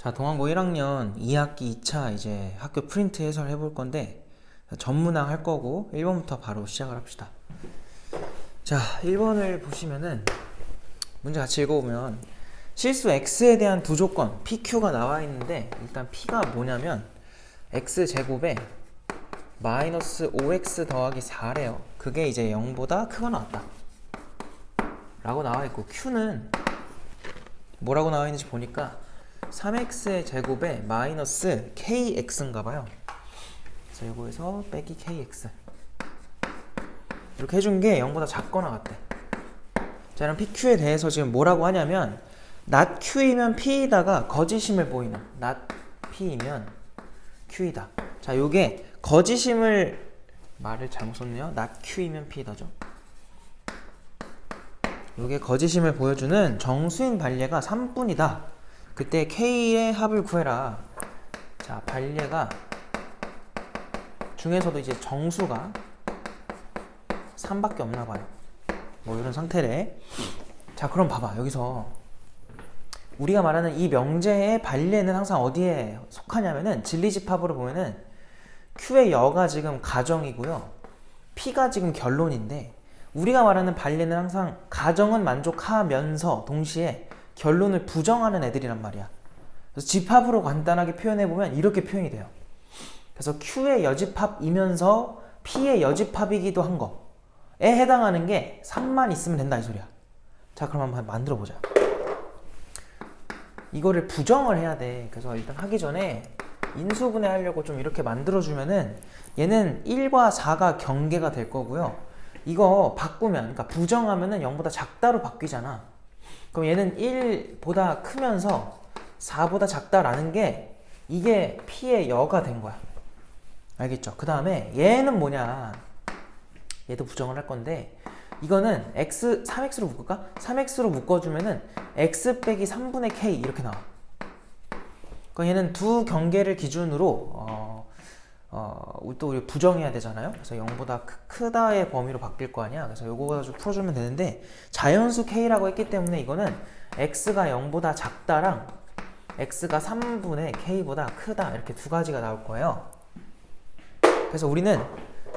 자, 동안고 1학년 2학기 2차 이제 학교 프린트 해설 해볼 건데 전문항 할 거고 1번부터 바로 시작을 합시다. 자, 1번을 보시면은 문제 같이 읽어보면 실수 x에 대한 두 조건 pq가 나와 있는데 일단 p가 뭐냐면 x제곱에 마이너스 5x 더하기 4래요. 그게 이제 0보다 크거나 같다 라고 나와 있고 q는 뭐라고 나와 있는지 보니까 3x의 제곱에 마이너스 kx인가 봐요. 그래서 이거에서 빼기 kx 이렇게 해준 게 0보다 작거나 같대. 자, 그럼 pq에 대해서 지금 뭐라고 하냐면 not q이면 p이다가 거짓임을 보이는 not p이면 q이다. 자, 요게 거짓임을 말을 잘못 썼네요. not q이면 p이다죠. 요게 거짓임을 보여주는 정수인 반례가 3분이다. 그때 K의 합을 구해라. 자, 반례가 중에서도 이제 정수가 3밖에 없나 봐요. 뭐 이런 상태래. 자, 그럼 봐봐. 여기서 우리가 말하는 이 명제의 반례는 항상 어디에 속하냐면은 진리집합으로 보면은 Q의 여가 지금 가정이고요. P가 지금 결론인데 우리가 말하는 반례는 항상 가정은 만족하면서 동시에 결론을 부정하는 애들이란 말이야. 그래서 집합으로 간단하게 표현해보면 이렇게 표현이 돼요. 그래서 Q의 여집합이면서 P의 여집합이기도 한 거에 해당하는 게 3만 있으면 된다 이 소리야. 자, 그럼 한번 만들어 보자. 이거를 부정을 해야 돼. 그래서 일단 하기 전에 인수분해 하려고 좀 이렇게 만들어주면은 얘는 1과 4가 경계가 될 거고요. 이거 바꾸면, 그러니까 부정하면은 0보다 작다로 바뀌잖아. 그럼 얘는 1보다 크면서 4보다 작다라는 게 이게 P의 여가 된 거야. 알겠죠? 그 다음에 얘는 뭐냐? 얘도 부정을 할 건데 이거는 x 3x로 묶을까? 3x로 묶어주면은 x 빼기 3분의 k 이렇게 나와. 그러니까 얘는 두 경계를 기준으로 또 우리 부정해야 되잖아요. 그래서 0보다 크다의 범위로 바뀔 거 아니야. 그래서 요거 가지고 풀어주면 되는데 자연수 k라고 했기 때문에 이거는 x가 0보다 작다랑 x가 3분의 k보다 크다 이렇게 두 가지가 나올 거예요. 그래서 우리는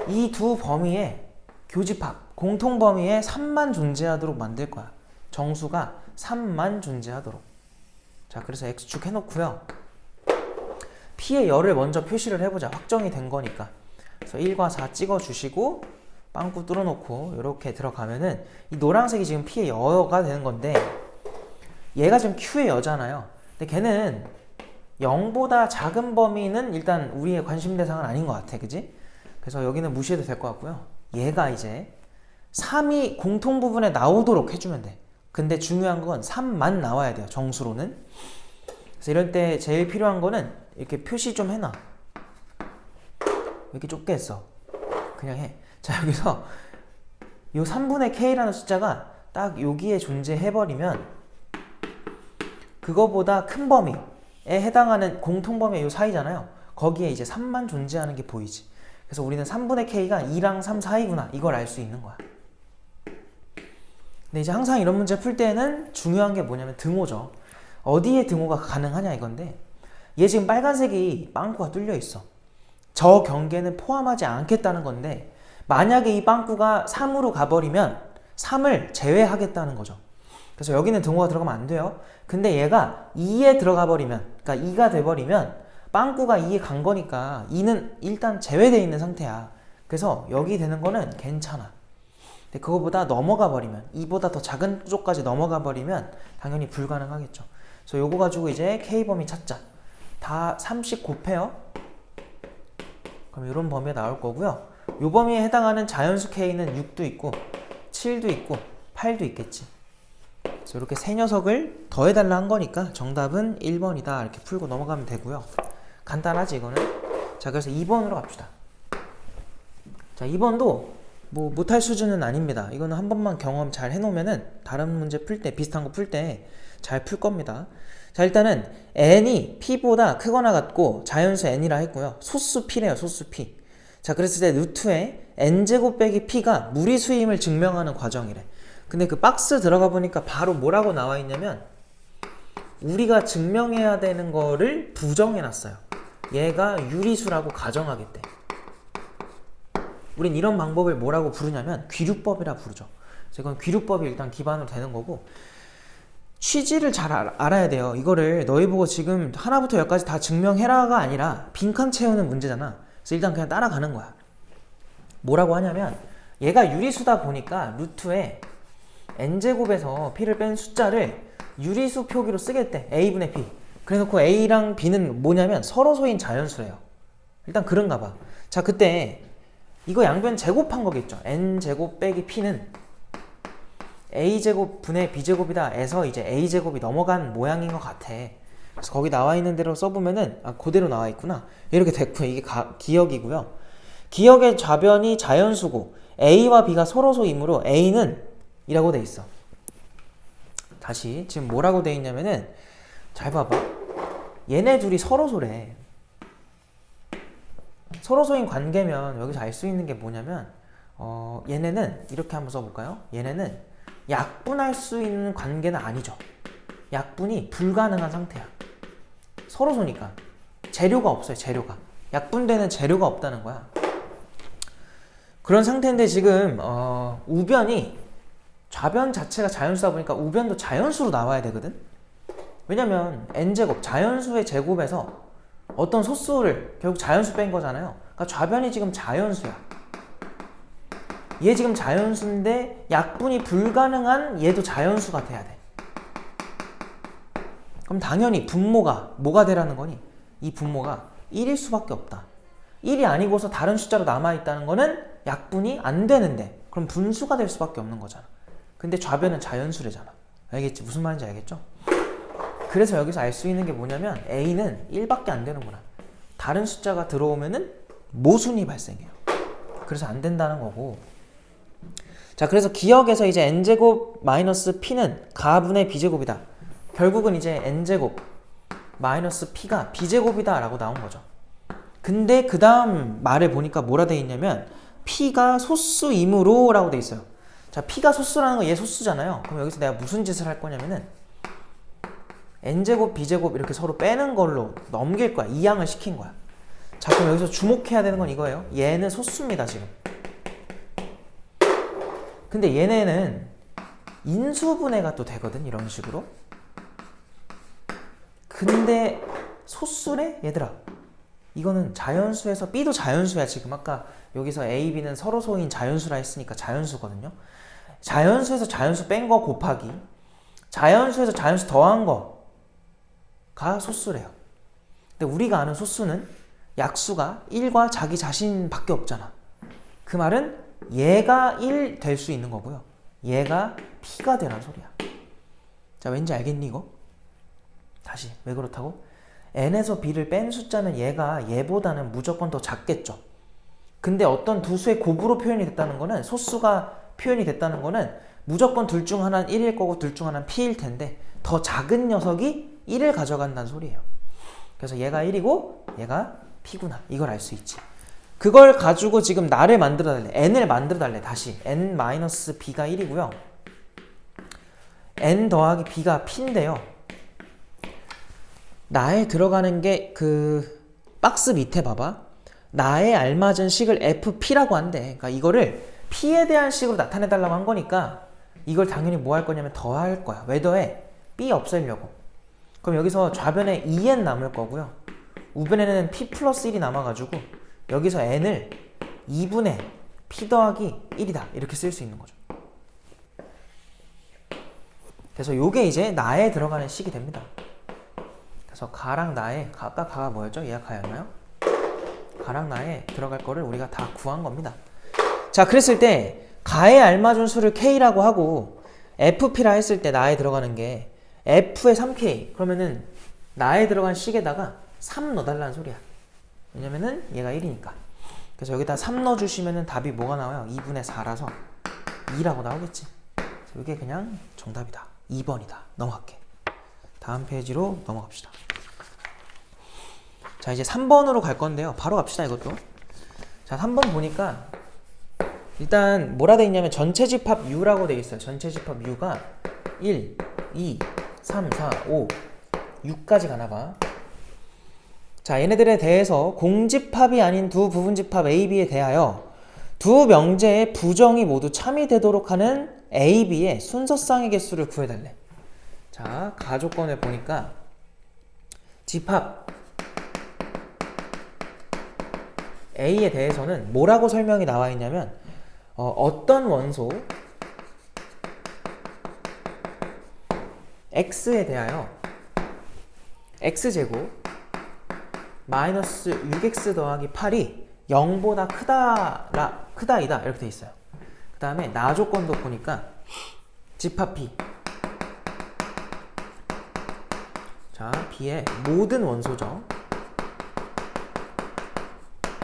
이 두 범위의 교집합, 공통 범위에 3만 존재하도록 만들 거야. 정수가 3만 존재하도록. 자, 그래서 x축 해놓고요. P의 열을 먼저 표시를 해보자. 확정이 된 거니까. 그래서 1과 4 찍어주시고 빵꾸 뚫어놓고 이렇게 들어가면은 이 노란색이 지금 P의 여가 되는 건데 얘가 지금 Q의 여잖아요. 근데 걔는 0보다 작은 범위는 일단 우리의 관심 대상은 아닌 것 같아. 그지? 그래서 여기는 무시해도 될 것 같고요. 얘가 이제 3이 공통 부분에 나오도록 해주면 돼. 근데 중요한 건 3만 나와야 돼요. 정수로는. 그래서 이럴 때 제일 필요한 거는 이렇게 표시 좀 해놔. 왜 이렇게 좁게 했어? 그냥 해. 자, 여기서 요 3분의 k라는 숫자가 딱 여기에 존재해버리면 그거보다 큰 범위에 해당하는 공통범위 요 사이잖아요. 거기에 이제 3만 존재하는 게 보이지. 그래서 우리는 3분의 k가 2랑 3 사이구나 이걸 알 수 있는 거야. 근데 이제 항상 이런 문제 풀 때는 중요한 게 뭐냐면 등호죠. 어디에 등호가 가능하냐 이건데 얘 지금 빨간색이 빵꾸가 뚫려 있어. 저 경계는 포함하지 않겠다는 건데 만약에 이 빵꾸가 3으로 가버리면 3을 제외하겠다는 거죠. 그래서 여기는 등호가 들어가면 안 돼요. 근데 얘가 2에 들어가 버리면, 그러니까 2가 돼버리면 빵꾸가 2에 간 거니까 2는 일단 제외되어 있는 상태야. 그래서 여기 되는 거는 괜찮아. 근데 그거보다 넘어가 버리면 2보다 더 작은 쪽까지 넘어가 버리면 당연히 불가능하겠죠. 그래서 요거 가지고 이제 K범위 찾자. 다 30 곱해요. 그럼 이런 범위가 나올 거고요. 요 범위에 해당하는 자연수 K는 6도 있고 7도 있고 8도 있겠지. 그래서 이렇게 세 녀석을 더해달라 한 거니까 정답은 1번이다 이렇게 풀고 넘어가면 되고요. 간단하지 이거는. 자, 그래서 2번으로 갑시다. 자, 2번도 뭐 못할 수준은 아닙니다. 이거는 한 번만 경험 잘 해놓으면은 다른 문제 풀 때 비슷한 거 풀 때 잘 풀 겁니다. 자, 일단은 n이 p보다 크거나 같고 자연수 n이라 했고요. 소수 p래요. 소수 p. 자, 그랬을 때 루트에 n제곱 빼기 p가 무리수임을 증명하는 과정이래. 근데 그 박스 들어가 보니까 바로 뭐라고 나와 있냐면 우리가 증명해야 되는 거를 부정해놨어요. 얘가 유리수라고 가정하겠대. 우린 이런 방법을 뭐라고 부르냐면 귀류법이라 부르죠. 그래서 이건 귀류법이 일단 기반으로 되는 거고, 취지를 잘 알아야 돼요. 이거를 너희 보고 지금 하나부터 열까지 다 증명해라가 아니라 빈칸 채우는 문제잖아. 그래서 일단 그냥 따라가는 거야. 뭐라고 하냐면 얘가 유리수다 보니까 루트에 n제곱에서 p를 뺀 숫자를 유리수 표기로 쓰겠대. a분의 p. 그래놓고 a랑 b는 뭐냐면 서로소인 자연수래요. 일단 그런가 봐. 자, 그때 이거 양변 제곱한 거겠죠. n제곱 빼기 p는 a제곱 분의 b제곱이다 해서 이제 a제곱이 넘어간 모양인 것 같아. 그래서 거기 나와 있는 대로 써보면은 그대로 나와 있구나. 이렇게 됐고요. 이게 기역이고요. 기역의 좌변이 자연수고 a와 b가 서로소이므로 a는 이라고 돼 있어. 다시 지금 뭐라고 돼 있냐면은 잘 봐봐. 얘네 둘이 서로소래. 서로소인 관계면 여기서 알 수 있는 게 뭐냐면 얘네는 이렇게 한번 써볼까요? 얘네는 약분할 수 있는 관계는 아니죠. 약분이 불가능한 상태야. 서로소니까 재료가 없어요. 재료가 약분되는 재료가 없다는 거야. 그런 상태인데 지금 우변이 좌변 자체가 자연수다 보니까 우변도 자연수로 나와야 되거든. 왜냐면 n제곱 자연수의 제곱에서 어떤 소수를 결국 자연수 뺀 거잖아요. 그러니까 좌변이 지금 자연수야. 얘 지금 자연수인데 약분이 불가능한 얘도 자연수가 돼야 돼. 그럼 당연히 분모가 뭐가 되라는 거니? 이 분모가 1일 수밖에 없다. 1이 아니고서 다른 숫자로 남아있다는 거는 약분이 안 되는데 그럼 분수가 될 수밖에 없는 거잖아. 근데 좌변은 자연수래잖아. 알겠지? 무슨 말인지 알겠죠? 그래서 여기서 알 수 있는 게 뭐냐면 a는 1밖에 안 되는구나. 다른 숫자가 들어오면은 모순이 발생해요. 그래서 안 된다는 거고. 자, 그래서 기역에서 이제 n제곱 마이너스 p는 가분의 b제곱이다. 결국은 이제 n제곱 마이너스 p가 b제곱이다 라고 나온 거죠. 근데 그 다음 말을 보니까 뭐라 돼 있냐면 p가 소수이므로 라고 돼 있어요. 자, p가 소수라는 거 얘 소수잖아요. 그럼 여기서 내가 무슨 짓을 할 거냐면은 n제곱 b제곱 이렇게 서로 빼는 걸로 넘길 거야. 이항을 시킨 거야. 자, 그럼 여기서 주목해야 되는 건 이거예요. 얘는 소수입니다 지금. 근데 얘네는 인수분해가 또 되거든 이런 식으로. 근데 소수래 얘들아. 이거는 자연수에서 b도 자연수야. 지금 아까 여기서 a, b는 서로소인 자연수라 했으니까 자연수거든요. 자연수에서 자연수 뺀 거 곱하기 자연수에서 자연수 더한 거가 소수래요. 근데 우리가 아는 소수는 약수가 1과 자기 자신밖에 없잖아. 그 말은 얘가 1 될 수 있는 거고요. 얘가 p가 되란 소리야. 자, 왠지 알겠니 이거? 다시 왜 그렇다고? n에서 b를 뺀 숫자는 얘보다는 무조건 더 작겠죠. 근데 어떤 두 수의 곱으로 표현이 됐다는 거는 소수가 표현이 됐다는 거는 무조건 둘 중 하나는 1일 거고 둘 중 하나는 p일 텐데 더 작은 녀석이 1을 가져간다는 소리예요. 그래서 얘가 1이고 얘가 p구나. 이걸 알 수 있지. 그걸 가지고 지금 나를 만들어 달래. n을 만들어 달래. 다시 n-b가 1이고요. n 더하기 b가 p인데요. 나에 들어가는 게 그 박스 밑에 봐봐. 나에 알맞은 식을 fp라고 한대. 그러니까 이거를 p에 대한 식으로 나타내달라고 한 거니까 이걸 당연히 뭐 할 거냐면 더할 거야. 왜 더해? b 없애려고. 그럼 여기서 좌변에 2n 남을 거고요. 우변에는 p 플러스 1이 남아가지고 여기서 n을 2분의 p 더하기 1이다. 이렇게 쓸 수 있는 거죠. 그래서 요게 이제 나에 들어가는 식이 됩니다. 그래서 가랑 나에, 아까 가가 뭐였죠? 얘가 가였나요? 가랑 나에 들어갈 거를 우리가 다 구한 겁니다. 자, 그랬을 때 가에 알맞은 수를 k라고 하고 fp라 했을 때 나에 들어가는 게 f의 3k 그러면은 나에 들어간 식에다가 3 넣어달라는 소리야. 왜냐면은 얘가 1이니까. 그래서 여기다 3 넣어주시면은 답이 뭐가 나와요? 2분의 4라서 2라고 나오겠지. 그래서 이게 그냥 정답이다. 2번이다. 넘어갈게. 다음 페이지로 넘어갑시다. 자, 이제 3번으로 갈 건데요. 바로 갑시다, 이것도. 자, 3번 보니까 일단 뭐라 돼 있냐면 전체 집합 U라고 돼 있어요. 전체 집합 U가 1, 2, 3, 4, 5 6까지 가나봐. 자, 얘네들에 대해서 공집합이 아닌 두 부분집합 A, B에 대하여 두 명제의 부정이 모두 참이되도록 하는 A, B의 순서쌍의 개수를 구해달래. 자, 가조건을 보니까 집합 A에 대해서는 뭐라고 설명이 나와 있냐면 어떤 원소 X에 대하여 X제곱 마이너스 6X 더하기 8이 0보다 크다이다 이렇게 돼 있어요. 그 다음에 나 조건도 보니까 집합 B, 자 B의 모든 원소죠.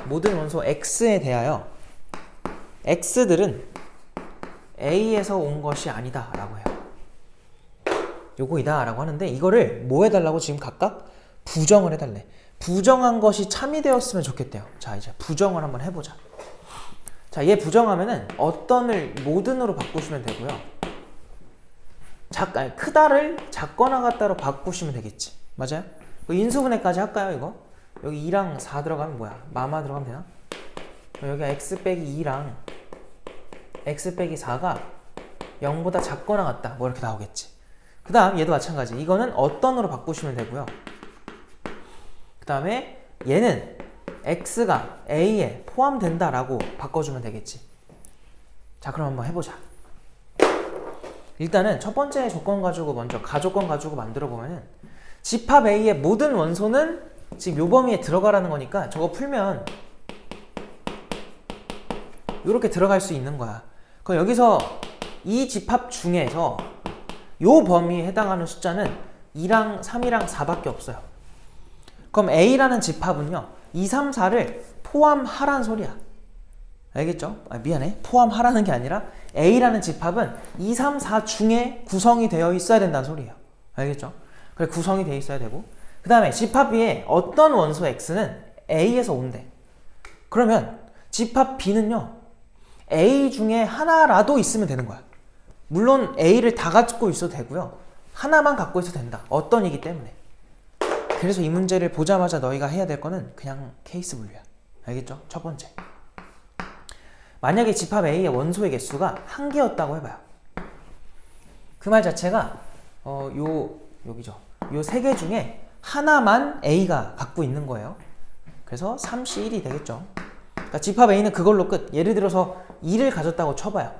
모든 원소 X에 대하여 X들은 A에서 온 것이 아니다 라고 해요. 요거이다 라고 하는데 이거를 뭐 해달라고 지금 각각 부정을 해달래. 부정한 것이 참이 되었으면 좋겠대요. 자, 이제 부정을 한번 해보자. 자, 얘 부정하면은 어떤을 모든으로 바꾸시면 되고요. 크다를 작거나 같다로 바꾸시면 되겠지. 맞아요? 인수분해까지 할까요, 이거? 여기 2랑 4 들어가면 뭐야? 마마 들어가면 되나? 여기가 x 빼기 2랑 x 빼기 4가 0보다 작거나 같다. 뭐 이렇게 나오겠지. 그 다음 얘도 마찬가지. 이거는 어떤으로 바꾸시면 되고요. 그 다음에 얘는 x가 a에 포함된다라고 바꿔주면 되겠지. 자, 그럼 한번 해보자. 일단은 첫 번째 조건 가지고 먼저 가조건 가지고 만들어 보면은 집합 A의 모든 원소는 지금 요 범위에 들어가라는 거니까 저거 풀면 이렇게 들어갈 수 있는 거야. 그럼 여기서 이 집합 중에서 요 범위에 해당하는 숫자는 2랑 3이랑 4밖에 없어요. 그럼 A라는 집합은요 2, 3, 4를 포함하란 소리야. 알겠죠? 미안해. 포함하라는 게 아니라 A라는 집합은 2, 3, 4 중에 구성이 되어 있어야 된다는 소리예요. 알겠죠? 그래, 구성이 되어 있어야 되고, 그 다음에 집합 B에 어떤 원소 X는 A에서 온대. 그러면 집합 B는요 A 중에 하나라도 있으면 되는 거야. 물론 A를 다 갖고 있어도 되고요, 하나만 갖고 있어도 된다. 어떤이기 때문에. 그래서 이 문제를 보자마자 너희가 해야 될 거는 그냥 케이스 분류야. 알겠죠? 첫 번째, 만약에 집합 A의 원소의 개수가 한 개였다고 해봐요. 그 말 자체가 여기죠. 요 세 개 중에 하나만 A가 갖고 있는 거예요. 그래서 3C1이 되겠죠. 그러니까 집합 A는 그걸로 끝. 예를 들어서 2를 가졌다고 쳐봐요.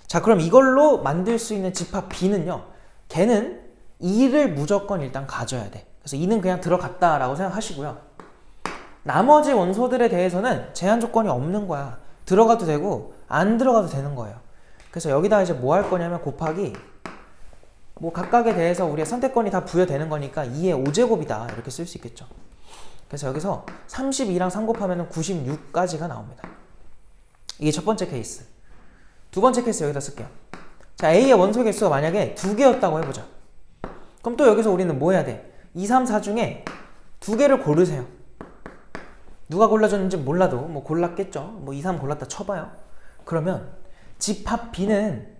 자, 그럼 이걸로 만들 수 있는 집합 B는요, 걔는 2를 무조건 일단 가져야 돼. 그래서 2는 그냥 들어갔다라고 생각하시고요. 나머지 원소들에 대해서는 제한 조건이 없는 거야. 들어가도 되고 안 들어가도 되는 거예요. 그래서 여기다 이제 뭐 할 거냐면 곱하기 뭐 각각에 대해서 우리의 선택권이 다 부여되는 거니까 2의 5제곱이다 이렇게 쓸 수 있겠죠. 그래서 여기서 32랑 3 곱하면 96까지가 나옵니다. 이게 첫 번째 케이스. 두 번째 케이스 여기다 쓸게요. 자, A의 원소 개수가 만약에 2개였다고 해보자. 그럼 또 여기서 우리는 뭐 해야 돼? 2, 3, 4 중에 2개를 고르세요. 누가 골라줬는지 몰라도 뭐 골랐겠죠. 뭐 2, 3 골랐다 쳐봐요. 그러면 집합 B는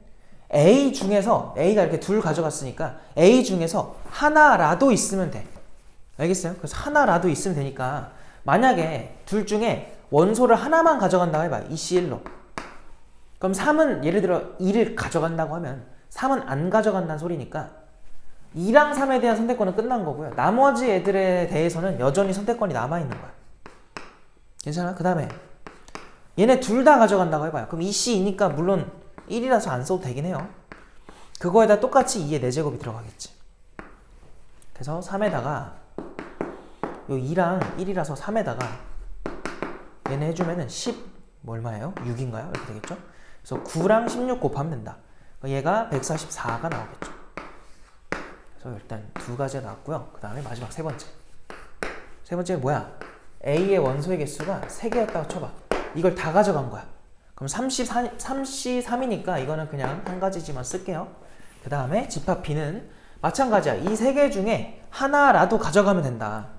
A 중에서, A가 이렇게 둘 가져갔으니까 A 중에서 하나라도 있으면 돼. 알겠어요? 그래서 하나라도 있으면 되니까 만약에 둘 중에 원소를 하나만 가져간다고 해봐요. 2C1로. 그럼 3은 예를 들어 2를 가져간다고 하면 3은 안 가져간다는 소리니까 2랑 3에 대한 선택권은 끝난 거고요. 나머지 애들에 대해서는 여전히 선택권이 남아있는 거야. 괜찮아? 그 다음에 얘네 둘 다 가져간다고 해봐요. 그럼 2C2니까 물론 1이라서 안 써도 되긴 해요. 그거에다 똑같이 2의 4제곱이 들어가겠지. 그래서 3에다가 요 2랑 1이라서 3에다가 얘네 해주면은 10 얼마예요? 6인가요? 이렇게 되겠죠? 그래서 9랑 16 곱하면 된다. 얘가 144가 나오겠죠. 그래서 일단 두 가지가 나왔고요. 그 다음에 마지막 세 번째. 세 번째는 뭐야? A의 원소의 개수가 3개였다고 쳐봐. 이걸 다 가져간 거야. 그럼 3C3이니까 이거는 그냥 한 가지지만 쓸게요. 그 다음에 집합 B는 마찬가지야. 이 3개 중에 하나라도 가져가면 된다.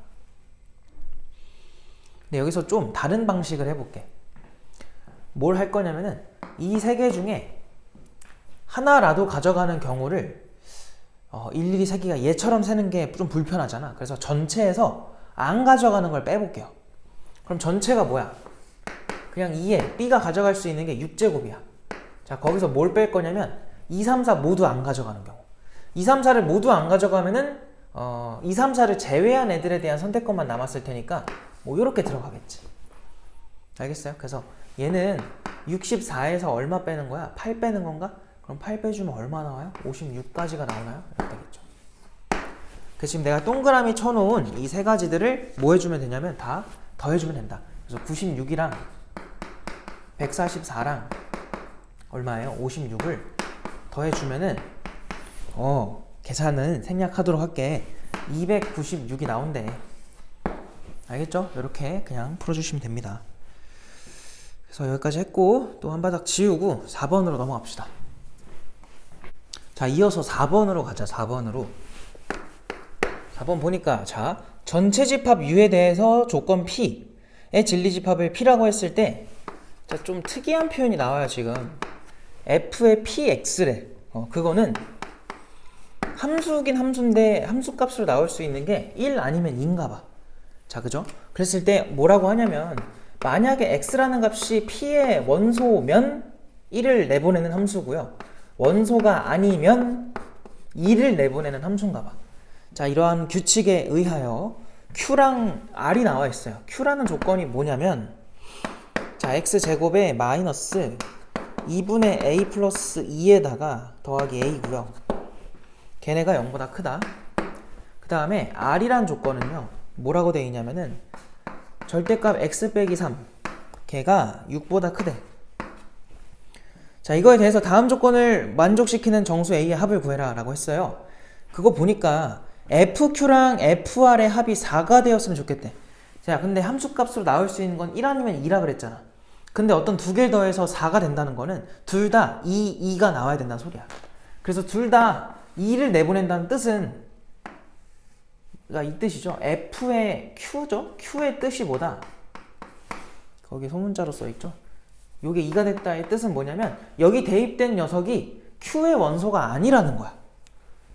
근데 여기서 좀 다른 방식을 해볼게. 뭘 할 거냐면은 이 3개 중에 하나라도 가져가는 경우를 일일이 세기가 얘처럼 세는 게 좀 불편하잖아. 그래서 전체에서 안 가져가는 걸 빼볼게요. 그럼 전체가 뭐야? 그냥 2에 B가 가져갈 수 있는 게 6제곱이야. 자, 거기서 뭘 뺄 거냐면 2, 3, 4 모두 안 가져가는 경우. 2, 3, 4를 모두 안 가져가면은 2, 3, 4를 제외한 애들에 대한 선택권만 남았을 테니까 뭐 이렇게 들어가겠지. 알겠어요? 그래서 얘는 64에서 얼마 빼는 거야? 8 빼는 건가? 그럼 8 빼주면 얼마 나와요? 56까지가 나오나요? 이렇게 되겠죠. 그래서 지금 내가 동그라미 쳐놓은 이 세 가지들을 뭐 해주면 되냐면 다 더해주면 된다. 그래서 96이랑 144랑 얼마예요? 56을 더해주면은 계산은 생략하도록 할게. 296이 나온대. 알겠죠? 이렇게 그냥 풀어주시면 됩니다. 그래서 여기까지 했고 또 한 바닥 지우고 4번으로 넘어갑시다. 자, 이어서 4번으로 가자. 4번으로. 4번 보니까 자, 전체 집합 U에 대해서 조건 P의 진리집합을 P라고 했을 때 좀 특이한 표현이 나와요. 지금 F의 PX래. 그거는 함수긴 함수인데 함수값으로 나올 수 있는 게 1 아니면 2인가 봐. 자, 그죠? 그랬을 때 뭐라고 하냐면 만약에 X라는 값이 P의 원소면 1을 내보내는 함수고요. 원소가 아니면 2를 내보내는 함수인가 봐. 자, 이러한 규칙에 의하여 Q랑 R이 나와 있어요. Q라는 조건이 뭐냐면 자, X제곱에 마이너스 2분의 A 플러스 2에다가 더하기 A고요. 걔네가 0보다 크다. 그 다음에 R이란 조건은요. 뭐라고 되어 있냐면은 절대값 X 빼기 3 걔가 6보다 크대. 자, 이거에 대해서 다음 조건을 만족시키는 정수 A의 합을 구해라 라고 했어요. 그거 보니까 FQ랑 FR의 합이 4가 되었으면 좋겠대. 자, 근데 함수값으로 나올 수 있는 건 1 아니면 2라 그랬잖아. 근데 어떤 두 개를 더해서 4가 된다는 거는 둘 다 2가 나와야 된다는 소리야. 그래서 둘 다 2를 내보낸다는 뜻은 이 뜻이죠. F의 Q죠. Q의 뜻이 뭐다? 거기 소문자로 써있죠. 요게 2가 됐다의 뜻은 뭐냐면 여기 대입된 녀석이 Q의 원소가 아니라는 거야.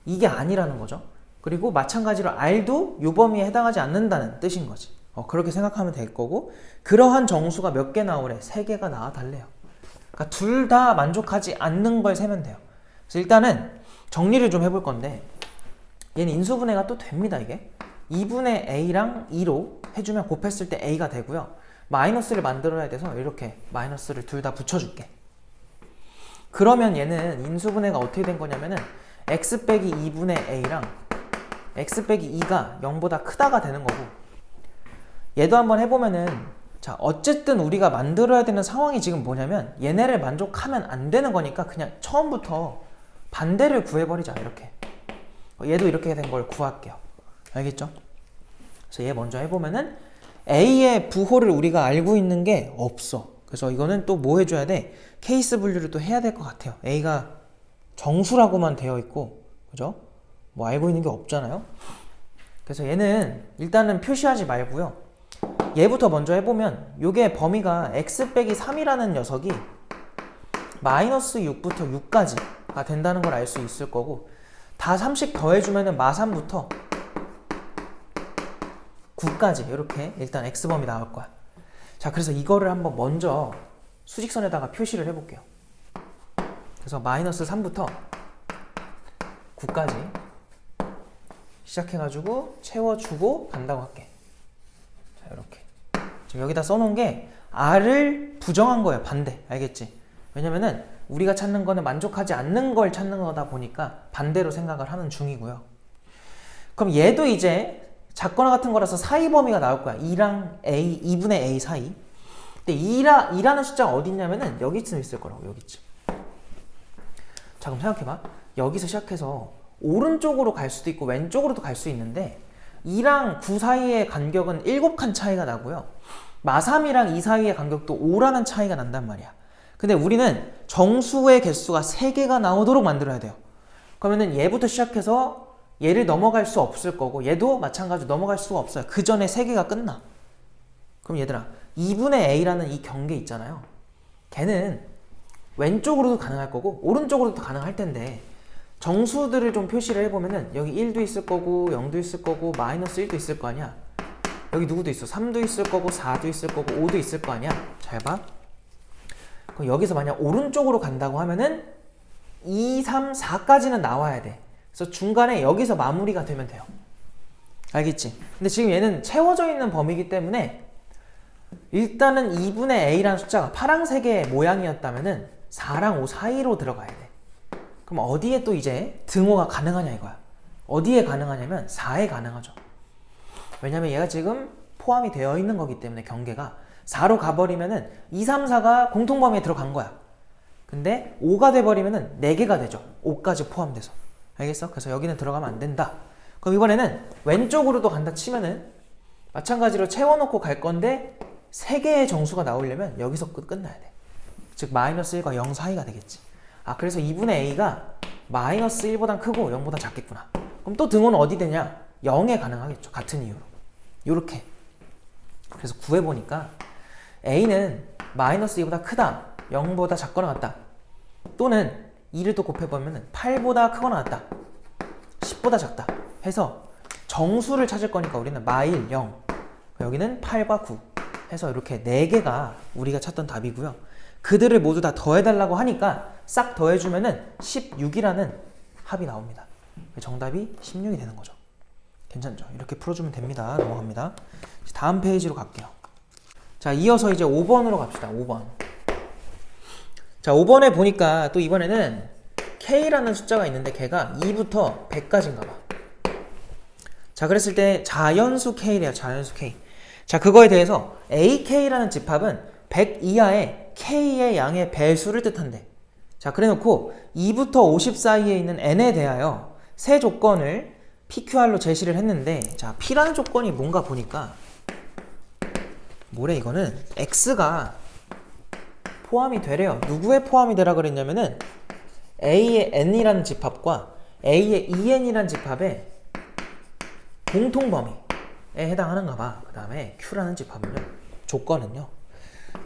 이게 아니라는 거죠. 그리고 마찬가지로 R도 요 범위에 해당하지 않는다는 뜻인 거지. 그렇게 생각하면 될 거고 그러한 정수가 몇 개 나오래? 3개가 나와 달래요. 그러니까 둘 다 만족하지 않는 걸 세면 돼요. 그래서 일단은 정리를 좀 해볼 건데 얘는 인수분해가 또 됩니다. 이게 2분의 A랑 2로 해주면 곱했을 때 A가 되고요. 마이너스를 만들어야 돼서 이렇게 마이너스를 둘 다 붙여줄게. 그러면 얘는 인수분해가 어떻게 된 거냐면은 X 빼기 2분의 A랑 X 빼기 2가 0보다 크다가 되는 거고 얘도 한번 해보면은 자, 어쨌든 우리가 만들어야 되는 상황이 지금 뭐냐면 얘네를 만족하면 안 되는 거니까 그냥 처음부터 반대를 구해버리자. 이렇게 얘도 이렇게 된 걸 구할게요. 알겠죠? 그래서 얘 먼저 해보면은 A의 부호를 우리가 알고 있는 게 없어. 그래서 이거는 또 뭐 해줘야 돼? 케이스 분류를 또 해야 될 것 같아요. A가 정수라고만 되어 있고 그죠? 뭐 알고 있는 게 없잖아요. 그래서 얘는 일단은 표시하지 말고요. 얘부터 먼저 해보면 요게 범위가 x 빼기 3이라는 녀석이 마이너스 6부터 6까지가 된다는 걸 알 수 있을 거고 다 3씩 더해주면은 마3부터 9까지 이렇게 일단 x범위 나올 거야. 자, 그래서 이거를 한번 먼저 수직선에다가 표시를 해볼게요. 그래서 마이너스 3부터 9까지 시작해가지고 채워주고 간다고 할게. 자, 이렇게 지금 여기다 써놓은 게 R을 부정한 거예요. 반대. 알겠지? 왜냐면은 우리가 찾는 거는 만족하지 않는 걸 찾는 거다 보니까 반대로 생각을 하는 중이고요. 그럼 얘도 이제 작거나 같은 거라서 사이 범위가 나올 거야. 2랑 A, 2분의 A 사이. 근데 2라는 숫자가 어디 있냐면은 여기쯤 있을 거라고. 여기쯤. 자, 그럼 생각해봐. 여기서 시작해서 오른쪽으로 갈 수도 있고 왼쪽으로도 갈 수 있는데 2랑 9 사이의 간격은 7칸 차이가 나고요. 마3이랑 2 사이의 간격도 5라는 차이가 난단 말이야. 근데 우리는 정수의 개수가 3개가 나오도록 만들어야 돼요. 그러면은 얘부터 시작해서 얘를 넘어갈 수 없을 거고 얘도 마찬가지로 넘어갈 수가 없어요. 그 전에 3개가 끝나. 그럼 얘들아 2분의 A라는 이 경계 있잖아요. 걔는 왼쪽으로도 가능할 거고 오른쪽으로도 가능할 텐데 정수들을 좀 표시를 해보면은 여기 1도 있을 거고 0도 있을 거고 마이너스 1도 있을 거 아니야. 여기 누구도 있어. 3도 있을 거고 4도 있을 거고 5도 있을 거 아니야. 잘 봐. 그럼 여기서 만약 오른쪽으로 간다고 하면은 2, 3, 4까지는 나와야 돼. 그래서 중간에 여기서 마무리가 되면 돼요. 알겠지? 근데 지금 얘는 채워져 있는 범위이기 때문에 일단은 2분의 a라는 숫자가 파란색의 모양이었다면은 4랑 5 사이로 들어가야 돼. 그럼 어디에 또 이제 등호가 가능하냐 이거야. 어디에 가능하냐면 4에 가능하죠. 왜냐면 얘가 지금 포함이 되어 있는 거기 때문에 경계가 4로 가버리면은 2, 3, 4가 공통범위에 들어간 거야. 근데 5가 돼버리면은 4개가 되죠. 5까지 포함돼서. 알겠어? 그래서 여기는 들어가면 안 된다. 그럼 이번에는 왼쪽으로도 간다 치면은 마찬가지로 채워놓고 갈 건데 3개의 정수가 나오려면 여기서 끝나야 돼. 즉 마이너스 1과 0 사이가 되겠지. 아 그래서 2분의 a가 마이너스 1보다 크고 0보다 작겠구나. 그럼 또 등호는 어디 되냐? 0에 가능하겠죠. 같은 이유로. 요렇게. 그래서 구해보니까 a는 마이너스 2보다 크다. 0보다 작거나 같다. 또는 2를 또 곱해보면 8보다 크거나 같다. 10보다 작다. 해서 정수를 찾을 거니까 우리는 마일 0. 여기는 8과 9. 해서 이렇게 4개가 우리가 찾던 답이고요. 그들을 모두 다 더해달라고 하니까 싹 더해주면은 16이라는 합이 나옵니다. 정답이 16이 되는 거죠. 괜찮죠? 이렇게 풀어주면 됩니다. 넘어갑니다. 다음 페이지로 갈게요. 자, 이어서 이제 5번으로 갑시다. 5번. 자, 5번에 보니까 또 이번에는 K라는 숫자가 있는데 걔가 2부터 100까지인가 봐. 자, 그랬을 때 자연수 K래요. 자연수 K. 자, 그거에 대해서 AK라는 집합은 100 이하의 K의 양의 배수를 뜻한대. 자, 그래 놓고 2부터 50 사이에 있는 N에 대하여 세 조건을 PQR로 제시를 했는데, 자, P라는 조건이 뭔가 보니까 뭐래 이거는 X가 포함이 되래요. 누구에 포함이 되라 그랬냐면은 A의 N이라는 집합과 A의 EN이라는 집합의 공통범위에 해당하는가 봐. 그 다음에 Q라는 집합은요, 조건은요,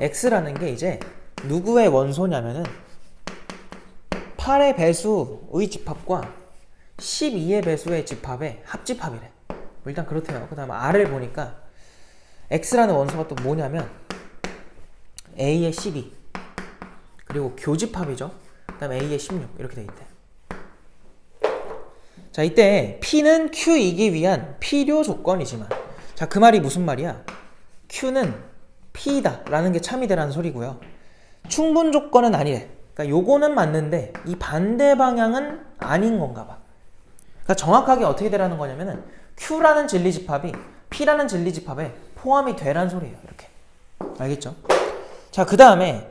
X라는 게 이제 누구의 원소냐면은 8의 배수의 집합과 12의 배수의 집합의 합집합이래. 일단 그렇대요. 그 다음에 R을 보니까 X라는 원소가 또 뭐냐면 A의 12 그리고 교집합이죠. 그 다음에 A의 16 이렇게 돼 있대. 자, 이때 P는 Q이기 위한 필요 조건이지만, 자, 그 말이 무슨 말이야? Q는 P이다 라는 게 참이다라는 소리고요. 충분 조건은 아니래. 그러니까 요거는 맞는데 이 반대 방향은 아닌 건가 봐. 그러니까 정확하게 어떻게 되라는 거냐면은 Q라는 진리집합이 P라는 진리집합에 포함이 되라는 소리예요. 이렇게. 알겠죠? 자, 그 다음에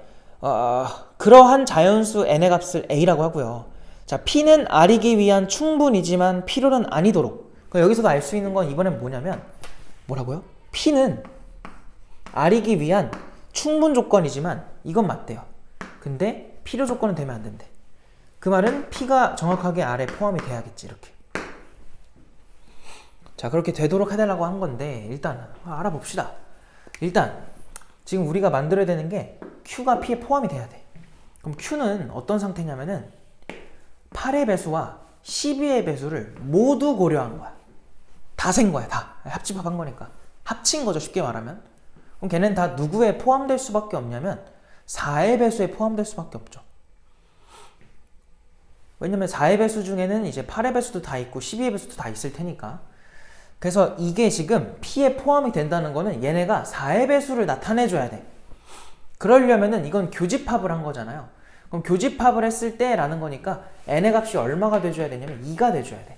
그러한 자연수 n의 값을 a라고 하고요. 자, P는 R이기 위한 충분이지만 필요는 아니도록. 그러니까 여기서도 알 수 있는 건 이번엔 뭐냐면, 뭐라고요? P는 R이기 위한 충분 조건이지만 이건 맞대요. 근데 필요 조건은 되면 안 된대. 그 말은 P가 정확하게 R에 포함이 돼야겠지. 이렇게. 자, 그렇게 되도록 해달라고 한 건데 일단 알아봅시다. 일단 지금 우리가 만들어야 되는 게 Q가 P에 포함이 돼야 돼. 그럼 Q는 어떤 상태냐면은 8의 배수와 12의 배수를 모두 고려한 거야. 다 센 거야. 다 합집합한 거니까 합친 거죠, 쉽게 말하면. 그럼 걔는 다 누구에 포함될 수밖에 없냐면 4의 배수에 포함될 수밖에 없죠. 왜냐면 4의 배수 중에는 이제 8의 배수도 다 있고 12의 배수도 다 있을 테니까. 그래서 이게 지금 P에 포함이 된다는 거는 얘네가 4의 배수를 나타내줘야 돼. 그러려면은 이건 교집합을 한 거잖아요. 그럼 교집합을 했을 때 라는 거니까 n의 값이 얼마가 돼줘야 되냐면 2가 돼줘야 돼.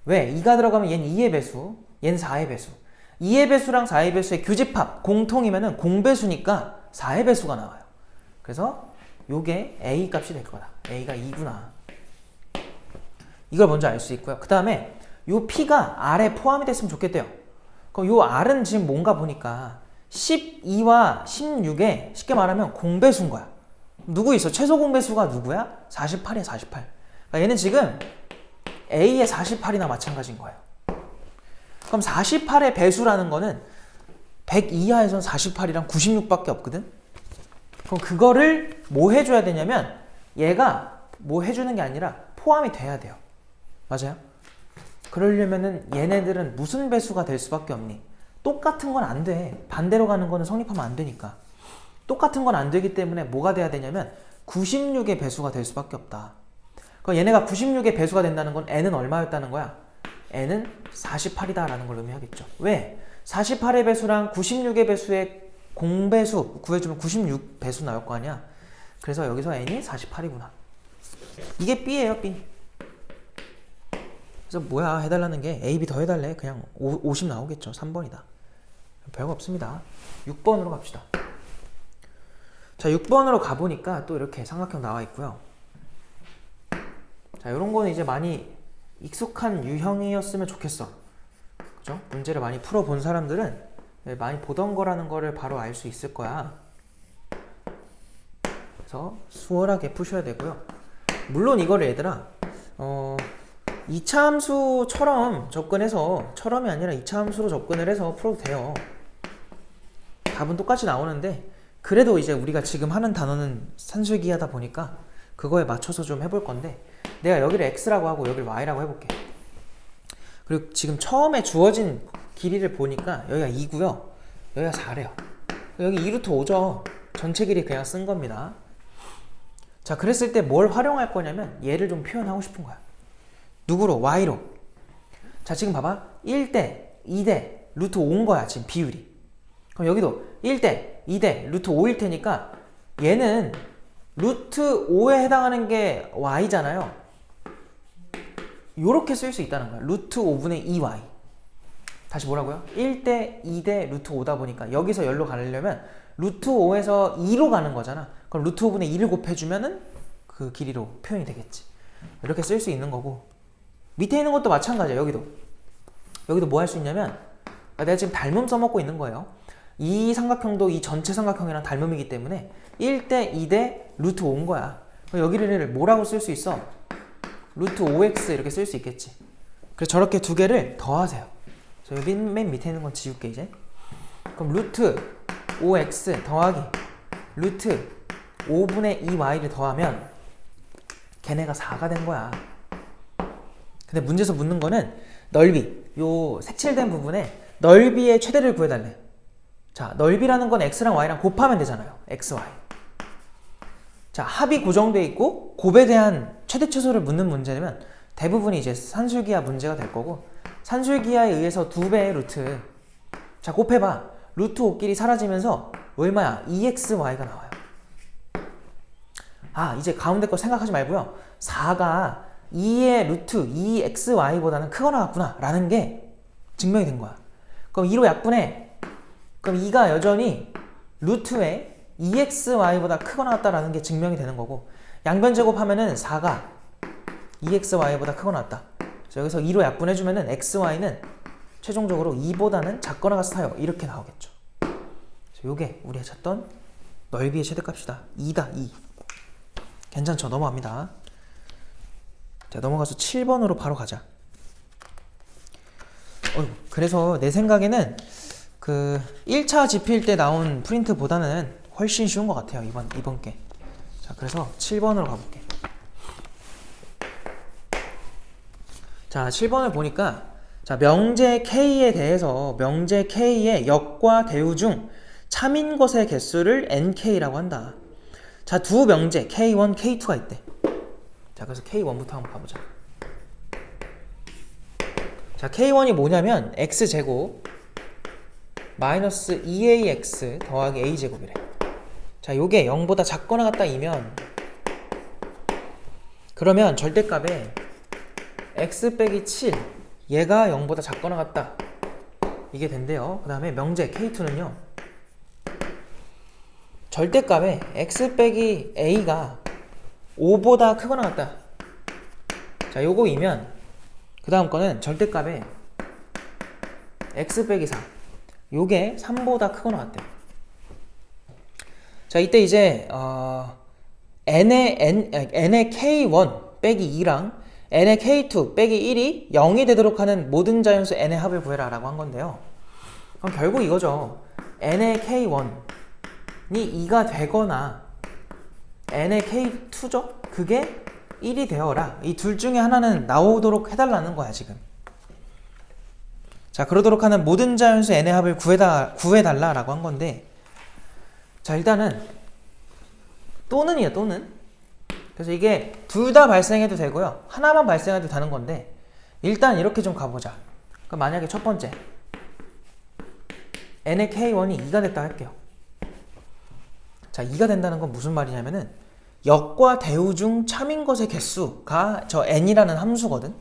왜? 2가 들어가면 얘는 2의 배수, 얘는 4의 배수. 2의 배수랑 4의 배수의 교집합, 공통이면은 공배수니까 4의 배수가 나와요. 그래서 요게 a 값이 될 거다. a가 2구나. 이걸 먼저 알 수 있고요. 그 다음에 요 P가 R에 포함이 됐으면 좋겠대요. 그럼 요 R은 지금 뭔가 보니까 12와 16에 쉽게 말하면 공배수인 거야. 누구 있어? 최소 공배수가 누구야? 48이야, 48. 그러니까 얘는 지금 A의 48이나 마찬가지인 거예요. 그럼 48의 배수라는 거는 100 이하에선 48이랑 96밖에 없거든? 그럼 그거를 뭐 해줘야 되냐면 얘가 뭐 해주는 게 아니라 포함이 돼야 돼요. 맞아요? 그러려면은 얘네들은 무슨 배수가 될 수밖에 없니? 똑같은 건 안 돼. 반대로 가는 거는 성립하면 안 되니까. 똑같은 건 안 되기 때문에 뭐가 돼야 되냐면 96의 배수가 될 수밖에 없다. 그럼 얘네가 96의 배수가 된다는 건 n은 얼마였다는 거야? n은 48이다 라는 걸 의미하겠죠. 왜? 48의 배수랑 96의 배수의 공배수 구해주면 96배수 나올 거 아니야. 그래서 여기서 n이 48이구나. 이게 b예요, b. 그래서 뭐야 해달라는 게 a, b 더 해달래. 그냥 50 나오겠죠. 3번이다. 별거 없습니다. 6번으로 갑시다. 자, 6번으로 가보니까 또 이렇게 삼각형 나와 있고요. 자, 이런 거는 이제 많이 익숙한 유형이었으면 좋겠어. 그죠? 문제를 많이 풀어본 사람들은 많이 보던 거라는 거를 바로 알 수 있을 거야. 그래서 수월하게 푸셔야 되고요. 물론 이거를 얘들아 2차 함수처럼 접근해서, 처럼이 아니라 2차 함수로 접근을 해서 풀어도 돼요. 답은 똑같이 나오는데 그래도 이제 우리가 지금 하는 단어는 산술기하다 보니까 그거에 맞춰서 좀 해볼 건데, 내가 여기를 x라고 하고 여기를 y라고 해볼게. 그리고 지금 처음에 주어진 길이를 보니까 여기가 2고요 여기가 4래요 여기 2루트 5죠. 전체 길이 그냥 쓴 겁니다. 자, 그랬을 때 뭘 활용할 거냐면 얘를 좀 표현하고 싶은 거야. 누구로? y로. 자, 지금 봐봐. 1대 2대 루트 5인 거야 지금 비율이. 그럼 여기도 1대 2대 루트 5일 테니까 얘는 루트 5에 해당하는 게 y잖아요. 요렇게 쓸 수 있다는 거야. 루트 5분의 2y. 다시 뭐라고요? 1대 2대 루트 5다 보니까 여기서 열로 가려면 루트 5에서 2로 가는 거잖아. 그럼 루트 5분의 2를 곱해주면은 그 길이로 표현이 되겠지. 이렇게 쓸 수 있는 거고, 밑에 있는 것도 마찬가지야. 여기도 뭐 할 수 있냐면, 내가 지금 닮음 써먹고 있는 거예요. 이 삼각형도 이 전체 삼각형이랑 닮음이기 때문에 1대 2대 루트 5인 거야. 그럼 여기를 뭐라고 쓸 수 있어? 루트 5x 이렇게 쓸 수 있겠지. 그래서 저렇게 두 개를 더하세요. 여기 맨 밑에 있는 건 지울게 이제. 그럼 루트 5x 더하기 루트 5분의 2y를 더하면 걔네가 4가 된 거야. 근데 문제에서 묻는 거는 넓이, 요 색칠된 부분에 넓이의 최대를 구해달래. 자, 넓이라는 건 x랑 y랑 곱하면 되잖아요. x, y. 자, 합이 고정돼 있고 곱에 대한 최대 최소를 묻는 문제면 대부분이 이제 산술기하 문제가 될 거고, 산술기하에 의해서 2배의 루트. 자, 곱해봐. 루트 5끼리 사라지면서 얼마야? 2xy가 나와요. 아, 이제 가운데 거 생각하지 말고요. 4가 2의 루트 2xy보다는 크거나 같구나 라는 게 증명이 된 거야. 그럼 2로 약분해. 그럼 2가 여전히 루트에 2xy보다 크거나 같다라는 게 증명이 되는 거고, 양변 제곱하면은 4가 2xy보다 크거나 같다. 그래서 여기서 2로 약분해주면은 xy는 최종적으로 2보다는 작거나 같아요. 이렇게 나오겠죠. 그래서 요게 우리가 찾던 넓이의 최대값이다. 2다, 2. 괜찮죠? 넘어갑니다. 자, 넘어가서 7번으로 바로 가자. 그래서 내 생각에는 그 1차 지필 때 나온 프린트보다는 훨씬 쉬운 것 같아요. 이번 게. 자, 그래서 7번으로 가볼게. 자, 7번을 보니까, 자, 명제 K에 대해서 명제 K의 역과 대우 중 참인 것의 개수를 NK라고 한다. 자, 두 명제 K1, K2가 있대. 자, 그래서 K1부터 한번 가보자. 자, K1이 뭐냐면 X제곱 마이너스 2AX 더하기 A제곱이래. 자, 요게 0보다 작거나 같다이면, 그러면 절대값에 X 빼기 7 얘가 0보다 작거나 같다 이게 된대요. 그 다음에 명제 K2는요, 절대값에 X 빼기 A가 5보다 크거나 같다. 자, 요거이면 그 다음 거는 절대값에 X 빼기 4 요게 3보다 크거나 같대. 자, 이때 이제 n의 K1 빼기 2랑 n의 K2 빼기 1이 0이 되도록 하는 모든 자연수 n의 합을 구해라 라고 한 건데요. 그럼 결국 이거죠. n의 K1이 2가 되거나 n의 K2죠? 그게 1이 되어라. 이 둘 중에 하나는 나오도록 해달라는 거야 지금. 자, 그러도록 하는 모든 자연수 n의 합을 구해달라라고 한 건데, 자, 일단은 또는이에요, 또는. 그래서 이게 둘 다 발생해도 되고요, 하나만 발생해도 되는 건데, 일단 이렇게 좀 가보자. 그럼 만약에 첫 번째 n의 k1이 2가 됐다 할게요. 자, 2가 된다는 건 무슨 말이냐면은 역과 대우 중 참인 것의 개수가 저 n이라는 함수거든.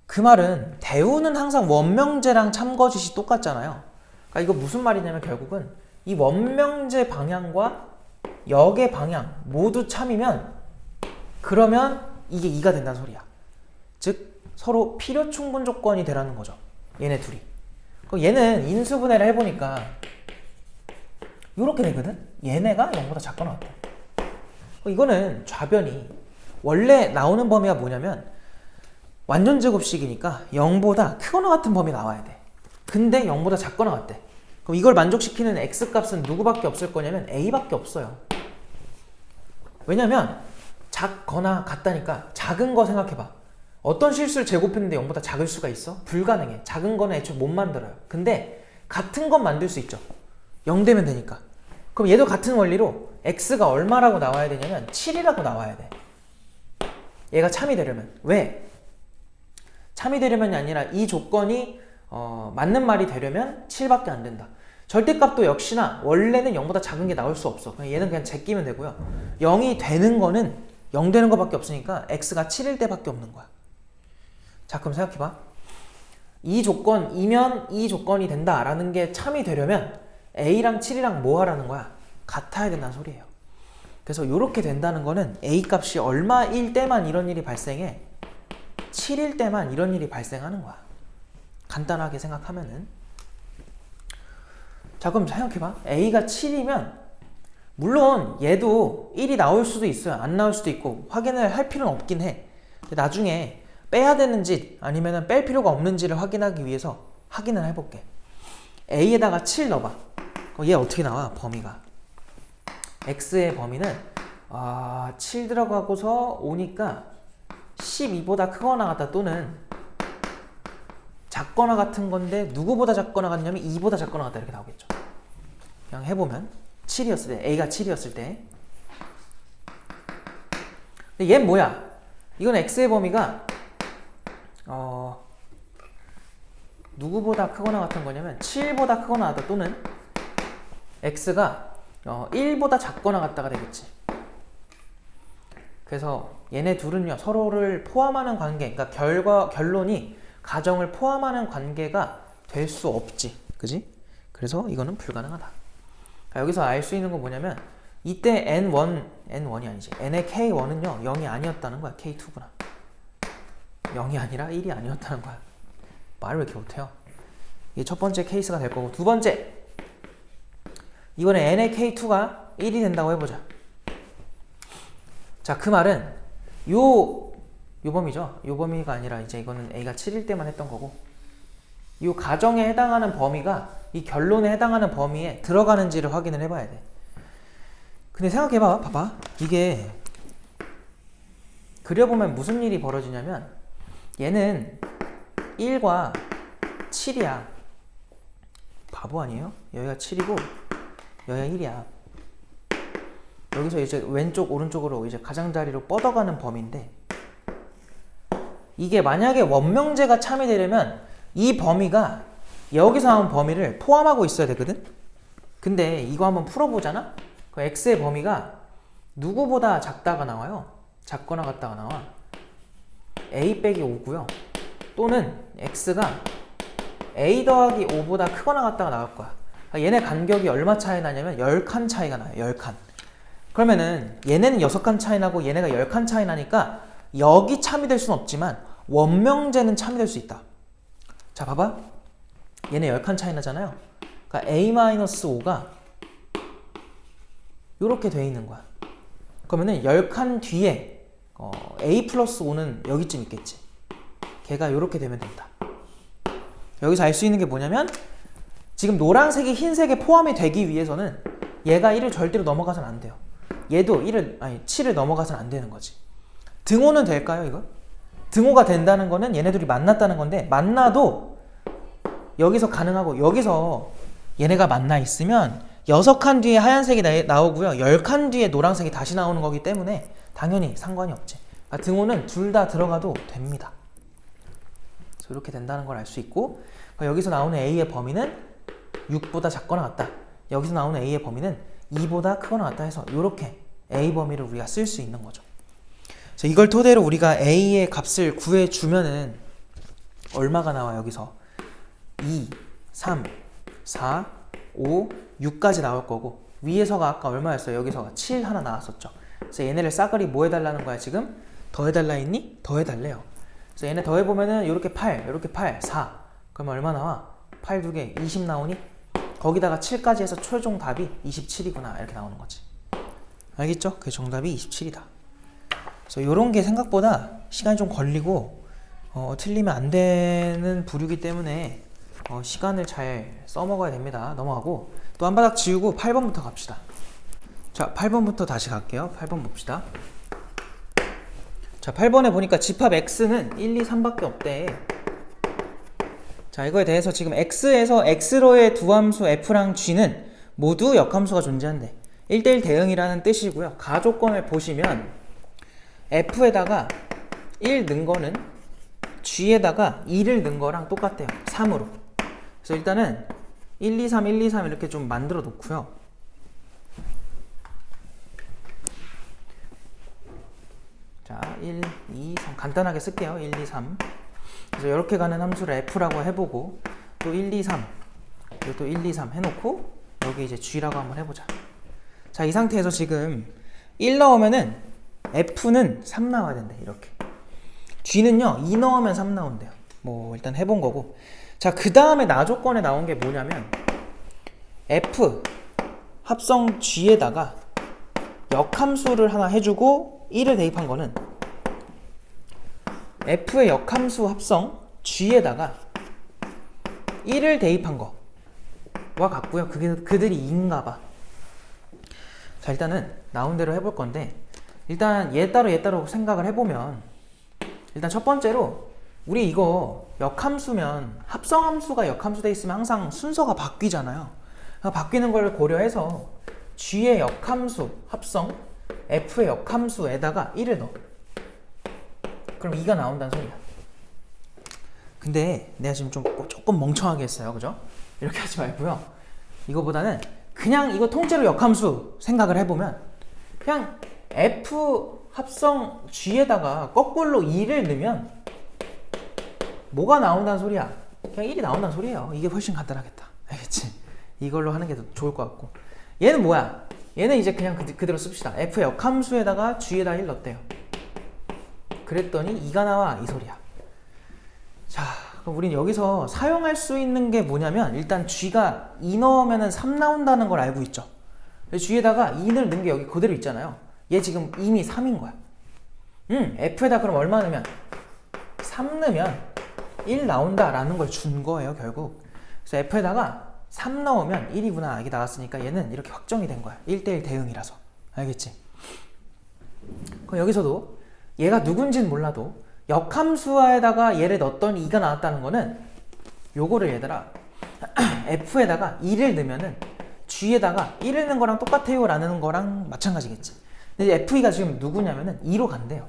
그 말은 대우는 항상 원명제랑 참거짓이 똑같잖아요. 그러니까 이거 무슨 말이냐면 결국은 이 원명제 방향과 역의 방향 모두 참이면 그러면 이게 2가 된다는 소리야. 즉 서로 필요 충분 조건이 되라는 거죠. 얘네 둘이. 그럼 얘는 인수분해를 해보니까 이렇게 되거든. 얘네가 0보다 작거나 같다. 이거는 좌변이 원래 나오는 범위가 뭐냐면 완전 제곱식이니까 0보다 크거나 같은 범위 나와야 돼. 근데 0보다 작거나 같대. 그럼 이걸 만족시키는 x값은 누구밖에 없을 거냐면 a밖에 없어요. 왜냐면 작거나 같다니까. 작은 거 생각해봐. 어떤 실수를 제곱했는데 0보다 작을 수가 있어? 불가능해. 작은 거는 애초에 못 만들어요. 근데 같은 건 만들 수 있죠. 0 되면 되니까. 그럼 얘도 같은 원리로 x가 얼마라고 나와야 되냐면 7이라고 나와야 돼. 얘가 참이 되려면. 왜? 참이 되려면이 아니라 이 조건이 맞는 말이 되려면 7밖에 안 된다. 절대값도 역시나 원래는 0보다 작은 게 나올 수 없어. 얘는 그냥 제끼면 되고요. 0이 되는 거는 0 되는 거밖에 없으니까 x가 7일 때밖에 없는 거야. 자, 그럼 생각해봐. 이 조건이면 이 조건이 된다라는 게 참이 되려면 a랑 7이랑 뭐 하라는 거야? 같아야 된다는 소리예요. 그래서 이렇게 된다는 거는 a 값이 얼마일 때만 이런 일이 발생해? 7일 때만 이런 일이 발생하는 거야. 간단하게 생각하면은. 자, 그럼 생각해봐. a가 7이면 물론 얘도 1이 나올 수도 있어요. 안 나올 수도 있고 확인을 할 필요는 없긴 해. 근데 나중에 빼야 되는지 아니면 뺄 필요가 없는지를 확인하기 위해서 확인을 해볼게. a에다가 7 넣어봐. 그럼 얘 어떻게 나와? 범위가. x의 범위는 7 들어가고서 오니까 12보다 크거나 같다 또는 작거나 같은 건데 누구보다 작거나 같냐면 2보다 작거나 같다 이렇게 나오겠죠. 그냥 해보면 7이었을 때, a가 7이었을 때. 근데 얘는 뭐야? 이건 x의 범위가 누구보다 크거나 같은 거냐면 7보다 크거나 같다 또는 x가 1보다 작거나 같다가 되겠지. 그래서 얘네 둘은요 서로를 포함하는 관계, 그러니까 결론이 가정을 포함하는 관계가 될 수 없지, 그지? 그래서 이거는 불가능하다. 여기서 알 수 있는 건 뭐냐면 이때 n1이 아니지, n의 k1은요 0이 아니었다는 거야. k2구나. 0이 아니라 1이 아니었다는 거야. 말을 왜 이렇게 못해요? 이게 첫 번째 케이스가 될 거고, 두 번째, 이번에 n의 k2가 1이 된다고 해보자. 자, 그 말은 요 범위죠. 요 범위가 아니라 이제 이거는 a가 7일 때만 했던 거고, 요 가정에 해당하는 범위가 이 결론에 해당하는 범위에 들어가는지를 확인을 해봐야 돼. 근데 생각해봐. 봐봐. 이게 그려보면 무슨 일이 벌어지냐면 얘는 1과 7이야. 바보 아니에요? 여기가 7이고 여기가 1이야. 여기서 이제 왼쪽 오른쪽으로 이제 가장자리로 뻗어가는 범위인데, 이게 만약에 원명제가 참이 되려면 이 범위가 여기서 나온 범위를 포함하고 있어야 되거든? 근데 이거 한번 풀어보잖아? 그 x의 범위가 누구보다 작다가 나와요. 작거나 같다가 나와. a 빼기 5고요. 또는 x가 a 더하기 5보다 크거나 같다가 나올 거야. 얘네 간격이 얼마 차이 나냐면 10칸 차이가 나요. 10칸. 그러면은 얘네는 6칸 차이 나고 얘네가 10칸 차이 나니까 여기 참이 될 수는 없지만 원명제는 참이 될 수 있다. 자, 봐봐. 얘네 10칸 차이 나잖아요. 그러니까 a-5가 이렇게 돼 있는 거야. 그러면은 10칸 뒤에 a 플러스 5는 여기쯤 있겠지. 걔가 이렇게 되면 된다. 여기서 알 수 있는 게 뭐냐면 지금 노란색이 흰색에 포함이 되기 위해서는 얘가 1을 절대로 넘어가서는 안 돼요. 얘도 7을 넘어가서는 안 되는 거지. 등호는 될까요, 이거? 등호가 된다는 거는 얘네들이 만났다는 건데, 만나도 여기서 가능하고, 여기서 얘네가 만나 있으면 6칸 뒤에 하얀색이 나오고요. 10칸 뒤에 노란색이 다시 나오는 거기 때문에 당연히 상관이 없지. 그러니까 등호는 둘 다 들어가도 됩니다. 그래서 이렇게 된다는 걸 알 수 있고, 그러니까 여기서 나오는 A의 범위는 6보다 작거나 같다. 여기서 나오는 A의 범위는 2보다 크거나 같다 해서 이렇게 A 범위를 우리가 쓸 수 있는 거죠. 그래서 이걸 토대로 우리가 A의 값을 구해주면은 얼마가 나와 여기서 2, 3, 4, 5, 6까지 나올 거고, 위에서가 아까 얼마였어요? 여기서가 7 하나 나왔었죠. 그래서 얘네를 싸그리 뭐 해달라는 거야 지금? 더해달라 했니? 더해달래요. 그래서 얘네 더해보면은 요렇게 8, 요렇게 8, 4 그러면 얼마 나와? 8 2개 20 나오니? 거기다가 7까지 해서 최종 답이 27이구나 이렇게 나오는 거지. 알겠죠? 그 정답이 27이다. 그래서 요런 게 생각보다 시간이 좀 걸리고 틀리면 안 되는 부류기 때문에 시간을 잘 써먹어야 됩니다. 넘어가고 또 한 바닥 지우고 8번부터 갑시다. 자, 8번부터 다시 갈게요. 8번 봅시다. 자, 8번에 보니까 집합 x는 1, 2, 3밖에 없대. 자, 이거에 대해서 지금 x에서 x로의 두 함수 f랑 g는 모두 역함수가 존재한대. 1대1 대응이라는 뜻이고요. 가조건을 보시면 f에다가 1 넣은 거는 g에다가 2를 넣은 거랑 똑같대요. 3으로. 그래서 일단은 1, 2, 3, 1, 2, 3 이렇게 좀 만들어 놓고요. 자, 1, 2, 3 간단하게 쓸게요. 1, 2, 3. 그래서 이렇게 가는 함수를 f라고 해보고 또 1, 2, 3 그리고 또 1, 2, 3 해놓고 여기 이제 g라고 한번 해보자. 자, 이 상태에서 지금 1 넣으면은 f는 3 나와야 된대. 이렇게. g는요 2 넣으면 3 나온대요. 뭐 일단 해본 거고. 자, 그 다음에 나조건에 나온 게 뭐냐면 f 합성 g에다가 역함수를 하나 해주고 1을 대입한 거는 f의 역함수 합성 g에다가 1을 대입한 거와 같고요. 그들이 2인가 봐. 자, 일단은 나온 대로 해볼 건데 일단 얘 따로 생각을 해보면 일단 첫 번째로 우리 이거 역함수면 합성함수가 역함수 돼 있으면 항상 순서가 바뀌잖아요. 그러니까 바뀌는 걸 고려해서 g의 역함수 합성 f의 역함수에다가 1을 넣어. 그럼 2가 나온다는 소리야. 근데 내가 지금 조금 멍청하게 했어요. 그죠? 이렇게 하지 말고요. 이거보다는 그냥 이거 통째로 역함수 생각을 해보면 그냥 f 합성 g에다가 거꾸로 2를 넣으면 뭐가 나온다는 소리야? 그냥 1이 나온다는 소리예요. 이게 훨씬 간단하겠다. 알겠지? 이걸로 하는 게 더 좋을 것 같고. 얘는 뭐야? 얘는 이제 그냥 그대로 씁시다. f의 역함수에다가 g에다 1 넣었대요. 그랬더니 2가 나와 이 소리야. 자, 그럼 우린 여기서 사용할 수 있는 게 뭐냐면 일단 g가 2 넣으면 3 나온다는 걸 알고 있죠. g에다가 2를 넣은 게 여기 그대로 있잖아요. 얘 지금 이미 3인 거야. f에다 그럼 얼마 넣으면 3 넣으면 1 나온다라는 걸 준 거예요, 결국. 그래서 f에다가 3 넣으면 1이구나 이게 나왔으니까 얘는 이렇게 확정이 된 거야. 1대1 대응이라서. 알겠지? 그럼 여기서도 얘가 누군지는 몰라도 역함수에다가 얘를 넣었더니 2가 나왔다는 거는 요거를 얘들아 f에다가 2를 넣으면은 g에다가 1을 넣은 거랑 똑같아요 라는 거랑 마찬가지겠지. 근데 f가 지금 누구냐면은 2로 간대요.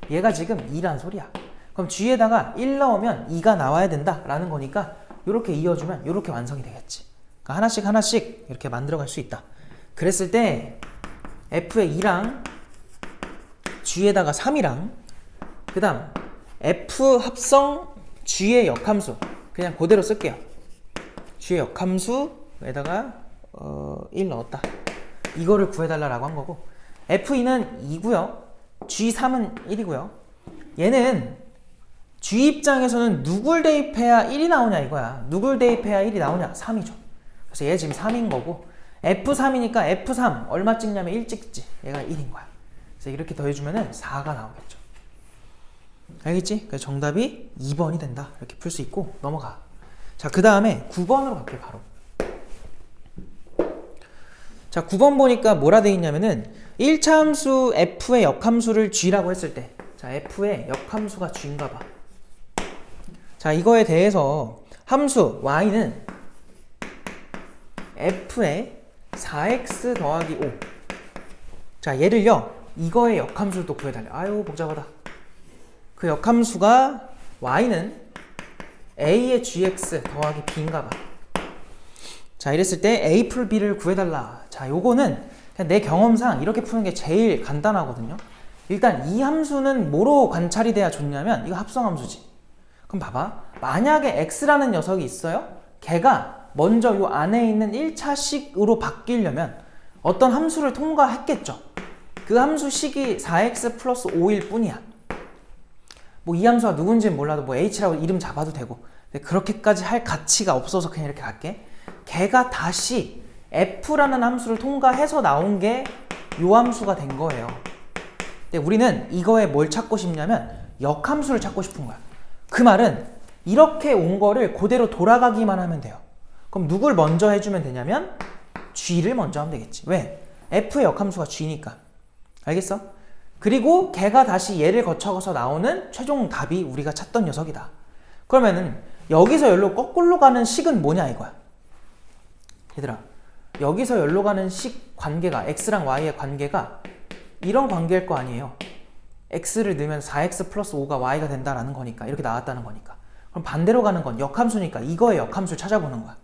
얘가 지금 2란 소리야. 그럼 g에다가 1 넣으면 2가 나와야 된다 라는 거니까 이렇게 이어주면 이렇게 완성이 되겠지. 그러니까 하나씩 이렇게 만들어갈 수 있다. 그랬을 때 f의 2랑 g에다가 3이랑 그 다음 f 합성 g의 역함수 그냥 그대로 쓸게요. g의 역함수에다가 1 넣었다. 이거를 구해달라고 한 거고 f2는 2고요. g3은 1이고요. 얘는 g 입장에서는 누굴 대입해야 1이 나오냐 이거야. 누굴 대입해야 1이 나오냐? 3이죠. 그래서 얘 지금 3인 거고 f3이니까 f3 얼마 찍냐면 1 찍지. 얘가 1인 거야. 그래서 이렇게 더해주면 4가 나오겠죠. 알겠지? 그래서 정답이 2번이 된다. 이렇게 풀 수 있고 넘어가. 자, 그 다음에 9번으로 갈게요. 바로. 자, 9번 보니까 뭐라 돼 있냐면은 1차 함수 f의 역함수를 g라고 했을 때 자, 자, f의 역함수가 g인가 봐. 자, 이거에 대해서 함수 y는 f의 4x 더하기 5. 자, 얘를요, 이거의 역함수를 또 구해달래. 아유, 복잡하다. 그 역함수가 y는 a의 gx 더하기 b인가 봐. 자, 이랬을 때 a 풀 b를 구해달라. 자, 요거는 그냥 내 경험상 이렇게 푸는 게 제일 간단하거든요. 일단 이 함수는 뭐로 관찰이 돼야 좋냐면 이거 합성함수지. 그럼 봐봐. 만약에 x라는 녀석이 있어요. 걔가 먼저 요 안에 있는 1차식으로 바뀌려면 어떤 함수를 통과했겠죠. 그 함수 식이 4x 플러스 5일 뿐이야. 뭐 이 함수가 누군지는 몰라도 뭐 h라고 이름 잡아도 되고. 근데 그렇게까지 할 가치가 없어서 그냥 이렇게 갈게. 걔가 다시 f라는 함수를 통과해서 나온 게 요 함수가 된 거예요. 근데 우리는 이거에 뭘 찾고 싶냐면 역함수를 찾고 싶은 거야. 그 말은 이렇게 온 거를 그대로 돌아가기만 하면 돼요. 그럼 누굴 먼저 해주면 되냐면 g를 먼저 하면 되겠지. 왜? f의 역함수가 g니까. 알겠어? 그리고 걔가 다시 얘를 거쳐서 나오는 최종 답이 우리가 찾던 녀석이다. 그러면은 여기서 여기로 거꾸로 가는 식은 뭐냐 이거야. 얘들아, 여기서 여기로 가는 식 관계가 x랑 y의 관계가 이런 관계일 거 아니에요. x를 넣으면 4x 플러스 5가 y가 된다라는 거니까, 이렇게 나왔다는 거니까. 그럼 반대로 가는 건 역함수니까 이거의 역함수를 찾아보는 거야.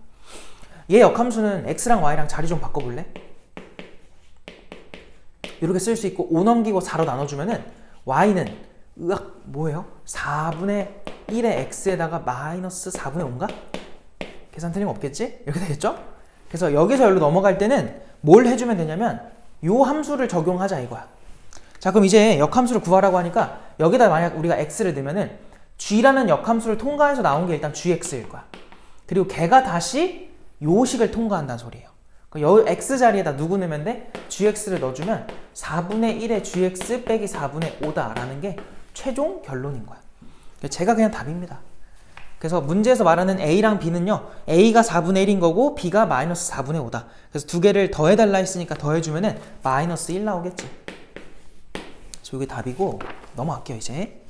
얘 역함수는 x랑 y랑 자리 좀 바꿔볼래? 이렇게 쓸 수 있고 5 넘기고 4로 나눠주면은 y는 으악 뭐예요? 4분의 1의 x에다가 마이너스 4분의 5인가? 계산 틀림 없겠지? 이렇게 되겠죠? 그래서 여기서 여기로 넘어갈 때는 뭘 해주면 되냐면 요 함수를 적용하자 이거야. 자, 그럼 이제 역함수를 구하라고 하니까 여기다 만약 우리가 x를 넣으면은 g라는 역함수를 통과해서 나온 게 일단 gx일 거야. 그리고 걔가 다시 요 식을 통과한다는 소리예요. 요 x 자리에다 누구 넣으면 돼? gx를 넣어주면 4분의 1의 gx 빼기 4분의 5다 라는 게 최종 결론인 거야. 제가 그냥 답입니다. 그래서 문제에서 말하는 a랑 b는요, a가 4분의 1인 거고 b가 마이너스 4분의 5다. 그래서 두 개를 더해달라 했으니까 더해주면은 마이너스 1 나오겠지. 그래서 이게 답이고 넘어갈게요. 이제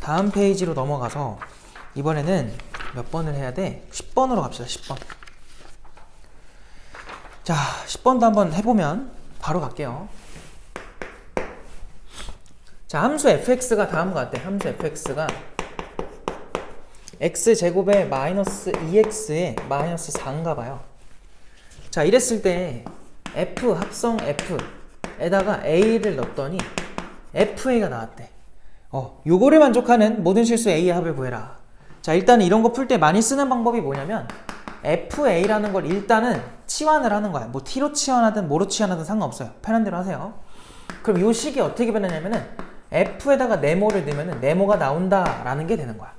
다음 페이지로 넘어가서 이번에는 몇 번을 해야 돼? 10번으로 갑시다. 10번. 자, 10번도 한번 해보면 바로 갈게요. 자, 함수 fx가 다음과 같대. 함수 fx가 x제곱에 마이너스 2x에 마이너스 4인가 봐요. 자, 이랬을 때 f 합성 f에다가 a를 넣었더니 fa가 나왔대. 요거를 만족하는 모든 실수 a의 합을 구해라. 자, 일단은 이런 거 풀 때 많이 쓰는 방법이 뭐냐면 fa라는 걸 일단은 치환을 하는 거야. 뭐 t로 치환하든 뭐로 치환하든 상관없어요. 편한 대로 하세요. 그럼 요 식이 어떻게 변하냐면은 f에다가 네모를 넣으면은 네모가 나온다라는 게 되는 거야.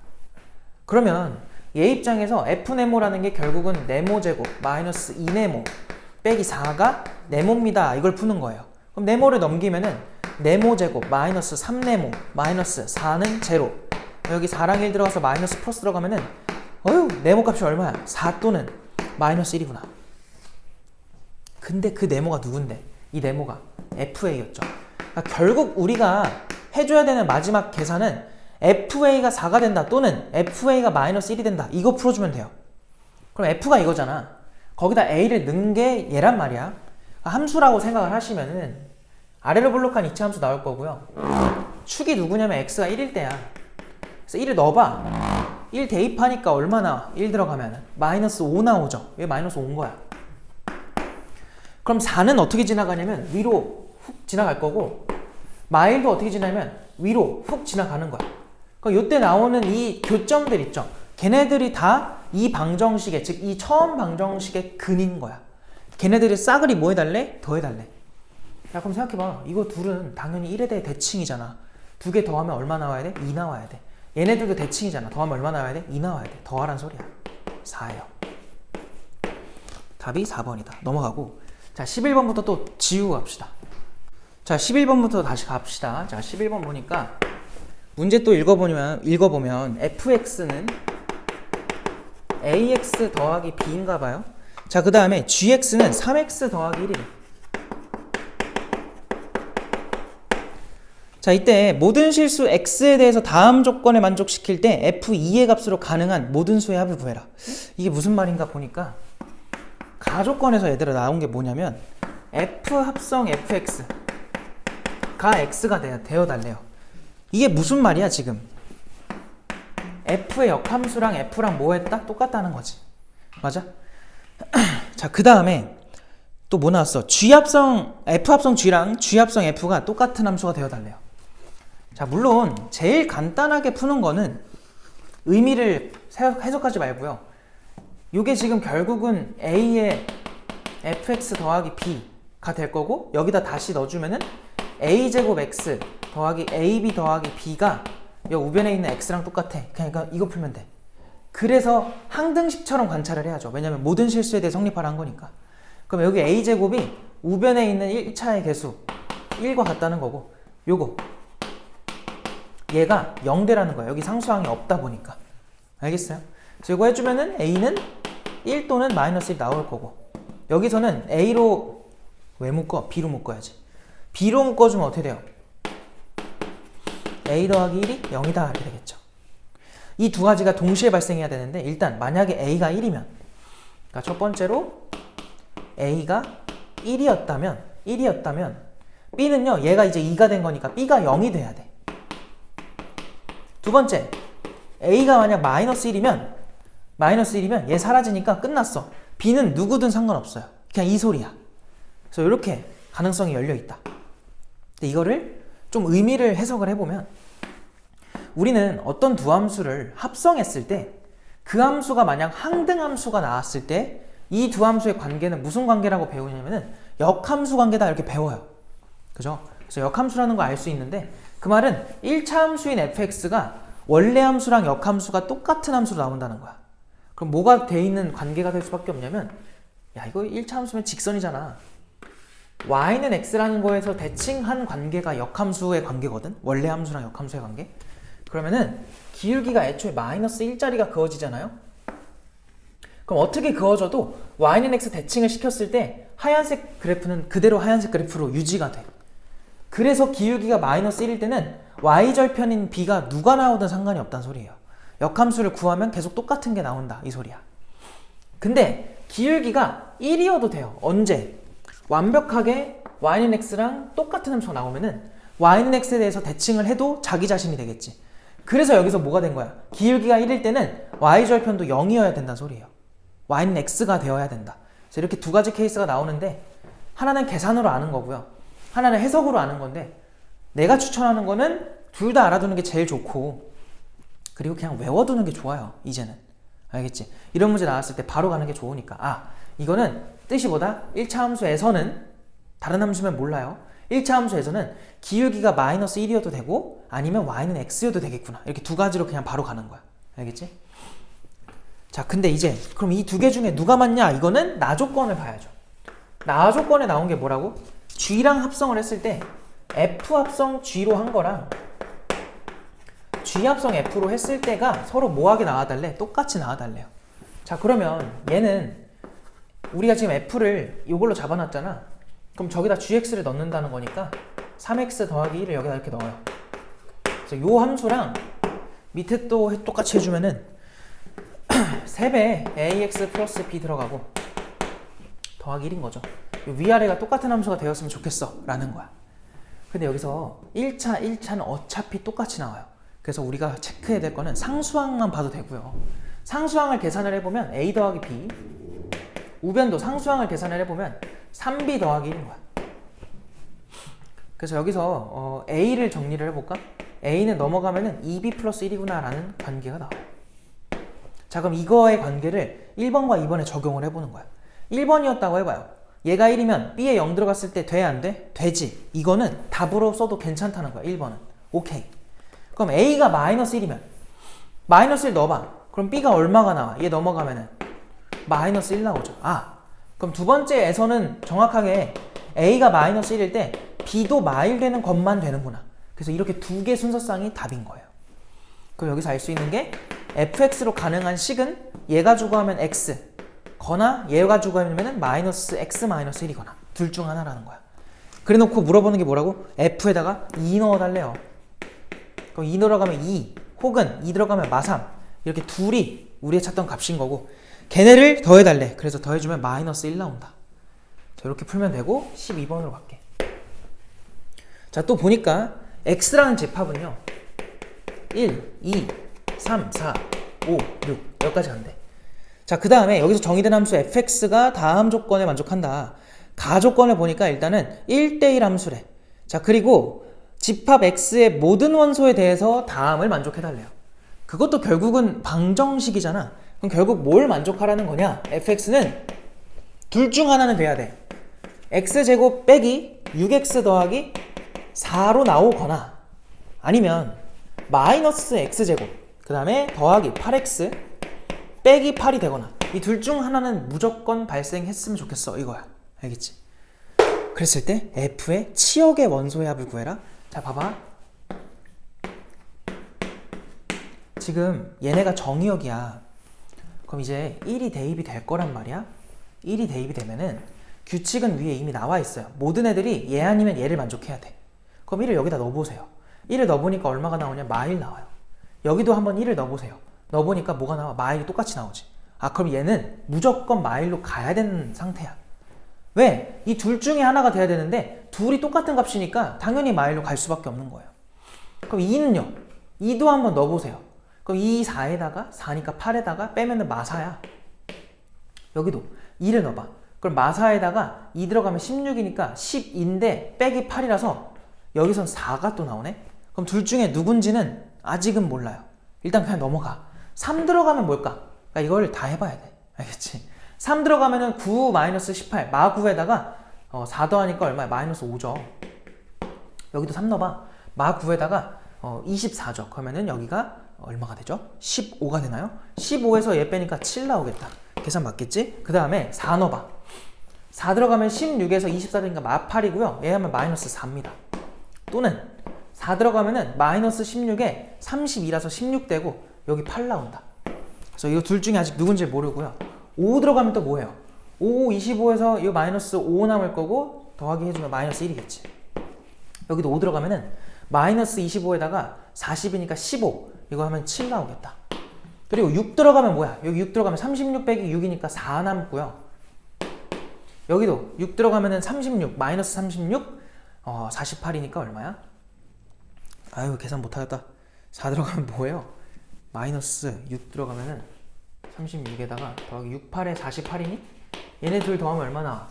그러면 얘 입장에서 f네모라는 게 결국은 네모제곱 마이너스 2네모 빼기 4가 네모입니다. 이걸 푸는 거예요. 그럼 네모를 넘기면은 네모제곱 마이너스 3네모 마이너스 4는 제로. 여기 4랑 1 들어가서 마이너스 플러스 들어가면은 네모 값이 얼마야? 4 또는 마이너스 1이구나. 근데 그 네모가 누군데? 이 네모가 fa였죠. 그러니까 결국 우리가 해줘야 되는 마지막 계산은 fa가 4가 된다 또는 fa가 마이너스 1이 된다. 이거 풀어주면 돼요. 그럼 f가 이거잖아. 거기다 a를 넣은 게 얘란 말이야. 함수라고 생각을 하시면은 아래로 블록한 이차 함수 나올 거고요. 축이 누구냐면 x가 1일 때야. 그래서 1을 넣어봐. 1 대입하니까 얼마 나와? 1 들어가면 마이너스 5 나오죠. 왜 마이너스 5인 거야? 그럼 4는 어떻게 지나가냐면 위로 훅 지나갈 거고, 마일도 어떻게 지나면 위로 훅 지나가는 거야. 그러니까 요때 나오는 이 교점들 있죠. 걔네들이 다 이 방정식의, 즉 이 처음 방정식의 근인 거야. 걔네들이 싸그리 뭐 해달래? 더 해달래. 야, 그럼 생각해봐. 이거 둘은 당연히 1에 대해 대칭이잖아. 두 개 더하면 얼마 나와야 돼? 2 나와야 돼. 얘네들도 대칭이잖아. 더하면 얼마 나와야 돼? 2 나와야 돼. 더하란 소리야. 4예요. 답이 4번이다. 넘어가고, 자, 11번부터 또 지우고 갑시다. 자, 11번부터 다시 갑시다. 자, 11번 보니까 문제 또 읽어보면 fx는 ax 더하기 b인가 봐요. 자, 그 다음에 gx는 3x 더하기 1이래. 자, 이때 모든 실수 x에 대해서 다음 조건을 만족시킬 때 f2의 값으로 가능한 모든 수의 합을 구해라. 이게 무슨 말인가 보니까 가조건에서 얘들아 나온 게 뭐냐면 f 합성 fx가 x가 되어달래요. 이게 무슨 말이야 지금? f의 역함수랑 f랑 뭐 했다? 똑같다는 거지. 맞아? 자, 그 다음에 또 뭐 나왔어? f 합성 g랑 g 합성 f가 똑같은 함수가 되어달래요. 자, 물론 제일 간단하게 푸는 거는 의미를 해석하지 말고요. 이게 지금 결국은 a의 fx 더하기 b가 될 거고 여기다 다시 넣어주면은 a제곱 x 더하기 ab 더하기 b가 여기 우변에 있는 x랑 똑같아. 그러니까 이거 풀면 돼. 그래서 항등식처럼 관찰을 해야죠. 왜냐면 모든 실수에 대해 성립하라 한 거니까. 그럼 여기 a제곱이 우변에 있는 1차의 개수 1과 같다는 거고 요거 얘가 0대라는 거예요. 여기 상수항이 없다 보니까. 알겠어요? 그래서 이거 해주면은 a는 1 또는 마이너스 1 나올 거고 여기서는 a로 왜 묶어? b로 묶어야지. b로 묶어주면 어떻게 돼요? a 더하기 1이 0이다 이렇게 되겠죠. 이 두 가지가 동시에 발생해야 되는데 일단 만약에 a가 1이면 그러니까 첫 번째로 a가 1이었다면 b는요 얘가 이제 2가 된 거니까 b가 0이 돼야 돼. 두 번째 a가 만약 마이너스 1이면 얘 사라지니까 끝났어. b는 누구든 상관없어요. 그냥 이 소리야. 그래서 이렇게 가능성이 열려있다. 근데 이거를 좀 의미를 해석을 해보면 우리는 어떤 두 함수를 합성했을 때 그 함수가 만약 항등함수가 나왔을 때 이 두 함수의 관계는 무슨 관계라고 배우냐면은 역함수 관계다 이렇게 배워요. 그죠? 그래서 역함수라는 거 알 수 있는데 그 말은 1차 함수인 fx가 원래 함수랑 역함수가 똑같은 함수로 나온다는 거야. 그럼 뭐가 돼 있는 관계가 될 수밖에 없냐면 야 이거 1차 함수면 직선이잖아. y는 x라는 거에서 대칭한 관계가 역함수의 관계거든. 원래 함수랑 역함수의 관계. 그러면은 기울기가 애초에 마이너스 1짜리가 그어지잖아요. 그럼 어떻게 그어져도 y는 x 대칭을 시켰을 때 하얀색 그래프는 그대로 하얀색 그래프로 유지가 돼. 그래서 기울기가 마이너스 1일 때는 y절편인 b가 누가 나오든 상관이 없다는 소리예요. 역함수를 구하면 계속 똑같은 게 나온다 이 소리야. 근데 기울기가 1이어도 돼요. 언제? 완벽하게 y는 x랑 똑같은 함수가 나오면은 y는 x에 대해서 대칭을 해도 자기 자신이 되겠지. 그래서 여기서 뭐가 된 거야? 기울기가 1일 때는 y절편도 0이어야 된다는 소리예요. y는 x가 되어야 된다. 그래서 이렇게 두 가지 케이스가 나오는데 하나는 계산으로 아는 거고요. 하나는 해석으로 아는 건데 내가 추천하는 거는 둘 다 알아두는 게 제일 좋고 그리고 그냥 외워두는 게 좋아요. 이제는. 알겠지? 이런 문제 나왔을 때 바로 가는 게 좋으니까 아 이거는 뜻이 뭐다? 1차 함수에서는 다른 함수면 몰라요. 1차 함수에서는 기울기가 마이너스 1이어도 되고 아니면 y는 x여도 되겠구나. 이렇게 두 가지로 그냥 바로 가는 거야. 알겠지? 자 근데 이제 그럼 이 두 개 중에 누가 맞냐? 이거는 나 조건을 봐야죠. 나 조건에 나온 게 뭐라고? g랑 합성을 했을 때 f 합성 g로 한 거랑 g 합성 f로 했을 때가 서로 뭐하게 나와달래? 똑같이 나와달래요. 자 그러면 얘는 우리가 지금 f를 이걸로 잡아놨잖아. 그럼 저기다 gx를 넣는다는 거니까 3x 더하기 1을 여기다 이렇게 넣어요. 그래서 요 함수랑 밑에 또 똑같이 해주면은 3배 ax 플러스 b 들어가고 더하기 1인 거죠. 위아래가 똑같은 함수가 되었으면 좋겠어 라는 거야. 근데 여기서 1차는 어차피 똑같이 나와요. 그래서 우리가 체크해야 될 거는 상수항만 봐도 되고요. 상수항을 계산을 해보면 a 더하기 b 우변도 상수항을 계산을 해보면 3b 더하기 1인 거야. 그래서 여기서 a를 정리를 해볼까? a는 넘어가면은 2b 플러스 1이구나 라는 관계가 나와요. 자 그럼 이거의 관계를 1번과 2번에 적용을 해보는 거야. 1번이었다고 해봐요. 얘가 1이면 b에 0 들어갔을 때 돼? 안 돼? 되지. 이거는 답으로 써도 괜찮다는 거야. 1번은. 오케이. 그럼 a가 마이너스 1이면 마이너스 1 넣어봐. 그럼 b가 얼마가 나와? 얘 넘어가면은 마이너스 1 나오죠. 아 그럼 두 번째에서는 정확하게 a가 마이너스 1일 때 b도 마일 되는 것만 되는구나. 그래서 이렇게 두 개 순서쌍이 답인 거예요. 그럼 여기서 알 수 있는 게 fx로 가능한 식은 얘가 주고 하면 x 거나 얘가 주고 하면 마이너스 x 마이너스 1이거나 둘 중 하나라는 거야. 그래 놓고 물어보는 게 뭐라고? f에다가 2 넣어달래요. 그럼 2 들어가면 2 혹은 2 들어가면 마삼, 이렇게 둘이 우리가 찾던 값인 거고, 걔네를 더해달래. 그래서 더해주면 마이너스 1 나온다. 자, 이렇게 풀면 되고 12번으로 갈게. 자, 또 보니까 x라는 집합은요 1, 2, 3, 4, 5, 6 여기까지 간대. 자, 그 다음에 여기서 정의된 함수 fx가 다음 조건에 만족한다. 가조건을 보니까 일단은 1대1 함수래. 자, 그리고 집합 x의 모든 원소에 대해서 다음을 만족해달래요. 그것도 결국은 방정식이잖아. 그럼 결국 뭘 만족하라는 거냐? fx는 둘 중 하나는 돼야 돼. x제곱 빼기 6x 더하기 4로 나오거나, 아니면 마이너스 x제곱 그 다음에 더하기 8x 빼기 8이 되거나, 이 둘 중 하나는 무조건 발생했으면 좋겠어, 이거야. 알겠지? 그랬을 때 f의 치역의 원소의 합을 구해라. 자, 봐봐. 지금 얘네가 정의역이야. 그럼 이제 1이 대입이 될 거란 말이야. 1이 대입이 되면은 규칙은 위에 이미 나와 있어요. 모든 애들이 얘 아니면 얘를 만족해야 돼. 그럼 1을 여기다 넣어보세요. 1을 넣어보니까 얼마가 나오냐? 마일 나와요. 여기도 한번 1을 넣어보세요. 넣어보니까 뭐가 나와? 마일이 똑같이 나오지. 아, 그럼 얘는 무조건 마일로 가야 되는 상태야. 왜? 이 둘 중에 하나가 돼야 되는데 둘이 똑같은 값이니까 당연히 마일로 갈 수밖에 없는 거예요. 그럼 2는요? 2도 한번 넣어보세요. 그럼 2, 4에다가 4니까 8에다가 빼면은 마사야. 여기도 2를 넣어봐. 그럼 마사에다가 2 들어가면 16이니까 10인데 빼기 8이라서 여기선 4가 또 나오네? 그럼 둘 중에 누군지는 아직은 몰라요. 일단 그냥 넘어가. 3 들어가면 뭘까? 그러니까 이걸 다 해봐야 돼. 알겠지? 3 들어가면은 9 마이너스 18 마 9에다가 4 더하니까 얼마야? 마이너스 5죠. 여기도 3 넣어봐. 마 9에다가 24죠. 그러면은 여기가 얼마가 되죠? 15가 되나요? 15에서 얘 빼니까 7 나오겠다. 계산 맞겠지? 그 다음에 4 넣어봐. 4 들어가면 16에서 24 되니까 마 8이고요. 얘 하면 마이너스 4입니다. 또는 4 들어가면은 마이너스 16에 32라서 16 되고 여기 8 나온다. 그래서 이거 둘 중에 아직 누군지 모르고요. 5 들어가면 또 뭐예요? 5, 25에서 이거 마이너스 5 남을 거고 더하기 해주면 마이너스 1이겠지. 여기도 5 들어가면은 마이너스 25에다가 40이니까 15 이거 하면 7 나오겠다. 그리고 6 들어가면 뭐야? 여기 6 들어가면 36 빼기 6이니까 4 남고요. 여기도 6 들어가면은 36 마이너스 36 48이니까 얼마야? 아유, 계산 못하겠다. 4 들어가면 뭐예요? 마이너스 6 들어가면은 36에다가 더하기 6, 8에 48이니? 얘네 둘 더하면 얼마 나와?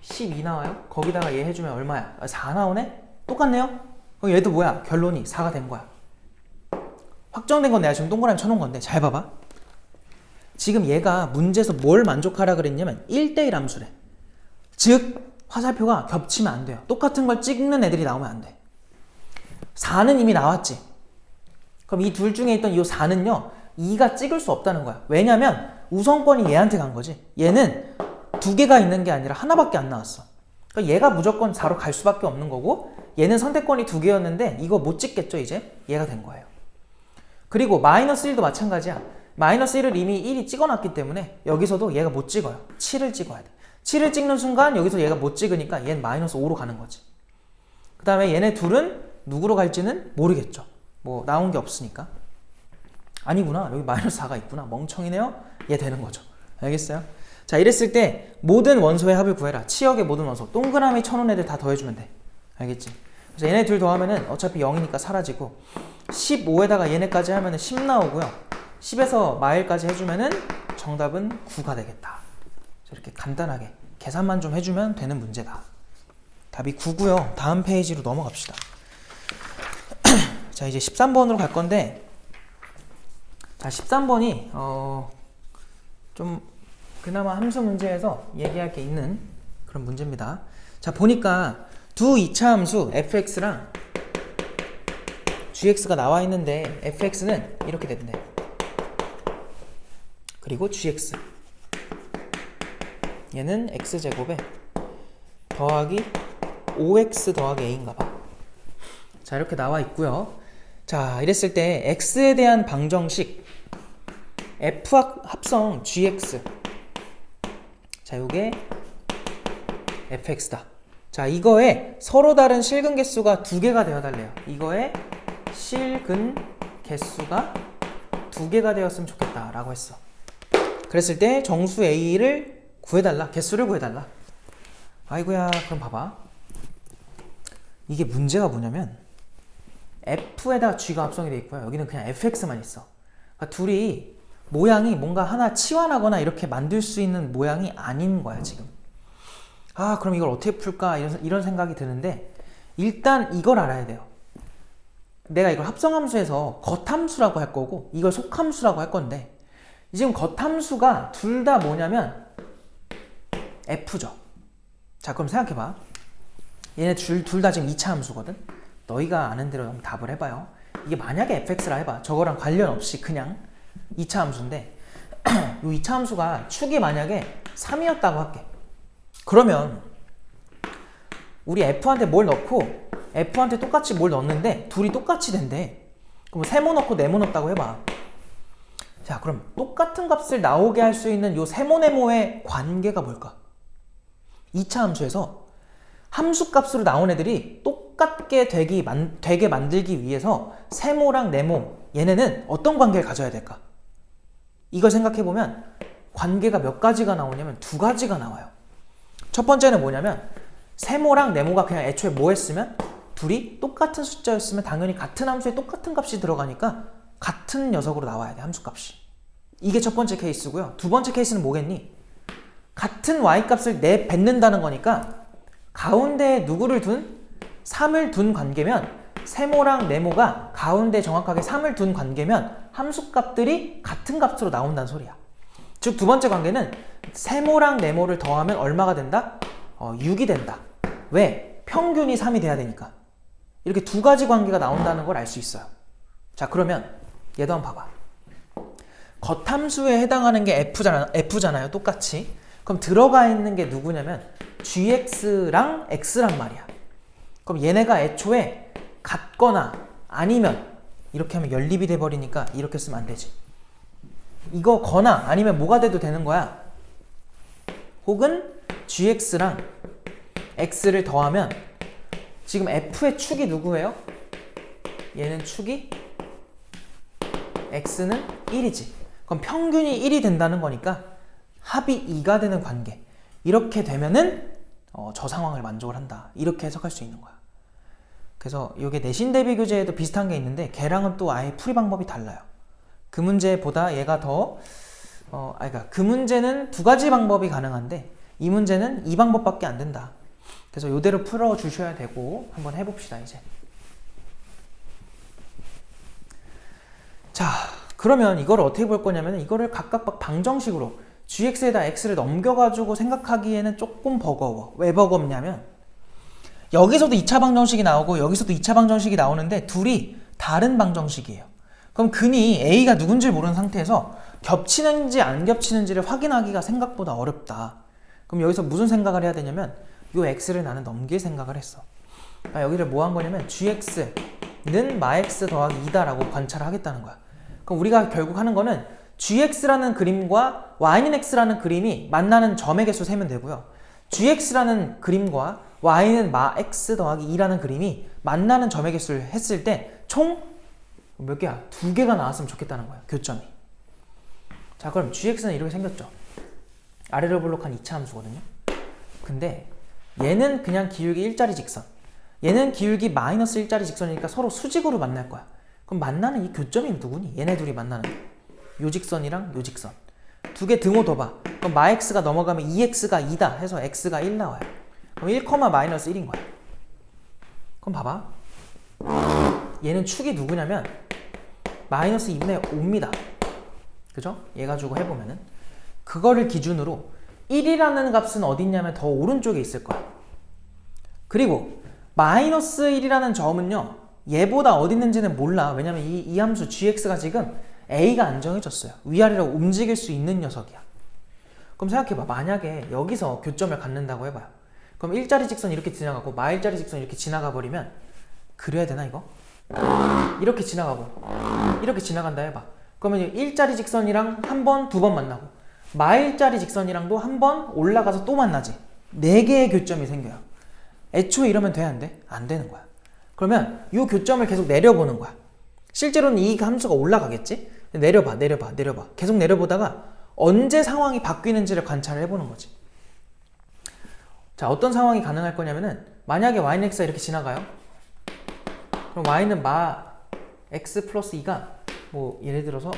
12 나와요? 거기다가 얘 해주면 얼마야? 4 나오네? 똑같네요? 그럼 얘도 뭐야? 결론이 4가 된 거야. 확정된 건 내가 지금 동그라미 쳐놓은 건데 잘 봐봐. 지금 얘가 문제에서 뭘 만족하라 그랬냐면 1대1 함수래. 즉 화살표가 겹치면 안 돼요. 똑같은 걸 찍는 애들이 나오면 안 돼. 4는 이미 나왔지. 그럼 이 둘 중에 있던 이 4는요 2가 찍을 수 없다는 거야. 왜냐면 우선권이 얘한테 간 거지. 얘는 두 개가 있는 게 아니라 하나밖에 안 나왔어. 그러니까 얘가 무조건 4로 갈 수밖에 없는 거고, 얘는 선택권이 두 개였는데 이거 못 찍겠죠. 이제 얘가 된 거예요. 그리고 마이너스 1도 마찬가지야. 마이너스 1을 이미 1이 찍어놨기 때문에 여기서도 얘가 못 찍어요. 7을 찍어야 돼. 7을 찍는 순간 여기서 얘가 못 찍으니까 얘는 마이너스 5로 가는 거지. 그 다음에 얘네 둘은 누구로 갈지는 모르겠죠. 뭐 나온 게 없으니까. 아니구나, 여기 마이너스 4가 있구나, 멍청이네요. 얘 되는 거죠. 알겠어요? 자, 이랬을 때 모든 원소의 합을 구해라. 치역의 모든 원소, 동그라미 쳐놓은 애들 다 더해주면 돼. 알겠지? 그래서 얘네 둘 더하면은 어차피 0이니까 사라지고 15에다가 얘네까지 하면은 10 나오고요. 10에서 마일까지 해주면은 정답은 9가 되겠다. 이렇게 간단하게 계산만 좀 해주면 되는 문제다. 답이 9고요. 다음 페이지로 넘어갑시다. 자, 이제 13번으로 갈 건데, 자, 13번이 좀 그나마 함수 문제에서 얘기할 게 있는 그런 문제입니다. 자, 보니까 두 2차 함수 fx랑 gx가 나와 있는데 fx는 이렇게 된대. 그리고 gx 얘는 x제곱에 더하기 5x 더하기 a인가 봐. 자, 이렇게 나와 있고요. 자, 이랬을 때 x에 대한 방정식 f 합성 gx, 자, 요게 fx다. 자, 이거에 서로 다른 실근 개수가 2개가 되어 달래요. 이거에 실근 개수가 2개가 되었으면 좋겠다 라고 했어. 그랬을 때 정수 A를 구해달라. 개수를 구해달라. 아이고야, 그럼 봐봐. 이게 문제가 뭐냐면 F에다가 G가 합성이 돼 있고요. 여기는 그냥 FX만 있어. 그러니까 둘이 모양이 뭔가 하나 치환하거나 이렇게 만들 수 있는 모양이 아닌 거야 지금. 아, 그럼 이걸 어떻게 풀까 이런 생각이 드는데, 일단 이걸 알아야 돼요. 내가 이걸 합성함수에서 겉함수라고 할 거고 이걸 속함수라고 할 건데, 지금 겉함수가 둘 다 뭐냐면 F죠. 자, 그럼 생각해봐. 얘네 둘 다 지금 2차 함수거든. 너희가 아는 대로 한번 답을 해봐요. 이게 만약에 fx라 해봐. 저거랑 관련 없이 그냥 2차 함수인데 이 2차 함수가 축이 만약에 3이었다고 할게. 그러면 우리 f한테 뭘 넣고 f한테 똑같이 뭘 넣었는데 둘이 똑같이 된대. 그럼 세모 넣고 네모 넣었다고 해봐. 자, 그럼 똑같은 값을 나오게 할 수 있는 요 세모 네모의 관계가 뭘까? 2차 함수에서 함수값으로 나온 애들이 똑같게 되게 만들기 위해서 세모랑 네모, 얘네는 어떤 관계를 가져야 될까? 이걸 생각해보면 관계가 몇 가지가 나오냐면 2가지가 나와요. 첫 번째는 뭐냐면 세모랑 네모가 그냥 애초에 뭐 했으면 둘이 똑같은 숫자였으면 당연히 같은 함수에 똑같은 값이 들어가니까 같은 녀석으로 나와야 돼, 함수값이. 이게 첫 번째 케이스고요. 두 번째 케이스는 뭐겠니? 같은 y값을 내뱉는다는 거니까 가운데에 누구를 둔? 3을 둔 관계면, 세모랑 네모가 가운데 정확하게 3을 둔 관계면 함수값들이 같은 값으로 나온다는 소리야. 즉, 두 번째 관계는 세모랑 네모를 더하면 얼마가 된다? 6이 된다. 왜? 평균이 3이 돼야 되니까. 이렇게 2가지 관계가 나온다는 걸 알 수 있어요. 자, 그러면 얘도 한번 봐봐. 겉함수에 해당하는 게 F잖아요. 똑같이. 그럼 들어가 있는 게 누구냐면 gx랑 x란 말이야. 그럼 얘네가 애초에 같거나 아니면 이렇게 하면 연립이 돼버리니까 이렇게 쓰면 안 되지. 이거 거나 아니면 뭐가 돼도 되는 거야. 혹은 gx랑 x를 더하면 지금 f의 축이 누구예요? 얘는 축이 x는 1이지. 그럼 평균이 1이 된다는 거니까 합이 2가 되는 관계. 이렇게 되면은 저 상황을 만족을 한다. 이렇게 해석할 수 있는 거야. 그래서 이게 내신 대비 교재에도 비슷한 게 있는데 걔랑은 또 아예 풀이 방법이 달라요. 그 문제보다 얘가 더 그러니까 그 문제는 2가지 방법이 가능한데 이 문제는 2방법밖에 안 된다. 그래서 이대로 풀어 주셔야 되고 한번 해봅시다 이제. 자, 그러면 이걸 어떻게 볼 거냐면 이거를 각각 방정식으로 gx에다 x를 넘겨가지고 생각하기에는 조금 버거워. 왜 버겁냐면 여기서도 2차 방정식이 나오고 여기서도 2차 방정식이 나오는데 둘이 다른 방정식이에요. 그럼 근이 a가 누군지 모르는 상태에서 겹치는지 안 겹치는지를 확인하기가 생각보다 어렵다. 그럼 여기서 무슨 생각을 해야 되냐면 요 x를 나는 넘길 생각을 했어. 그러니까 여기를 뭐 한 거냐면 gx는 마x 더하기 2다라고 관찰을 하겠다는 거야. 그럼 우리가 결국 하는 거는 gx라는 그림과 y는 x라는 그림이 만나는 점의 개수 세면 되고요. gx라는 그림과 y는 마 x 더하기 2라는 그림이 만나는 점의 개수를 했을 때 총 몇 개야? 2개가 나왔으면 좋겠다는 거야, 교점이. 자, 그럼 gx는 이렇게 생겼죠. 아래로 볼록한 2차 함수거든요. 근데 얘는 그냥 기울기 일자리 직선, 얘는 기울기 마이너스 일자리 직선이니까 서로 수직으로 만날 거야. 그럼 만나는 이 교점이 누구니? 얘네 둘이 만나는 요 직선이랑 요 직선. 2개 등호 더 봐. 그럼 마x가 넘어가면 2x가 2다 해서 x가 1 나와요. 그럼 1, 마이너스 1인 거야. 그럼 봐봐. 얘는 축이 누구냐면 마이너스 2분의 5입니다. 그죠? 얘 가지고 해보면은 그거를 기준으로 1이라는 값은 어디 있냐면 더 오른쪽에 있을 거야. 그리고 마이너스 1이라는 점은요, 얘보다 어디 있는지는 몰라. 왜냐면 이 함수 gx가 지금 a가 안 정해졌어요. 위아래로 움직일 수 있는 녀석이야. 그럼 생각해봐. 만약에 여기서 교점을 갖는다고 해봐요. 그럼 일자리 직선 이렇게 지나가고 마일자리 직선 이렇게 지나가 버리면 그려야 되나 이거? 이렇게 지나가고 이렇게 지나간다 해봐. 그러면 일자리 직선이랑 한 번, 2번 만나고 마일자리 직선이랑도 한 번 올라가서 또 만나지. 4개의 교점이 생겨요. 애초에 이러면 돼, 안 돼? 안 되는 거야. 그러면 이 교점을 계속 내려보는 거야. 실제로는 이 함수가 올라가겠지? 내려봐. 계속 내려보다가 언제 상황이 바뀌는지를 관찰을 해보는 거지. 자, 어떤 상황이 가능할 거냐면은 만약에 y는 x가 이렇게 지나가요. 그럼 y는 x 플러스 2가 뭐 예를 들어서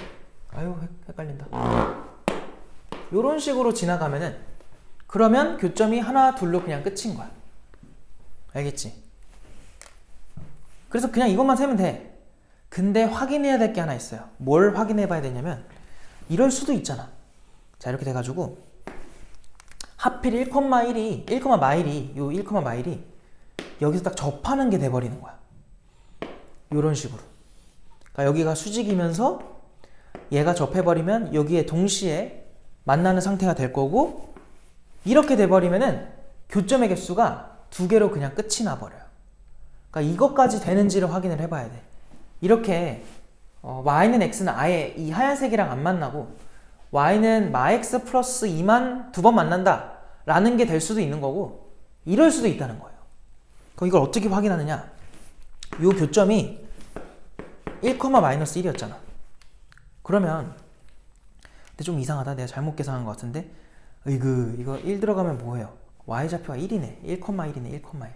헷갈린다. 요런 식으로 지나가면은 그러면 교점이 하나 둘로 그냥 끝인 거야. 알겠지? 그래서 그냥 이것만 세면 돼. 근데 확인해야 될 게 하나 있어요. 뭘 확인해 봐야 되냐면 이럴 수도 있잖아. 자, 이렇게 돼가지고 하필 1,마일이 요 1,마일이 여기서 딱 접하는 게 돼버리는 거야. 요런 식으로. 그러니까 여기가 수직이면서 얘가 접해버리면 여기에 동시에 만나는 상태가 될 거고, 이렇게 돼버리면은 교점의 개수가 2개로 그냥 끝이 나버려요. 그러니까 이것까지 되는지를 확인을 해봐야 돼. 이렇게 y는 x는 아예 이 하얀색이랑 안 만나고 y는 마x 플러스 2만 2번 만난다 라는 게 될 수도 있는 거고, 이럴 수도 있다는 거예요. 그럼 이걸 어떻게 확인하느냐? 요 교점이 1,-1이었잖아. 그러면 근데 좀 이상하다. 내가 잘못 계산한 것 같은데 이거 1 들어가면 뭐예요? y좌표가 1이네. 1,1이네. 1,1.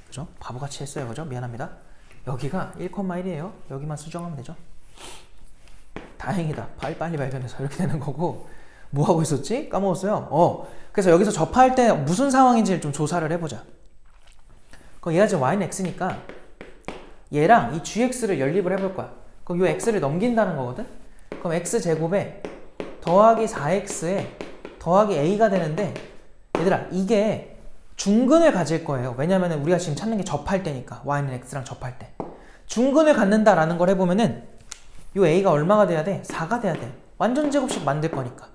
그죠? 바보같이 했어요. 그죠? 미안합니다. 여기가 1,1이에요. 여기만 수정하면 되죠. 다행이다. 빨리 발견해서 이렇게 되는 거고, 뭐 하고 있었지? 까먹었어요. 그래서 여기서 접할 때 무슨 상황인지를 좀 조사를 해보자. 그럼 얘가 지금 y는 x니까 얘랑 이 gx를 연립을 해볼 거야. 그럼 이 x를 넘긴다는 거거든? 그럼 x제곱에 더하기 4x에 더하기 a가 되는데, 얘들아 이게 중근을 가질 거예요. 왜냐면 우리가 지금 찾는 게 접할 때니까. y는 x랑 접할 때 중근을 갖는다라는 걸 해보면은 요 a가 얼마가 돼야 돼? 4가 돼야 돼. 완전 제곱식 만들 거니까.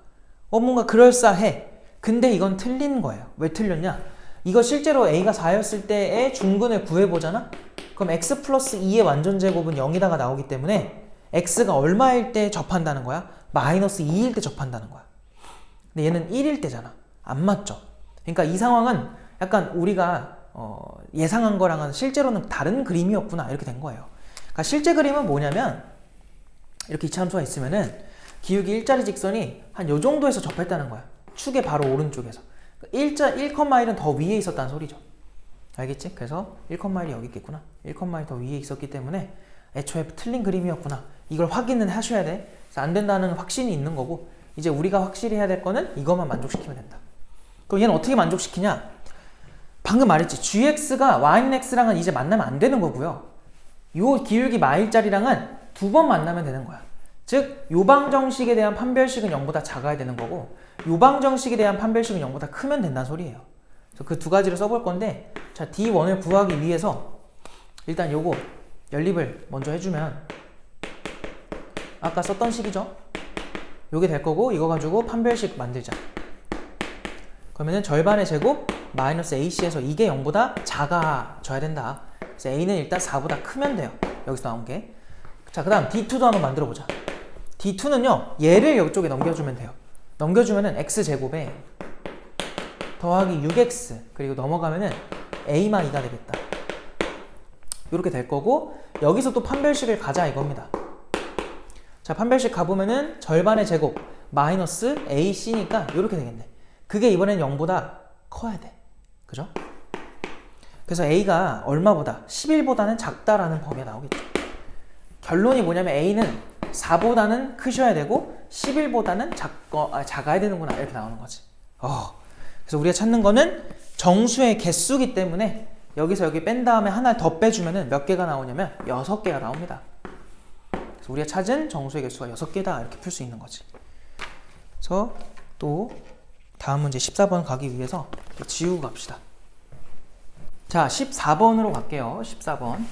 뭔가 그럴싸해. 근데 이건 틀린 거예요. 왜 틀렸냐? 이거 실제로 a가 4였을 때의 중근을 구해보잖아? 그럼 x 플러스 2의 완전 제곱은 0이다가 나오기 때문에 x가 얼마일 때 접한다는 거야? 마이너스 2일 때 접한다는 거야. 근데 얘는 1일 때잖아. 안 맞죠? 그러니까 이 상황은 약간 우리가 예상한 거랑은 실제로는 다른 그림이었구나, 이렇게 된 거예요. 그러니까 실제 그림은 뭐냐면 이렇게 이차함수가 있으면은 기울기 일자리 직선이 한 요 정도에서 접했다는 거야. 축의 바로 오른쪽에서. 1,1은 더 위에 있었다는 소리죠. 알겠지? 그래서 1,1이 여기 있겠구나. 1,1이 더 위에 있었기 때문에 애초에 틀린 그림이었구나. 이걸 확인은 하셔야 돼. 그래서 안 된다는 확신이 있는 거고, 이제 우리가 확실히 해야 될 거는 이것만 만족시키면 된다. 그럼 얘는 어떻게 만족시키냐? 방금 말했지. gx가 y는 x랑은 이제 만나면 안 되는 거고요. 요 기울기 마일짜리랑은 2번 만나면 되는 거야. 즉 요방정식에 대한 판별식은 0보다 작아야 되는 거고, 요방정식에 대한 판별식은 0보다 크면 된다는 소리예요. 그래서 그 두 가지를 써볼 건데, 자 D1을 구하기 위해서 일단 요거 연립을 먼저 해주면 아까 썼던 식이죠. 요게 될 거고, 이거 가지고 판별식 만들자. 그러면은 절반의 제곱 마이너스 ac에서 이게 0보다 작아져야 된다. 그래서 a는 일단 4보다 크면 돼요. 여기서 나온 게. 자, 그 다음 D2도 한번 만들어 보자. D2는요 얘를 이쪽에 넘겨주면 돼요. 넘겨주면은 x제곱에 더하기 6x 그리고 넘어가면은 a만 2가 되겠다. 이렇게 될 거고, 여기서 또 판별식을 가자 이겁니다. 자, 판별식 가보면은 절반의 제곱 마이너스 ac니까 이렇게 되겠네. 그게 이번엔 0보다 커야 돼. 그죠? 그래서 a가 얼마보다? 11보다는 작다라는 범위가 나오겠죠. 결론이 뭐냐면 a는 4보다는 크셔야 되고 11보다는 작아야 되는구나, 이렇게 나오는 거지. 그래서 우리가 찾는 거는 정수의 개수기 때문에 여기서 여기 뺀 다음에 하나 더 빼주면은 몇 개가 나오냐면 6개가 나옵니다. 그래서 우리가 찾은 정수의 개수가 6개다, 이렇게 풀 수 있는 거지. 그래서 또 다음 문제 14번 가기 위해서 지우고 갑시다. 자, 14번으로 갈게요. 14번.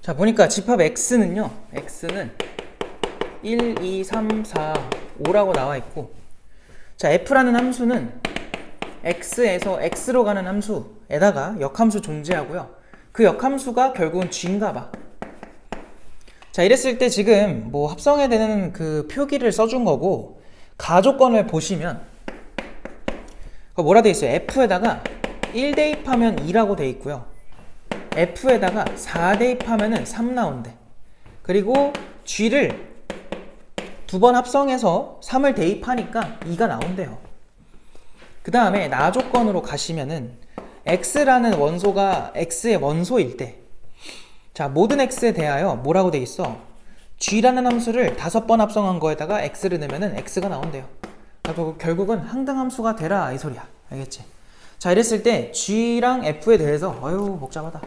자, 보니까 집합 x는요, x는 1, 2, 3, 4, 5라고 나와 있고, 자, f라는 함수는 x에서 x로 가는 함수에다가 역함수 존재하고요. 그 역함수가 결국은 g인가 봐. 자, 이랬을 때 지금 뭐 합성해야 되는 그 표기를 써준 거고, 가조건을 보시면 뭐라 돼 있어요? f에다가 1 대입하면 2라고 돼 있고요. F에다가 4 대입하면은 3 나온대. 그리고 G를 두 번 합성해서 3을 대입하니까 2가 나온대요. 그 다음에 나 조건으로 가시면은 X라는 원소가 X의 원소일 때, 자, 모든 X에 대하여 뭐라고 돼 있어? G라는 함수를 5번 합성한 거에다가 X를 넣으면은 X가 나온대요. 결국은 항등함수가 되라 이 소리야. 알겠지? 자, 이랬을 때 G랑 F에 대해서 복잡하다.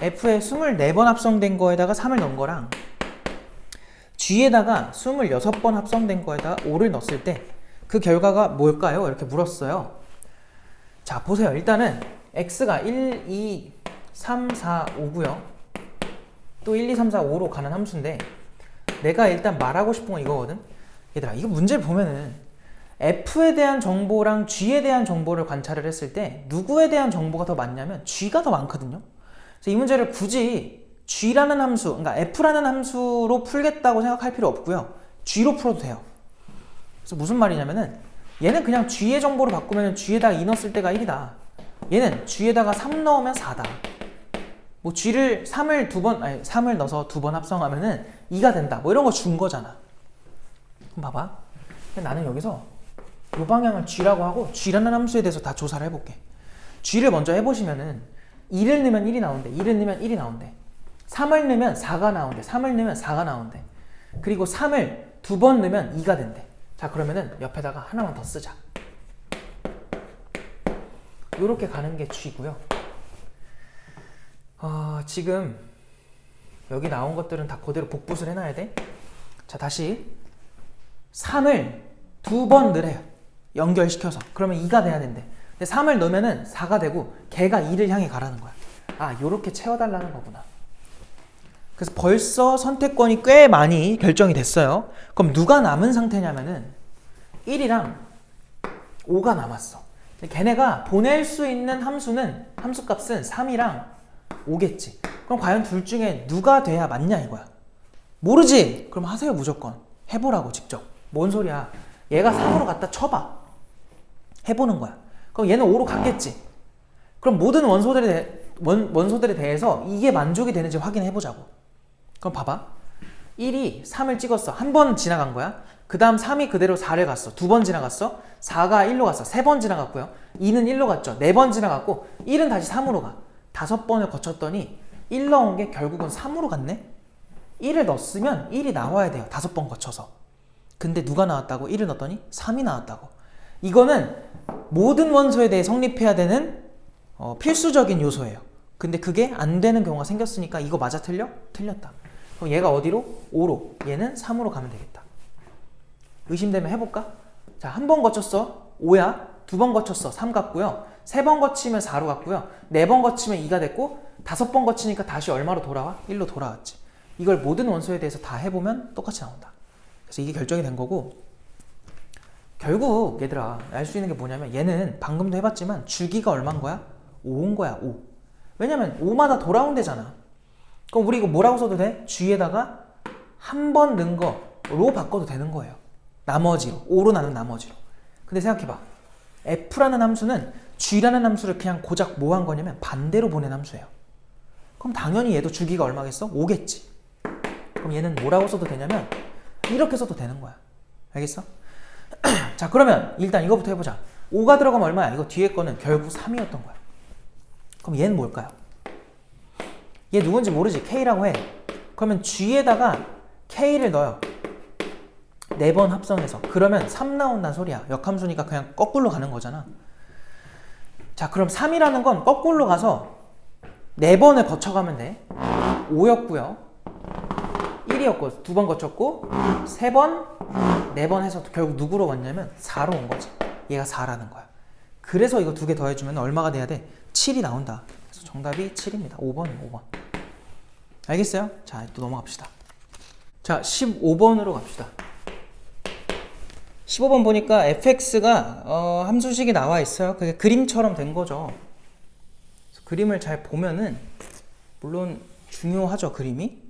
F에 24번 합성된 거에다가 3을 넣은 거랑 G에다가 26번 합성된 거에다가 5를 넣었을 때 그 결과가 뭘까요? 이렇게 물었어요. 자, 보세요. 일단은 X가 1, 2, 3, 4, 5고요. 또 1, 2, 3, 4, 5로 가는 함수인데 내가 일단 말하고 싶은 건 이거거든. 얘들아, 이거 문제를 보면은 F에 대한 정보랑 G에 대한 정보를 관찰을 했을 때 누구에 대한 정보가 더 많냐면 G가 더 많거든요. 그래서 이 문제를 굳이 G라는 함수, 그러니까 F라는 함수로 풀겠다고 생각할 필요 없고요. G로 풀어도 돼요. 그래서 무슨 말이냐면은 얘는 그냥 G의 정보를 바꾸면 G에다가 2 넣었을 때가 1이다. 얘는 G에다가 3 넣으면 4다. 뭐 G를 3을 넣어서 2번 합성하면은 2가 된다. 뭐 이런 거 준 거잖아. 그럼 봐봐. 나는 여기서 이 방향을 G라고 하고 G라는 함수에 대해서 다 조사를 해볼게. G를 먼저 해보시면은 2를 넣으면 1이 나온대. 2를 넣으면 1이 나온대. 3을 넣으면 4가 나온대. 3을 넣으면 4가 나온대. 그리고 3을 2번 넣으면 2가 된대. 자, 그러면은 옆에다가 하나만 더 쓰자. 요렇게 가는 게 G고요. 지금 여기 나온 것들은 다 그대로 복붙을 해놔야 돼. 자, 다시 3을 2번 넣으래요. 연결시켜서. 그러면 2가 돼야 된대. 근데 3을 넣으면은 4가 되고 걔가 2를 향해 가라는 거야. 아, 요렇게 채워달라는 거구나. 그래서 벌써 선택권이 꽤 많이 결정이 됐어요. 그럼 누가 남은 상태냐면은 1이랑 5가 남았어. 걔네가 보낼 수 있는 함수는 함수값은 3이랑 5겠지. 그럼 과연 둘 중에 누가 돼야 맞냐 이거야. 모르지? 그럼 하세요. 무조건 해보라고. 직접. 뭔 소리야. 얘가 3으로 갖다 쳐봐. 해보는 거야. 그럼 얘는 5로 갔겠지. 그럼 모든 원소들에 대해서 이게 만족이 되는지 확인해보자고. 그럼 봐봐. 1이 3을 찍었어. 한 번 지나간 거야. 그 다음 3이 그대로 4를 갔어. 2번 지나갔어. 4가 1로 갔어. 3번 지나갔고요. 2는 1로 갔죠. 4번 지나갔고 1은 다시 3으로 가. 5번을 거쳤더니 1 넣은 게 결국은 3으로 갔네. 1을 넣었으면 1이 나와야 돼요. 5번 거쳐서. 근데 누가 나왔다고? 1을 넣었더니 3이 나왔다고. 이거는 모든 원소에 대해 성립해야 되는 필수적인 요소예요. 근데 그게 안 되는 경우가 생겼으니까 이거 맞아 틀려? 틀렸다. 그럼 얘가 어디로? 5로. 얘는 3으로 가면 되겠다. 의심되면 해볼까? 자, 한 번 거쳤어. 5야. 2번 거쳤어. 3 같고요. 3번 거치면 4로 갔고요. 4번 거치면 2가 됐고 5번 거치니까 다시 얼마로 돌아와? 1로 돌아왔지. 이걸 모든 원소에 대해서 다 해보면 똑같이 나온다. 그래서 이게 결정이 된 거고, 결국 얘들아 알 수 있는 게 뭐냐면 얘는 방금도 해봤지만 주기가 얼마인 거야? 5인 거야. 5. 왜냐면 5마다 돌아온대잖아. 그럼 우리 이거 뭐라고 써도 돼? G에다가 한 번 넣은 거로 바꿔도 되는 거예요. 나머지로. 5로 나눈 나머지로. 근데 생각해봐. F라는 함수는 G라는 함수를 그냥 고작 뭐 한 거냐면 반대로 보낸 함수예요. 그럼 당연히 얘도 주기가 얼마겠어? 5겠지. 그럼 얘는 뭐라고 써도 되냐면 이렇게 써도 되는 거야. 알겠어? 자, 그러면 일단 이거부터 해보자. 5가 들어가면 얼마야? 이거 뒤에 거는 결국 3이었던 거야. 그럼 얘는 뭘까요? 얘 누군지 모르지? K라고 해. 그러면 G에다가 K를 넣어요. 4번 합성해서. 그러면 3 나온다는 소리야. 역함수니까 그냥 거꾸로 가는 거잖아. 자, 그럼 3이라는 건 거꾸로 가서 4번을 거쳐가면 돼. 5였고요. 1이었고 2번 거쳤고 3번, 4번 해서 결국 누구로 왔냐면 4로 온 거지. 얘가 4라는 거야. 그래서 이거 2개 더해주면 얼마가 돼야 돼? 7이 나온다. 그래서 정답이 7입니다. 5번이에요. 5번. 알겠어요? 자, 또 넘어갑시다. 자, 15번으로 갑시다. 15번 보니까 fx가 함수식이 나와 있어요. 그게 그림처럼 된 거죠. 그림을 잘 보면은 물론 중요하죠, 그림이.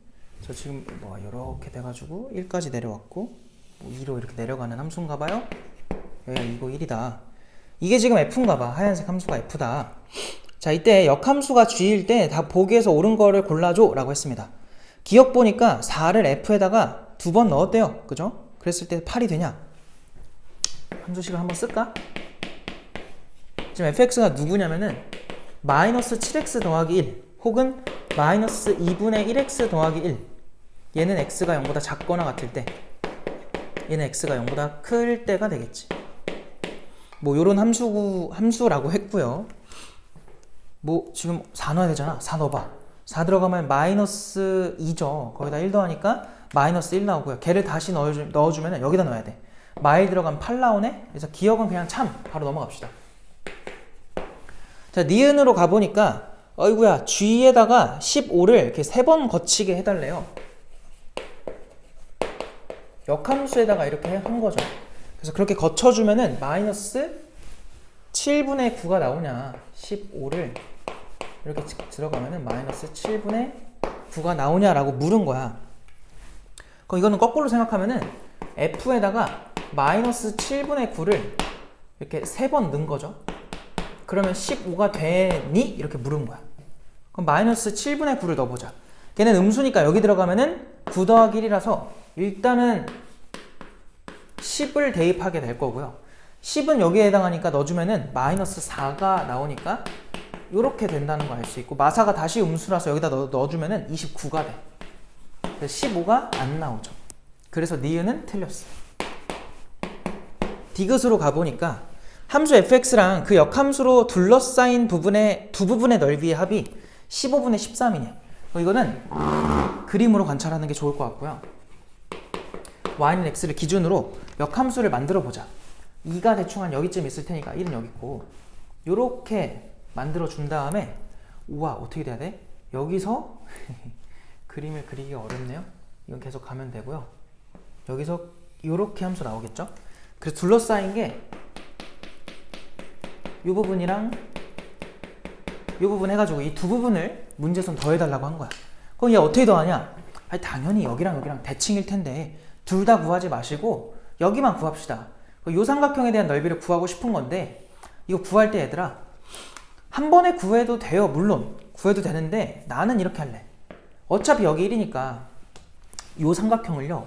저 지금 뭐 이렇게 돼가지고 1까지 내려왔고 뭐 2로 이렇게 내려가는 함수인가 봐요. 여기가 2고 1이다. 이게 지금 f인가 봐. 하얀색 함수가 f다. 자, 이때 역함수가 g일 때 다 보기에서 옳은 거를 골라줘 라고 했습니다. 기억 보니까 4를 f에다가 2번 넣었대요. 그죠? 그랬을 때 8이 되냐? 함수식을 한번 쓸까? 지금 fx가 누구냐면은 마이너스 7x 더하기 1 혹은 마이너스 2분의 1x 더하기 1. 얘는 x가 0보다 작거나 같을 때, 얘는 x가 0보다 클 때가 되겠지. 뭐 요런 함수라고 했고요. 뭐 지금 4 넣어야 되잖아. 4 넣어봐. 4 들어가면 마이너스 2죠. 거기다 1 더하니까 마이너스 1 나오고요. 걔를 다시 넣어주면 여기다 넣어야 돼. 마일 들어가면 8 나오네. 그래서 기억은 그냥 참 바로 넘어갑시다. 자, 니은으로 가보니까 어이구야, g에다가 15를 이렇게 3번 거치게 해달래요. 역함수에다가 이렇게 한 거죠. 그래서 그렇게 거쳐주면은 마이너스 7분의 9가 나오냐, 15를 이렇게 들어가면은 마이너스 7분의 9가 나오냐라고 물은 거야. 그럼 이거는 거꾸로 생각하면은 f에다가 마이너스 7분의 9를 이렇게 3번 넣은 거죠. 그러면 15가 되니? 이렇게 물은 거야. 그럼 마이너스 7분의 9를 넣어보자. 걔는 음수니까 여기 들어가면은 9 더하기 1이라서 일단은 10을 대입하게 될 거고요. 10은 여기에 해당하니까 넣어주면은 마이너스 4가 나오니까 이렇게 된다는 거 알 수 있고, 마사가 다시 음수라서 여기다 넣어주면은 29가 돼. 그래서 15가 안 나오죠. 그래서 니은은 틀렸어. 디귿으로 가보니까 함수 fx랑 그 역함수로 둘러싸인 부분의 두 부분의 넓이의 합이 15분의 13이네. 이거는 그림으로 관찰하는 게 좋을 것 같고요. y는 x를 기준으로 역함수를 만들어 보자. 2가 대충 한 여기쯤 있을 테니까 1은 여기 있고, 요렇게 만들어 준 다음에, 우와, 어떻게 돼야 돼? 여기서 그림을 그리기가 어렵네요. 이건 계속 가면 되고요. 여기서 요렇게 함수 나오겠죠? 그래서 둘러싸인 게 이 부분이랑 이 부분 해가지고 이 두 부분을 문제선 더해달라고 한 거야. 그럼 얘 어떻게 더하냐? 아니, 당연히 여기랑 여기랑 대칭일 텐데 둘 다 구하지 마시고 여기만 구합시다. 이 삼각형에 대한 넓이를 구하고 싶은 건데, 이거 구할 때 얘들아, 한 번에 구해도 돼요. 물론 구해도 되는데 나는 이렇게 할래. 어차피 여기 1이니까 이 삼각형을요,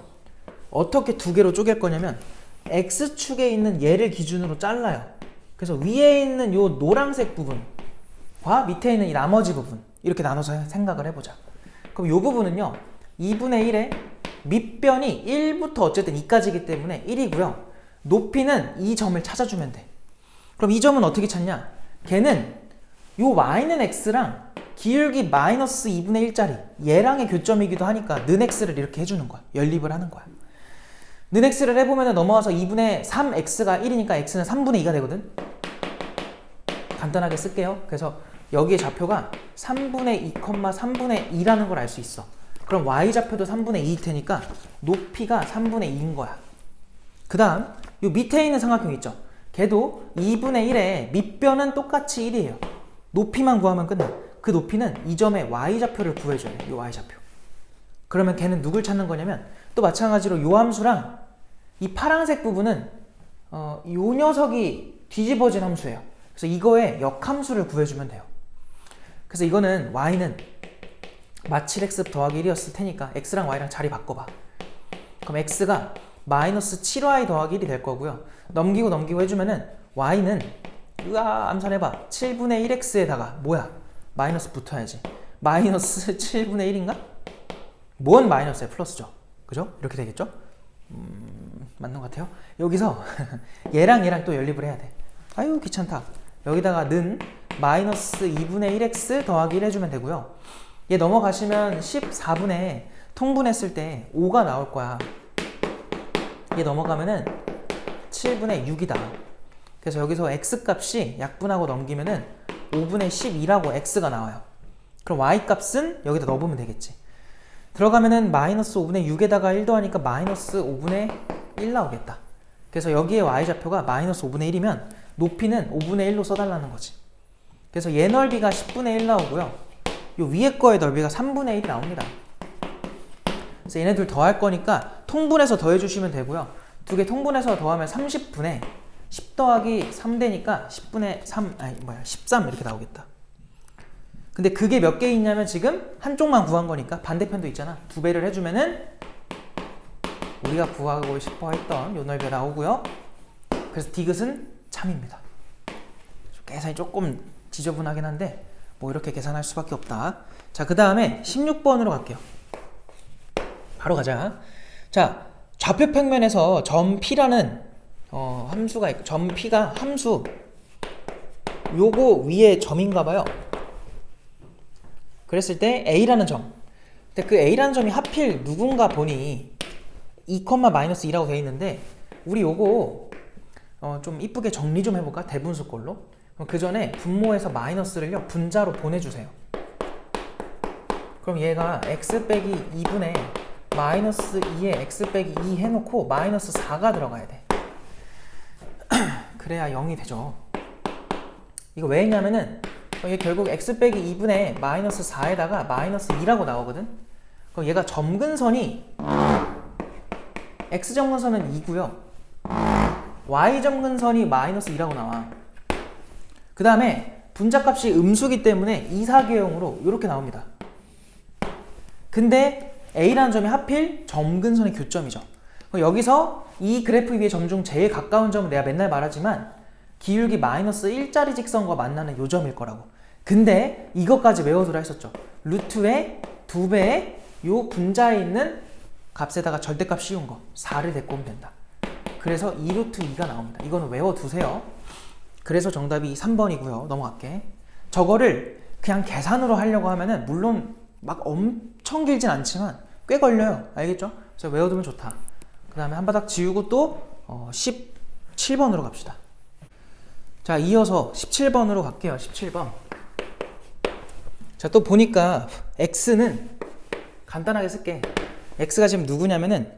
어떻게 두 개로 쪼갤 거냐면 x축에 있는 얘를 기준으로 잘라요. 그래서 위에 있는 요 노란색 부분과 밑에 있는 이 나머지 부분, 이렇게 나눠서 생각을 해보자. 그럼 요 부분은요, 2분의 1의 밑변이 1부터 어쨌든 2까지이기 때문에 1이고요. 높이는 이 점을 찾아주면 돼. 그럼 이 점은 어떻게 찾냐? 걔는 요 y는 x랑 기울기 마이너스 2분의 1짜리 얘랑의 교점이기도 하니까 는 x를 이렇게 해주는 거야. 연립을 하는 거야. 는 x를 해보면 넘어와서 2분의 3x가 1이니까 x는 3분의 2가 되거든. 간단하게 쓸게요. 그래서 여기에 좌표가 3분의 2, 3분의 2라는 걸 알 수 있어. 그럼 y좌표도 3분의 2일 테니까 높이가 3분의 2인 거야. 그 다음 요 밑에 있는 삼각형 있죠? 걔도 2분의 1에 밑변은 똑같이 1이에요. 높이만 구하면 끝나. 그 높이는 이 점의 y좌표를 구해줘야 돼. 이 y좌표. 그러면 걔는 누굴 찾는 거냐면, 또 마찬가지로 요 함수랑 이 파란색 부분은 요 녀석이 뒤집어진 함수예요. 그래서 이거의 역함수를 구해주면 돼요. 그래서 이거는 y는 마7x 더하기 1이었을 테니까 x랑 y랑 자리 바꿔봐. 그럼 x가 마이너스 7y 더하기 1이 될 거고요. 넘기고 해주면은 y는, 으아, 암산해봐. 7분의 1x에다가 뭐야? 마이너스 붙어야지. 마이너스 7분의 1인가? 뭔 마이너스야? 플러스죠. 그죠? 이렇게 되겠죠? 맞는 것 같아요. 여기서 얘랑 또 연립을 해야 돼. 아유, 귀찮다. 여기다가 는 마이너스 2분의 1x 더하기 1 해주면 되고요. 얘 넘어가시면 14분의 통분했을 때 5가 나올 거야. 얘 넘어가면은 7분의 6이다. 그래서 여기서 x 값이 약분하고 넘기면은 5분의 12라고 x가 나와요. 그럼 y 값은 여기다 넣어보면 되겠지. 들어가면은 마이너스 5분의 6에다가 1 더하니까 마이너스 5분의 1 나오겠다. 그래서 여기에 y좌표가 마이너스 5분의 1이면 높이는 5분의 1로 써달라는 거지. 그래서 얘 넓이가 10분의 1 나오고요. 요 위에 거의 넓이가 3분의 1이 나옵니다. 그래서 얘네들 더할 거니까 통분해서 더해주시면 되고요. 두 개 통분해서 더하면 30분의 10 더하기 3되니까 10분의 3, 13 이렇게 나오겠다. 근데 그게 몇 개 있냐면 지금 한쪽만 구한 거니까 반대편도 있잖아. 2배를 해주면은 우리가 구하고 싶어 했던 요 넓이가 나오고요. 그래서 디귿은 참입니다. 계산이 조금 지저분하긴 한데 뭐 이렇게 계산할 수밖에 없다. 자, 그 다음에 16번으로 갈게요. 바로 가자. 자, 좌표 평면에서 점 P라는 함수가 있고, 점 P가 함수 요거 위에 점인가 봐요. 그랬을 때 A라는 점. 근데 그 A라는 점이 하필 누군가 보니 2,-2라고 되어 있는데 우리 요거 좀 이쁘게 정리 좀 해볼까? 대분수 꼴로. 그 전에 분모에서 마이너스를요 분자로 보내주세요. 그럼 얘가 x 빼기 2분의 마이너스 2에 x 빼기 2 해놓고 마이너스 4가 들어가야 돼. 그래야 0이 되죠. 이거 왜 했냐면은 얘 결국 x 빼기 2분의 마이너스 4에다가 마이너스 2라고 나오거든. 그럼 얘가 점근선이 x 점근선은 2고요 y 점근선이 마이너스 2라고 나와. 그 다음에 분자값이 음수기 때문에 이사계형으로 이렇게 나옵니다. 근데 A라는 점이 하필 점근선의 교점이죠. 여기서 이 그래프 위에 점 중 제일 가까운 점은 내가 맨날 말하지만 기울기 마이너스 1짜리 직선과 만나는 요 점일 거라고. 근데 이것까지 외워두라 했었죠. 루트의 2배의 요 분자에 있는 값에다가 절대값 씌운 거 4를 데리고 오면 된다. 그래서 2루트 2가 나옵니다. 이거는 외워두세요. 그래서 정답이 3번이고요. 넘어갈게. 저거를 그냥 계산으로 하려고 하면은 물론 막 엄청 길진 않지만 꽤 걸려요. 알겠죠? 그래서 외워두면 좋다. 그 다음에 한 바닥 지우고 또 17번으로 갑시다. 자, 이어서 17번으로 갈게요. 17번. 자, 또 보니까 x는 간단하게 쓸게. x가 지금 누구냐면은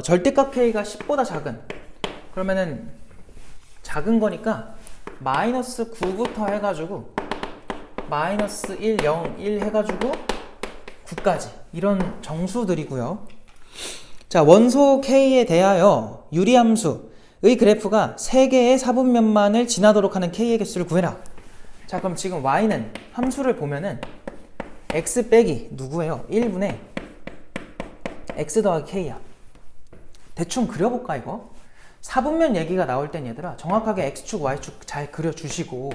절대값 k가 10보다 작은, 그러면은 작은 거니까 마이너스 9부터 해가지고 마이너스 1, 0, 1 해가지고 9까지 이런 정수들이고요. 자, 원소 K에 대하여 유리함수의 그래프가 3개의 사분면만을 지나도록 하는 K의 개수를 구해라. 자, 그럼 지금 Y는 함수를 보면은 X 빼기 누구예요? 1분의 X 더하기 K야. 대충 그려볼까 이거? 사분면 얘기가 나올 땐 얘들아 정확하게 X축, Y축 잘 그려주시고,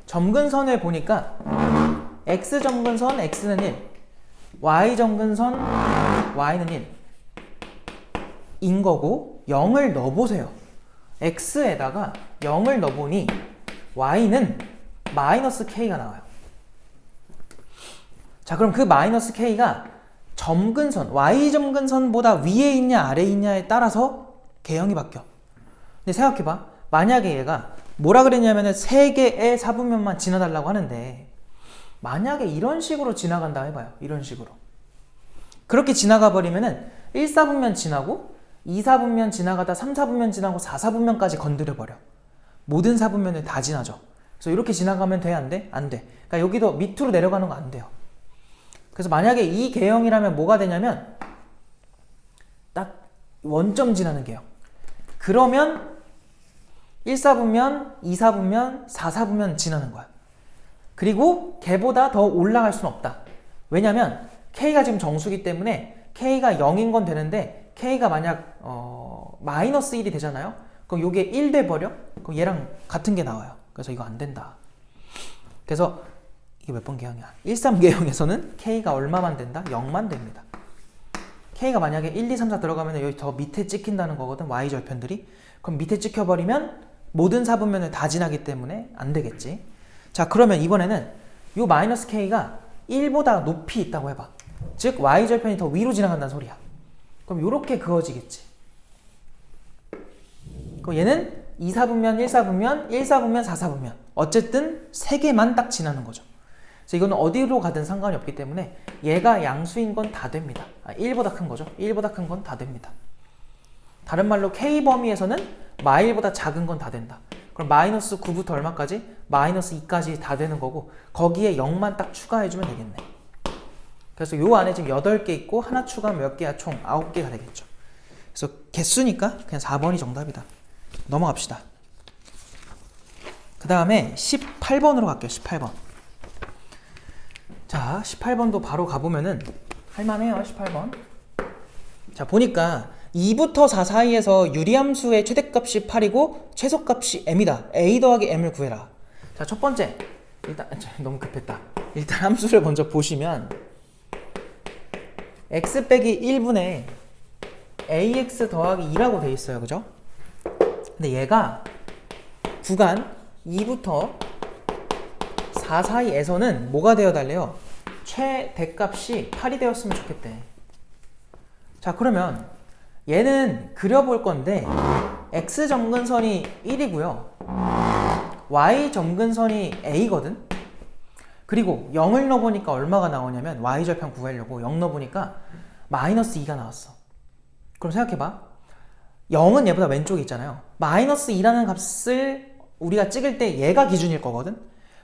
점근선을 보니까 X 점근선 X는 1, Y 점근선 Y는 1 인 거고 0을 넣어보세요. X에다가 0을 넣어보니 Y는 마이너스 K가 나와요. 자, 그럼 그 마이너스 K가 점근선, Y 점근선보다 위에 있냐 아래에 있냐에 따라서 개형이 바뀌어. 근데 생각해봐. 만약에 얘가 뭐라 그랬냐면은 3개의 사분면만 지나달라고 하는데, 만약에 이런 식으로 지나간다 해봐요. 이런 식으로. 그렇게 지나가 버리면은 1사분면 지나고 2사분면 지나가다 3사분면 지나고 4사분면까지 건드려버려. 모든 사분면을 다 지나죠. 그래서 이렇게 지나가면 돼? 안 돼? 안 돼. 그러니까 여기도 밑으로 내려가는 거 안 돼요. 그래서 만약에 이 개형이라면 뭐가 되냐면 딱 원점 지나는 개형. 그러면 1사분면, 2사분면, 4사분면 지나는 거야. 그리고 걔보다 더 올라갈 수는 없다. 왜냐면 K가 지금 정수기 때문에 K가 0인 건 되는데 K가 만약 마이너스 1이 되잖아요. 그럼 요게 1 돼버려? 그럼 얘랑 같은 게 나와요. 그래서 이거 안 된다. 그래서 이게 몇 번 개형이야? 13개형에서는 K가 얼마만 된다? 0만 됩니다. K가 만약에 1, 2, 3, 4 들어가면 여기 더 밑에 찍힌다는 거거든. Y절편들이. 그럼 밑에 찍혀버리면 모든 사분면을 다 지나기 때문에 안 되겠지. 자, 그러면 이번에는 요 마이너스 K가 1보다 높이 있다고 해봐. 즉 Y절편이 더 위로 지나간다는 소리야. 그럼 요렇게 그어지겠지. 그럼 얘는 2사분면, 1사분면, 1사분면, 4사분면 어쨌든 3개만 딱 지나는 거죠. 그래서 이거는 어디로 가든 상관이 없기 때문에 얘가 양수인 건 다 됩니다. 1보다 큰 거죠. 1보다 큰 건 다 됩니다. 다른 말로 K 범위에서는 마일보다 작은 건 다 된다. 그럼 마이너스 9부터 얼마까지? 마이너스 2까지 다 되는 거고 거기에 0만 딱 추가해주면 되겠네. 그래서 요 안에 지금 8개 있고 하나 추가하면 몇 개야? 총 9개가 되겠죠. 그래서 개수니까 그냥 4번이 정답이다. 넘어갑시다. 그 다음에 18번으로 갈게요. 18번. 자, 18번도 바로 가보면은 할만해요. 18번. 자, 보니까 2부터 4 사이에서 유리함수의 최대값이 8이고 최소값이 m이다. a 더하기 m을 구해라. 자, 첫 번째. 일단 너무 급했다. 일단 함수를 먼저 보시면 x 빼기 1분의 ax 더하기 2라고 돼 있어요. 그죠? 근데 얘가 구간 2부터 4 사이에서는 뭐가 되어 달래요? 최대값이 8이 되었으면 좋겠대. 자, 그러면 얘는 그려볼 건데 x 점근선이 1이고요. y 점근선이 a거든. 그리고 0을 넣어보니까 얼마가 나오냐면 y절편 구하려고 0 넣어보니까 마이너스 2가 나왔어. 그럼 생각해봐. 0은 얘보다 왼쪽에 있잖아요. 마이너스 2라는 값을 우리가 찍을 때 얘가 기준일 거거든.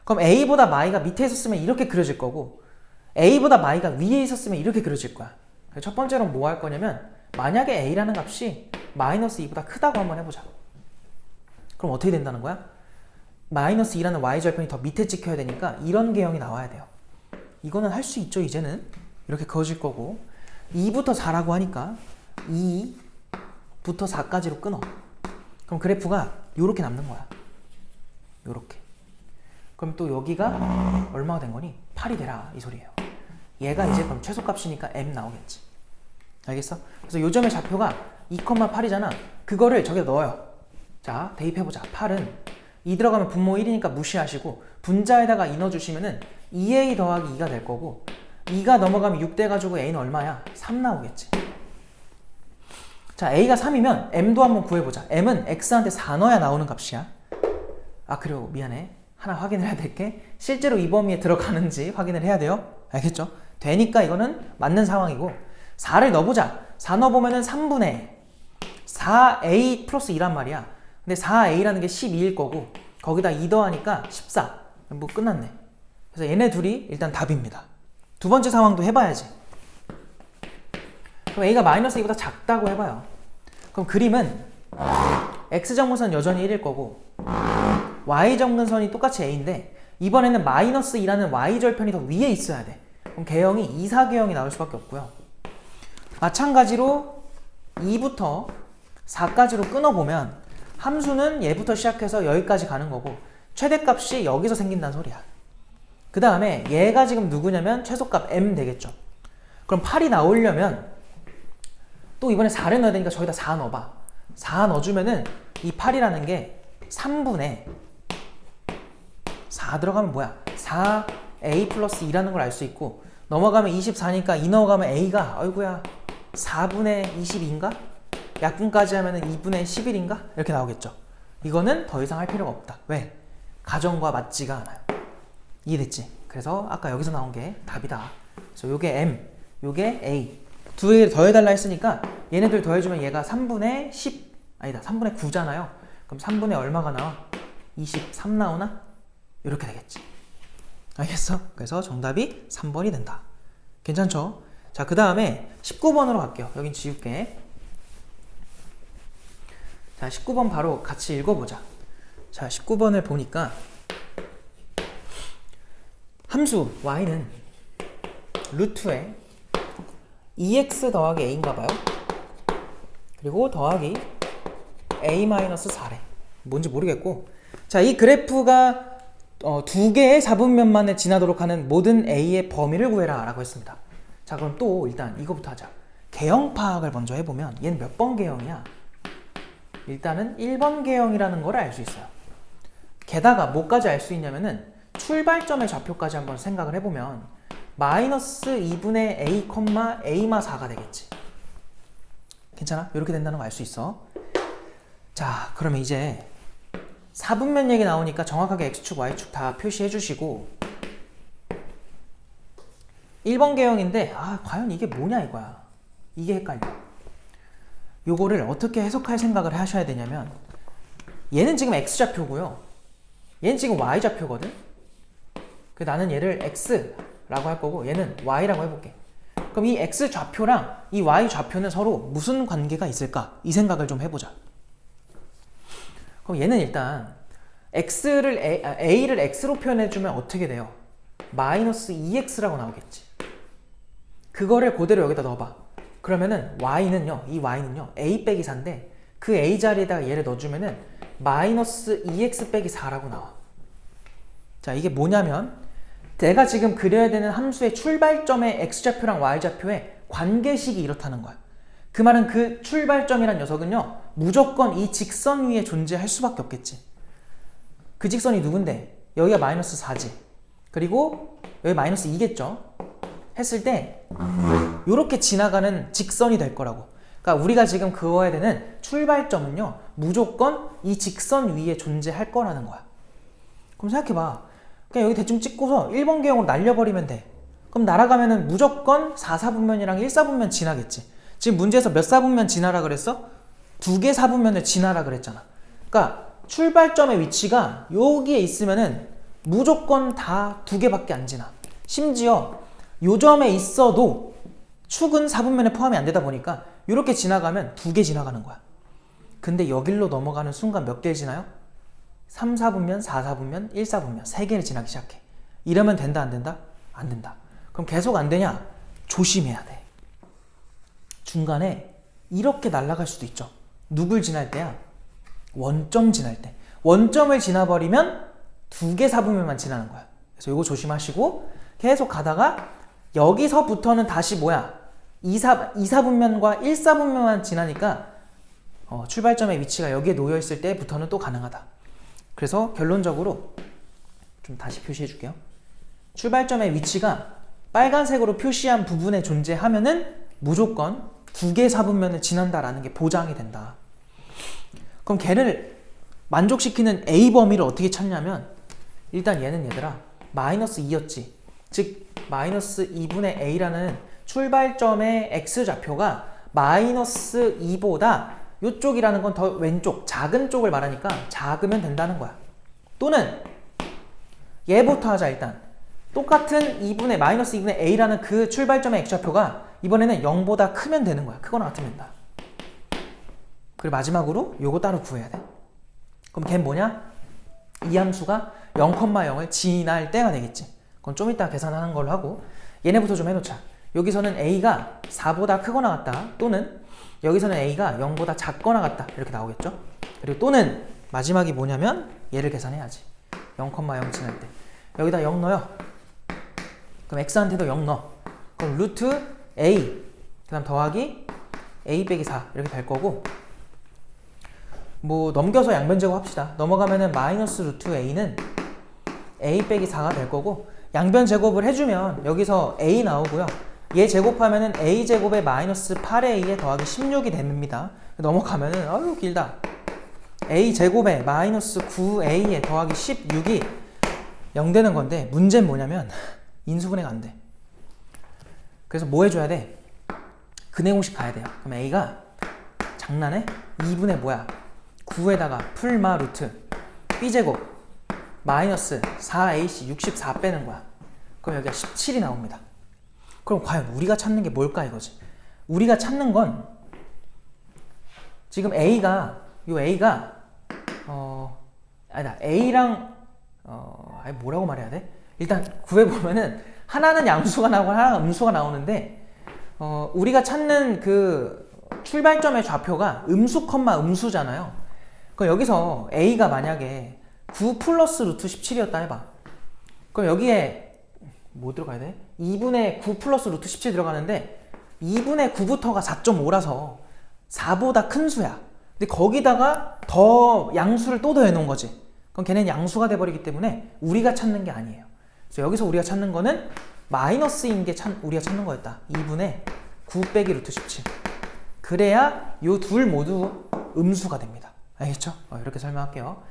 그럼 a보다 마이가 밑에 있었으면 이렇게 그려질 거고 a보다 마이가 위에 있었으면 이렇게 그려질 거야. 첫 번째로 뭐 할 거냐면 만약에 a라는 값이 마이너스 2보다 크다고 한번 해보자. 그럼 어떻게 된다는 거야? 마이너스 2라는 y절편이 더 밑에 찍혀야 되니까 이런 개형이 나와야 돼요. 이거는 할 수 있죠. 이제는 이렇게 그어질 거고 2부터 4라고 하니까 2부터 4까지로 끊어. 그럼 그래프가 요렇게 남는 거야. 요렇게. 그럼 또 여기가 얼마가 된 거니? 8이 되라 이 소리예요. 얘가 이제 그럼 최소값이니까 m 나오겠지. 알겠어? 그래서 요점의 좌표가 2,8이잖아. 그거를 저기다 넣어요. 자, 대입해보자. 8은 2 들어가면 분모 1이니까 무시하시고 분자에다가 2 넣어주시면은 2a 더하기 2가 될 거고 2가 넘어가면 6 돼가지고 a는 얼마야? 3 나오겠지. 자, a가 3이면 m도 한번 구해보자. m은 x한테 4 넣어야 나오는 값이야. 아, 그리고 미안해. 하나 확인을 해야 될 게 실제로 이 범위에 들어가는지 확인을 해야 돼요. 알겠죠? 되니까 이거는 맞는 상황이고 4를 넣어보자. 4 넣어보면은 3분의 4a 플러스 2란 말이야. 근데 4a라는 게 12일 거고 거기다 2 더하니까 14. 뭐 끝났네. 그래서 얘네 둘이 일단 답입니다. 두 번째 상황도 해봐야지. 그럼 a가 마이너스 2보다 작다고 해봐요. 그럼 그림은 x점근선 여전히 1일 거고 y점근선이 똑같이 a인데 이번에는 마이너스 2라는 y절편이 더 위에 있어야 돼. 그럼 개형이 2, 4개형이 나올 수밖에 없고요. 마찬가지로 2부터 4까지로 끊어보면 함수는 얘부터 시작해서 여기까지 가는 거고 최대값이 여기서 생긴다는 소리야. 그 다음에 얘가 지금 누구냐면 최소값 m 되겠죠. 그럼 8이 나오려면 또 이번에 4를 넣어야 되니까 저기다 4 넣어봐. 4 넣어주면은 이 8이라는 게 3분의 4 들어가면 뭐야? 4a 플러스 2라는 걸 알 수 있고 넘어가면 24니까 2 넣어가면 a가 어이구야 4분의 22인가? 약분까지 하면 2분의 11인가? 이렇게 나오겠죠. 이거는 더 이상 할 필요가 없다. 왜? 가정과 맞지가 않아요. 이해됐지? 그래서 아까 여기서 나온 게 답이다. 그래서 요게 m, 요게 a 두 개를 더해달라 했으니까 얘네들 더해주면 얘가 3분의 10 아니다 3분의 9잖아요. 그럼 3분의 얼마가 나와? 23 나오나? 이렇게 되겠지. 알겠어? 그래서 정답이 3번이 된다. 괜찮죠? 자, 그 다음에 19번으로 갈게요. 여긴 지울게. 자, 19번 바로 같이 읽어보자. 자, 19번을 보니까 함수 y는 루트에 2x 더하기 a인가 봐요. 그리고 더하기 a-4래. 뭔지 모르겠고. 자, 이 그래프가 두 개의 잡음면만에 지나도록 하는 모든 a의 범위를 구해라 라고 했습니다. 자, 그럼 또 일단 이거부터 하자. 개형 파악을 먼저 해보면 얘는 몇 번 개형이야? 일단은 1번 개형이라는 걸 알 수 있어요. 게다가 뭐까지 알 수 있냐면은 출발점의 좌표까지 한번 생각을 해보면 마이너스 2분의 a, a-4가 되겠지. 괜찮아? 이렇게 된다는 거 알 수 있어. 자, 그러면 이제 4분면 얘기 나오니까 정확하게 x축, y축 다 표시해 주시고 1번 개형인데 과연 이게 뭐냐 이거야. 이게 헷갈려. 요거를 어떻게 해석할 생각을 하셔야 되냐면 얘는 지금 x좌표고요. 얘는 지금 y좌표거든. 나는 얘를 x라고 할 거고 얘는 y라고 해볼게. 그럼 이 x 좌표랑 이 y 좌표는 서로 무슨 관계가 있을까? 이 생각을 좀 해보자. 그럼 얘는 일단 a를 x로 표현해주면 어떻게 돼요? 마이너스 2x라고 나오겠지. 그거를 그대로 여기다 넣어봐. 그러면은 y는요, 이 y는요 a 빼기 4인데 그 a 자리에다가 얘를 넣어주면은 마이너스 2x 빼기 4라고 나와. 자, 이게 뭐냐면 내가 지금 그려야 되는 함수의 출발점의 x좌표랑 y좌표의 관계식이 이렇다는 거야. 그 말은 그 출발점이란 녀석은요 무조건 이 직선 위에 존재할 수밖에 없겠지. 그 직선이 누군데? 여기가 마이너스 4지. 그리고 여기 마이너스 2겠죠. 했을 때 이렇게 지나가는 직선이 될 거라고. 그러니까 우리가 지금 그어야 되는 출발점은요 무조건 이 직선 위에 존재할 거라는 거야. 그럼 생각해봐. 그냥 여기 대충 찍고서 1번 계형으로 날려버리면 돼. 그럼 날아가면은 무조건 4사분면이랑 1사분면 지나겠지. 지금 문제에서 몇 사분면 지나라 그랬어? 2개 사분면을 지나라 그랬잖아. 그러니까 출발점의 위치가 여기에 있으면은 무조건 다 2개밖에 안 지나. 심지어 요 점에 있어도 축은 4분면에 포함이 안 되다 보니까 이렇게 지나가면 2개 지나가는 거야. 근데 여길로 넘어가는 순간 몇 개 지나요? 3, 4분면, 4, 4분면, 1, 4분면 3개를 지나기 시작해. 이러면 된다 안 된다? 안 된다. 그럼 계속 안 되냐? 조심해야 돼. 중간에 이렇게 날아갈 수도 있죠. 누굴 지날 때야? 원점 지날 때. 원점을 지나버리면 2개 사분면만 지나는 거야. 그래서 이거 조심하시고 계속 가다가 여기서부터는 다시 뭐야? 2사분면과 1사분면만 지나니까 출발점의 위치가 여기에 놓여있을 때부터는 또 가능하다. 그래서 결론적으로 좀 다시 표시해 줄게요. 출발점의 위치가 빨간색으로 표시한 부분에 존재하면은 무조건 2개 사분면을 지난다라는 게 보장이 된다. 그럼 걔를 만족시키는 A 범위를 어떻게 찾냐면 일단 얘는 얘들아 마이너스 2였지. 즉 마이너스 2분의 A라는 출발점의 X좌표가 마이너스 2보다 이쪽이라는 건 더 왼쪽 작은 쪽을 말하니까 작으면 된다는 거야. 또는 얘부터 하자. 일단 똑같은 마이너스 2분의 A라는 그 출발점의 X좌표가 이번에는 0보다 크면 되는 거야. 크거나 같으면 된다. 그리고 마지막으로 요거 따로 구해야 돼. 그럼 걔는 뭐냐? 이 함수가 0,0을 지날 때가 되겠지. 그건 좀 이따 계산하는 걸로 하고 얘네부터 좀 해놓자. 여기서는 A가 4보다 크거나 같다. 또는 여기서는 A가 0보다 작거나 같다. 이렇게 나오겠죠. 그리고 또는 마지막이 뭐냐면 얘를 계산해야지. 0,0 지날 때 여기다 0 넣어요. 그럼 X한테도 0 넣어. 그럼 루트 A 그 다음 더하기 A 빼기 4 이렇게 될 거고, 뭐 넘겨서 양변 제곱합시다. 넘어가면은 마이너스 루트 A는 A 빼기 4가 될 거고, 양변 제곱을 해주면 여기서 A 나오고요. 얘 제곱하면은 A 제곱에 마이너스 8A에 더하기 16이 됩니다. 넘어가면은 아유 길다. A 제곱에 마이너스 9A에 더하기 16이 0 되는 건데, 문제는 뭐냐면 인수분해가 안 돼. 그래서 뭐 해줘야 돼? 근해 공식 가야 돼요. 그럼 A가 장난해? 2분의 뭐야? 9에다가 풀마 루트 B제곱 마이너스 4AC 64 빼는 거야. 그럼 여기가 17이 나옵니다. 그럼 과연 우리가 찾는 게 뭘까 이거지? 우리가 찾는 건 지금 A가 아니다. A랑 뭐라고 말해야 돼? 일단 구해보면은 하나는 양수가 나오고 하나는 음수가 나오는데, 우리가 찾는 그 출발점의 좌표가 음수, 음수잖아요. 그럼 여기서 A가 만약에 9 플러스 루트 17이었다 해봐. 그럼 여기에 뭐 들어가야 돼? 2분의 9 플러스 루트 17 들어가는데 2분의 9부터가 4.5라서 4보다 큰 수야. 근데 거기다가 더 양수를 또 더해 놓은 거지. 그럼 걔는 양수가 돼버리기 때문에 우리가 찾는 게 아니에요. 그래서 여기서 우리가 찾는 거는 마이너스인 게 우리가 찾는 거였다. 2분의 9 빼기 루트 17. 그래야 요 둘 모두 음수가 됩니다. 알겠죠? 이렇게 설명할게요.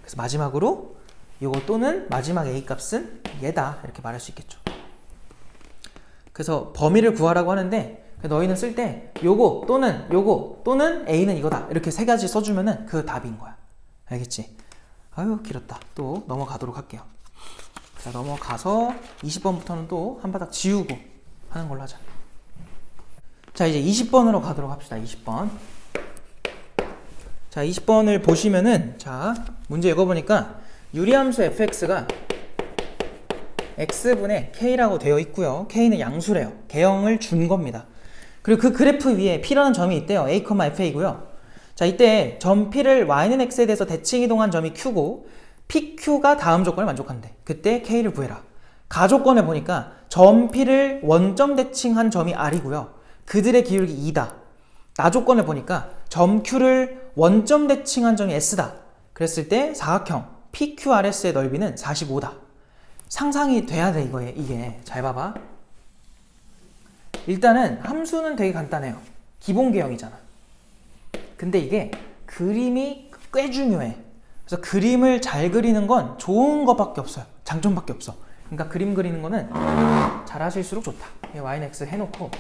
그래서 마지막으로 요거 또는 마지막 A 값은 얘다 이렇게 말할 수 있겠죠. 그래서 범위를 구하라고 하는데 너희는 쓸 때 요거 또는 A는 이거다 이렇게 세 가지 써주면은 그 답인 거야. 알겠지? 아유 길었다. 또 넘어가도록 할게요. 자, 넘어가서 20번부터는 또 한 바닥 지우고 하는 걸로 하자. 자, 이제 20번으로 가도록 합시다. 20번. 자, 20번을 보시면은, 자, 문제 읽어보니까 유리함수 fx가 x분의 k라고 되어 있고요. k는 양수래요. 개형을 준 겁니다. 그리고 그 그래프 위에 p라는 점이 있대요. a, fa고요. 자, 이때 점 p를 y는 x에 대해서 대칭 이동한 점이 q고 pq가 다음 조건을 만족한대. 그때 k를 구해라. 가조건을 보니까 점 p를 원점 대칭한 점이 r이고요. 그들의 기울기 2다. 나조건을 보니까 점 q를 원점 대칭한 점이 s다. 그랬을 때 사각형 PQRS의 넓이는 45다. 상상이 돼야 돼, 이게. 잘 봐봐. 일단은 함수는 되게 간단해요. 기본 개형이잖아. 근데 이게 그림이 꽤 중요해. 그래서 그림을 잘 그리는 건 좋은 것밖에 없어요. 장점밖에 없어. 그러니까 그림 그리는 거는 잘 하실수록 좋다. y는 x 해놓고,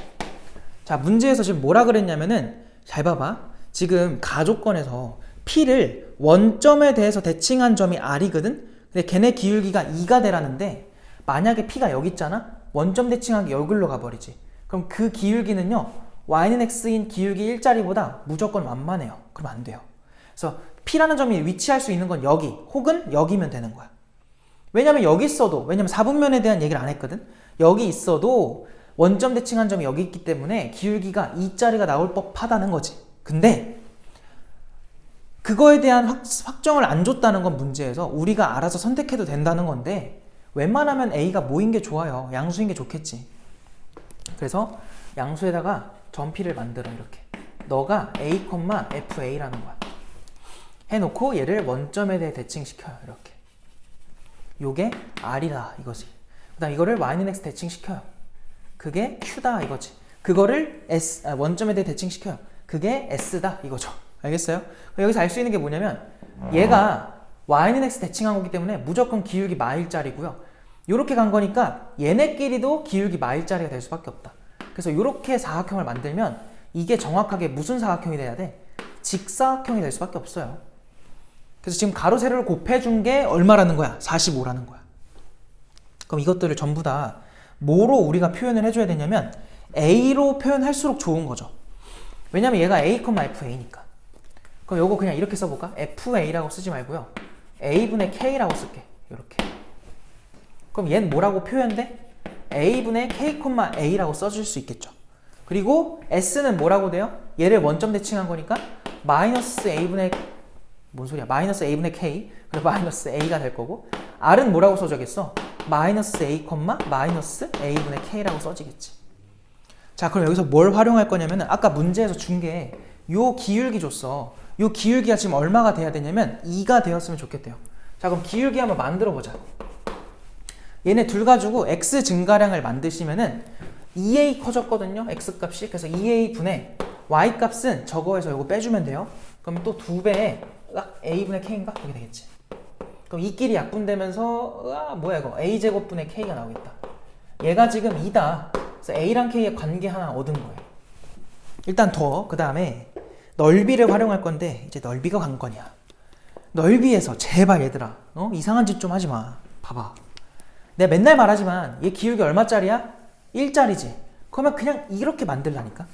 자, 문제에서 지금 뭐라 그랬냐면은, 잘 봐봐. 지금 가조건에서 P를 원점에 대해서 대칭한 점이 R이거든? 근데 걔네 기울기가 2가 되라는데, 만약에 P가 여기 있잖아? 원점 대칭하기 여기로 가버리지. 그럼 그 기울기는요, y는 x인 기울기 1자리보다 무조건 완만해요. 그럼 안 돼요. 그래서 P라는 점이 위치할 수 있는 건 여기, 혹은 여기면 되는 거야. 왜냐면 여기 있어도, 왜냐면 4분면에 대한 얘기를 안 했거든? 여기 있어도 원점 대칭한 점이 여기 있기 때문에 기울기가 2자리가 나올 법하다는 거지. 근데 그거에 대한 확정을 안 줬다는 건 문제에서 우리가 알아서 선택해도 된다는 건데, 웬만하면 A가 뭐인 게 좋아요. 양수인 게 좋겠지. 그래서 양수에다가 점 P를 만들어. 이렇게 너가 A, FA라는 거야. 해놓고 얘를 원점에 대해 대칭시켜요. 이렇게 요게 R이다 이거지. 그 다음 이거를 y는 x 대칭시켜요. 그게 Q다 이거지. 그거를 원점에 대해 대칭시켜요. 그게 S다 이거죠. 알겠어요? 여기서 알 수 있는 게 뭐냐면, 얘가 y는 x 대칭한 거기 때문에 무조건 기울기 마일짜리고요. 요렇게 간 거니까 얘네끼리도 기울기 마일짜리가 될 수밖에 없다. 그래서 요렇게 사각형을 만들면 이게 정확하게 무슨 사각형이 돼야 돼? 직사각형이 될 수밖에 없어요. 그래서 지금 가로 세로를 곱해준 게 얼마라는 거야? 45라는 거야. 그럼 이것들을 전부 다 뭐로 우리가 표현을 해줘야 되냐면 A로 표현할수록 좋은 거죠. 왜냐면 얘가 A, FA니까. 그럼 요거 그냥 이렇게 써볼까? FA라고 쓰지 말고요. A분의 K라고 쓸게. 이렇게. 그럼 얘는 뭐라고 표현돼? A분의 K, A라고 써줄 수 있겠죠. 그리고 S는 뭐라고 돼요? 얘를 원점 대칭한 거니까 마이너스 A분의, 뭔 소리야? 마이너스 A분의 K, 그리고 마이너스 A가 될 거고, R은 뭐라고 써줘야겠어? 마이너스 A, 마이너스 A분의 K라고 써지겠지. 자, 그럼 여기서 뭘 활용할 거냐면은, 아까 문제에서 준 게 요 기울기 줬어. 요 기울기가 지금 얼마가 돼야 되냐면 2가 되었으면 좋겠대요. 자, 그럼 기울기 한번 만들어 보자. 얘네 둘 가지고 x 증가량을 만드시면은 2a 커졌거든요. x 값이. 그래서 2a 분의 y 값은 저거에서 요거 빼주면 돼요. 그러면 또 2배에 a분의 k인가? 그게 되겠지. 그럼 이끼리 약분되면서 뭐야 이거 a제곱 분의 k가 나오겠다. 얘가 지금 2다. 그래서 a랑 k의 관계 하나 얻은 거예요. 일단 그 다음에 넓이를 활용할 건데, 이제 넓이가 관건이야. 넓이에서 제발 얘들아, 이상한 짓 좀 하지 마. 봐봐. 내가 맨날 말하지만 얘 기울기 얼마짜리야? 1짜리지. 그러면 그냥 이렇게 만들라니까.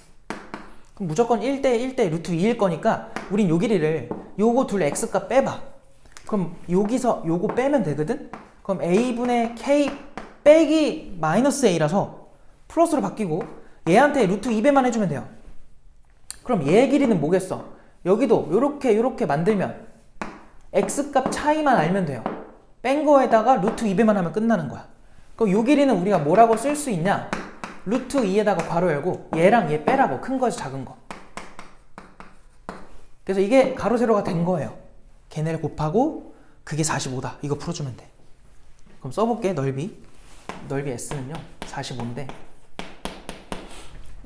그럼 무조건 1대 1대 루트 2일 거니까 우린 요 길이를 요거 둘 x값 빼봐. 그럼 여기서 요거 빼면 되거든? 그럼 a분의 k 빼기 마이너스 a라서 플러스로 바뀌고 얘한테 루트 2배만 해주면 돼요. 그럼 얘 길이는 뭐겠어? 여기도 요렇게 만들면 x값 차이만 알면 돼요. 뺀 거에다가 루트 2배만 하면 끝나는 거야. 그럼 요 길이는 우리가 뭐라고 쓸 수 있냐? 루트 2에다가 괄호 열고 얘랑 얘 빼라고. 큰 거에서 작은 거. 그래서 이게 가로 세로가 된 거예요. 걔네를 곱하고 그게 45다. 이거 풀어주면 돼. 그럼 써볼게. 넓이 S는요 45인데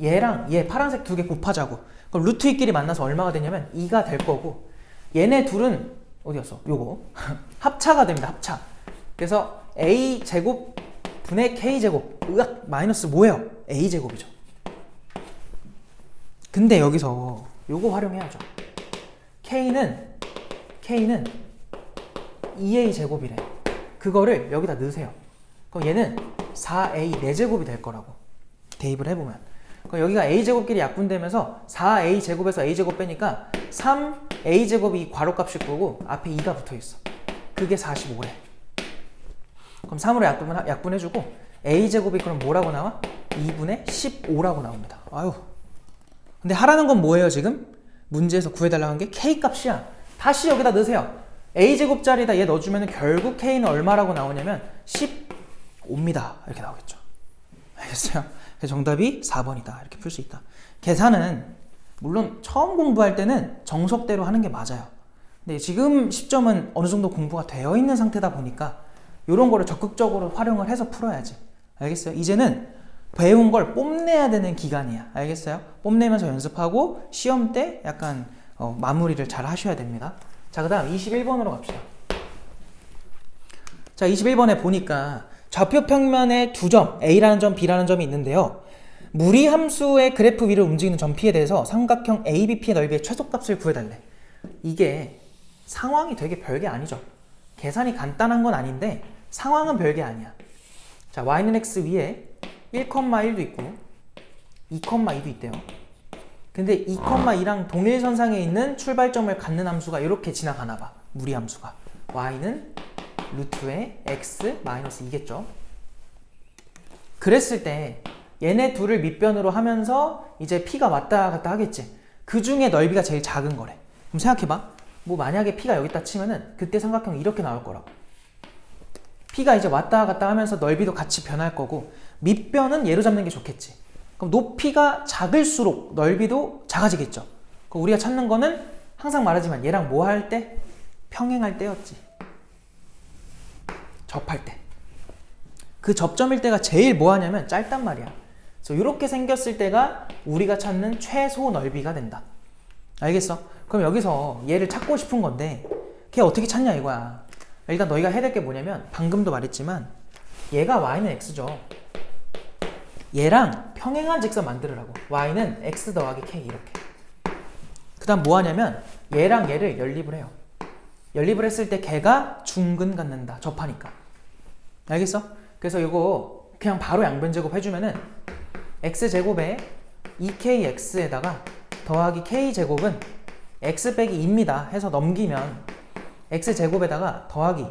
얘랑 얘 파란색 두 개 곱하자고. 그럼 루트 2끼리 만나서 얼마가 되냐면 2가 될 거고, 얘네 둘은 어디 갔어? 요거 합차가 됩니다. 합차. 그래서 a 제곱 분의 k 제곱. 마이너스 뭐예요? a 제곱이죠. 근데 여기서 요거 활용해야죠. k는 2a 제곱이래. 그거를 여기다 넣으세요. 그럼 얘는 4a 4제곱이 될 거라고 대입을 해보면. 그럼 여기가 a제곱끼리 약분되면서 4a제곱에서 a제곱 빼니까 3a제곱이 괄호값일 거고 앞에 2가 붙어있어. 그게 45래. 그럼 3으로 약분해주고 a제곱이 그럼 뭐라고 나와? 2분의 15라고 나옵니다. 아유. 근데 하라는 건 뭐예요 지금? 문제에서 구해달라는 게 k값이야. 다시 여기다 넣으세요. a제곱짜리다 얘 넣어주면 결국 k는 얼마라고 나오냐면 15입니다. 이렇게 나오겠죠. 알겠어요? 그래서 정답이 4번이다. 이렇게 풀 수 있다. 계산은 물론 처음 공부할 때는 정석대로 하는 게 맞아요. 근데 지금 시점은 어느 정도 공부가 되어 있는 상태다 보니까 이런 거를 적극적으로 활용을 해서 풀어야지. 알겠어요? 이제는 배운 걸 뽐내야 되는 기간이야. 알겠어요? 뽐내면서 연습하고 시험 때 약간 마무리를 잘 하셔야 됩니다. 자, 그 다음 21번으로 갑시다. 자, 21번에 보니까 좌표 평면에 두 점, A라는 점, B라는 점이 있는데요. 무리함수의 그래프 위를 움직이는 점 P에 대해서 삼각형 ABP의 넓이의 최소값을 구해달래. 이게 상황이 되게 별게 아니죠. 계산이 간단한 건 아닌데 상황은 별게 아니야. 자, y는 x 위에 1,1도 있고 2,2도 있대요. 근데 2,2랑 동일선상에 있는 출발점을 갖는 함수가 이렇게 지나가나 봐. 무리함수가. y는 루트의 x 마이너스 2겠죠. 그랬을 때 얘네 둘을 밑변으로 하면서 이제 p가 왔다 갔다 하겠지. 그 중에 넓이가 제일 작은 거래. 그럼 생각해봐. 뭐 만약에 p가 여기다 치면은 그때 삼각형이 이렇게 나올 거라고. p가 이제 왔다 갔다 하면서 넓이도 같이 변할 거고 밑변은 얘로 잡는 게 좋겠지. 그럼 높이가 작을수록 넓이도 작아지겠죠. 그럼 우리가 찾는 거는 항상 말하지만 얘랑 뭐 할 때? 평행할 때였지. 접할 때. 그 접점일 때가 제일 뭐 하냐면 짧단 말이야. 그래서 이렇게 생겼을 때가 우리가 찾는 최소 넓이가 된다. 알겠어? 그럼 여기서 얘를 찾고 싶은 건데 걔 어떻게 찾냐 이거야. 일단 너희가 해야 될 게 뭐냐면 방금도 말했지만 얘가 y는 x죠. 얘랑 평행한 직선 만들으라고. y는 x 더하기 k 이렇게. 그 다음 뭐 하냐면 얘랑 얘를 연립을 해요. 연립을 했을 때 걔가 중근 갖는다. 접하니까. 알겠어? 그래서 이거 그냥 바로 양변제곱 해주면은 x제곱에 2kx에다가 더하기 k제곱은 x 빼기 2입니다 해서 넘기면 x제곱에다가 더하기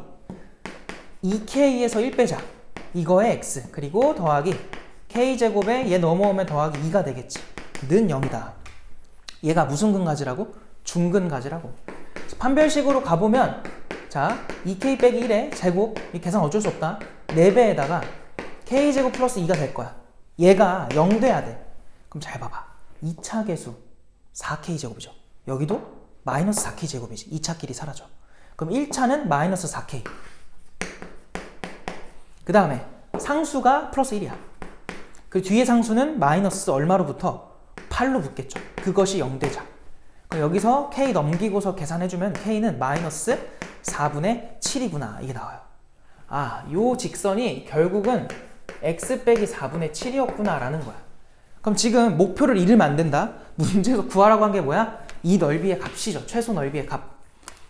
2k에서 1 빼자. 이거에 x 그리고 더하기 k제곱에 얘 넘어오면 더하기 2가 되겠지. 는 0이다. 얘가 무슨 근 가지라고? 중근 가지라고. 판별식으로 가보면 자 2k 빼기 1의 제곱 이 계산 어쩔 수 없다. 4배에다가 k제곱 플러스 2가 될 거야. 얘가 0 돼야 돼. 그럼 잘 봐봐. 2차 계수 4k제곱이죠. 여기도 마이너스 4k제곱이지. 2차끼리 사라져. 그럼 1차는 마이너스 4k. 그 다음에 상수가 플러스 1이야. 그 뒤에 상수는 마이너스 얼마로부터? 8로 붙겠죠. 그것이 0 되자. 그럼 여기서 k 넘기고서 계산해주면 k는 마이너스 4분의 7이구나. 이게 나와요. 아, 요 직선이 결국은 x 빼기 4분의 7이었구나 라는 거야. 그럼 지금 목표를 잃으면 안 된다. 문제에서 구하라고 한 게 뭐야? 이 넓이의 값이죠. 최소 넓이의 값.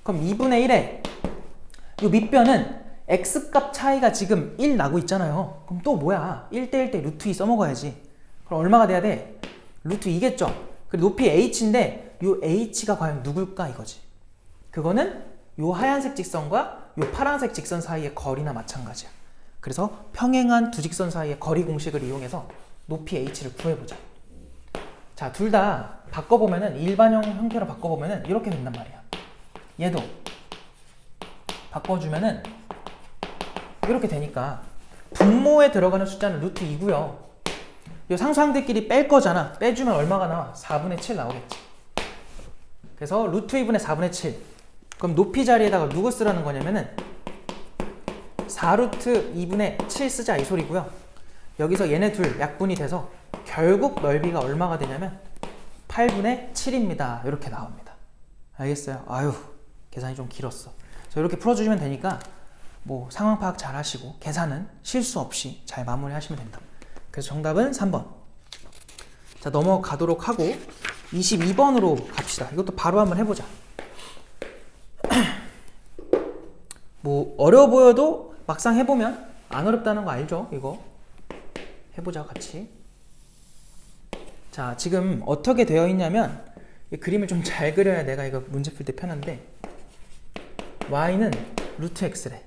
그럼 2분의 1에 요 밑변은 x값 차이가 지금 1 나고 있잖아요. 그럼 또 뭐야? 1대1 대 루트 2 써먹어야지. 그럼 얼마가 돼야 돼? 루트 2겠죠. 그리고 높이 h인데 요 h가 과연 누굴까 이거지. 그거는 요 하얀색 직선과 요 파란색 직선 사이의 거리나 마찬가지야. 그래서 평행한 두 직선 사이의 거리 공식을 이용해서 높이 h를 구해보자. 자, 둘 다 바꿔보면은 일반형 형태로 바꿔보면은 이렇게 된단 말이야. 얘도 바꿔주면은 이렇게 되니까 분모에 들어가는 숫자는 루트 2고요. 이 상수항들끼리 뺄 거잖아. 빼주면 얼마가 나와? 4분의 7 나오겠지. 그래서 루트 2분의 4분의 7. 그럼 높이 자리에다가 누구 쓰라는 거냐면은 4루트 2분의 7 쓰자 이 소리고요. 여기서 얘네 둘 약분이 돼서 결국 넓이가 얼마가 되냐면 8분의 7입니다. 이렇게 나옵니다. 알겠어요? 아유, 계산이 좀 길었어. 그래서 이렇게 풀어주시면 되니까 뭐 상황 파악 잘 하시고 계산은 실수 없이 잘 마무리 하시면 된다. 그래서 정답은 3번. 자, 넘어가도록 하고 22번으로 갑시다. 이것도 바로 한번 해보자. 뭐 어려워 보여도 막상 해보면 안 어렵다는 거 알죠? 이거 해보자 같이. 자, 지금 어떻게 되어 있냐면 이 그림을 좀 잘 그려야 내가 이거 문제 풀 때 편한데 y는 루트 x래.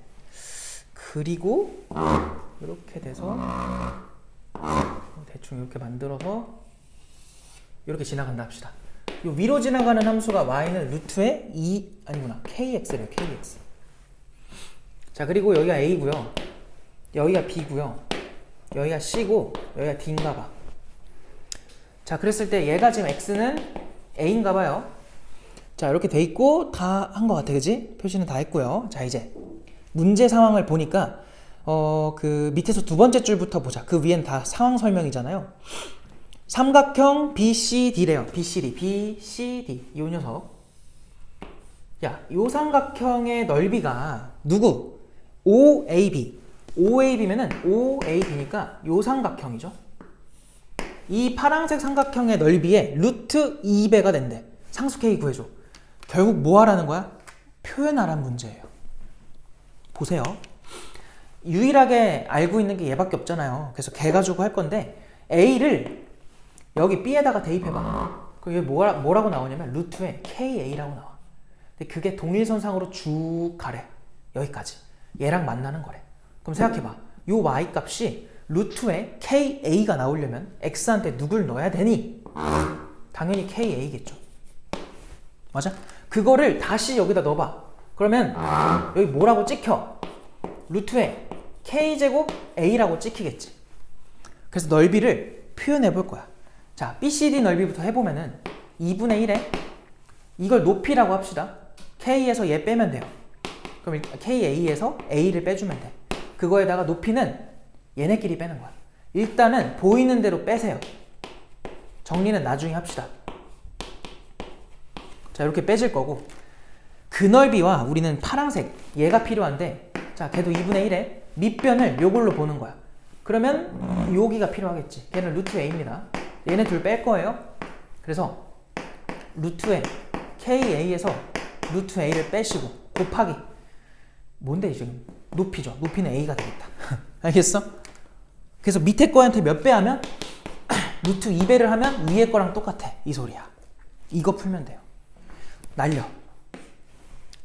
그리고 이렇게 돼서 대충 이렇게 만들어서 이렇게 지나간다 합시다. 이 위로 지나가는 함수가 y는 루트의 2 아니구나 kx래요. kx. 자, 그리고 여기가 a고요. 여기가 b고요. 여기가 c고 여기가 d인가 봐. 자, 그랬을 때 얘가 지금 x는 a인가 봐요. 자, 이렇게 돼 있고 다 한 것 같아, 그지? 표시는 다 했고요. 자, 이제 문제 상황을 보니까 그 밑에서 두 번째 줄부터 보자. 그 위엔 다 상황 설명이잖아요. 삼각형 BCD래요. BCD. 이 녀석. 야, 요 삼각형의 넓이가 누구? OAB. OAB면은 OAB니까 요 삼각형이죠. 이 파란색 삼각형의 넓이의 루트 2배가 된대. 상수 K 구해줘. 결국 뭐 하라는 거야? 표현하라는 문제예요. 보세요. 유일하게 알고 있는 게 얘밖에 없잖아요. 그래서 걔 가지고 할 건데 A를 여기 B에다가 대입해봐. 그럼 이게 뭐라고 나오냐면 루트에 KA라고 나와. 근데 그게 동일선상으로 쭉 가래. 여기까지. 얘랑 만나는 거래. 그럼 생각해봐. 요 Y값이 루트에 KA가 나오려면 X한테 누굴 넣어야 되니? 당연히 KA겠죠. 맞아? 그거를 다시 여기다 넣어봐. 그러면 여기 뭐라고 찍혀? 루트에 K제곱 A라고 찍히겠지. 그래서 넓이를 표현해 볼 거야. 자, BCD 넓이부터 해보면은 2분의 1에 이걸 높이라고 합시다. K에서 얘 빼면 돼요. 그럼 KA에서 A를 빼주면 돼. 그거에다가 높이는 얘네끼리 빼는 거야. 일단은 보이는 대로 빼세요. 정리는 나중에 합시다. 자, 이렇게 빼질 거고 그 넓이와 우리는 파란색 얘가 필요한데 자, 걔도 2분의 1에 밑변을 요걸로 보는 거야. 그러면 여기가 필요하겠지. 걔는 루트 a입니다. 얘네 둘 뺄 거예요. 그래서 루트에 KA에서 루트 a를 빼시고 곱하기 뭔데 지금? 높이죠. 높이는 a가 되겠다. 알겠어? 그래서 밑에 거한테 몇 배 하면 루트 2배를 하면 위에 거랑 똑같아. 이 소리야. 이거 풀면 돼요. 날려.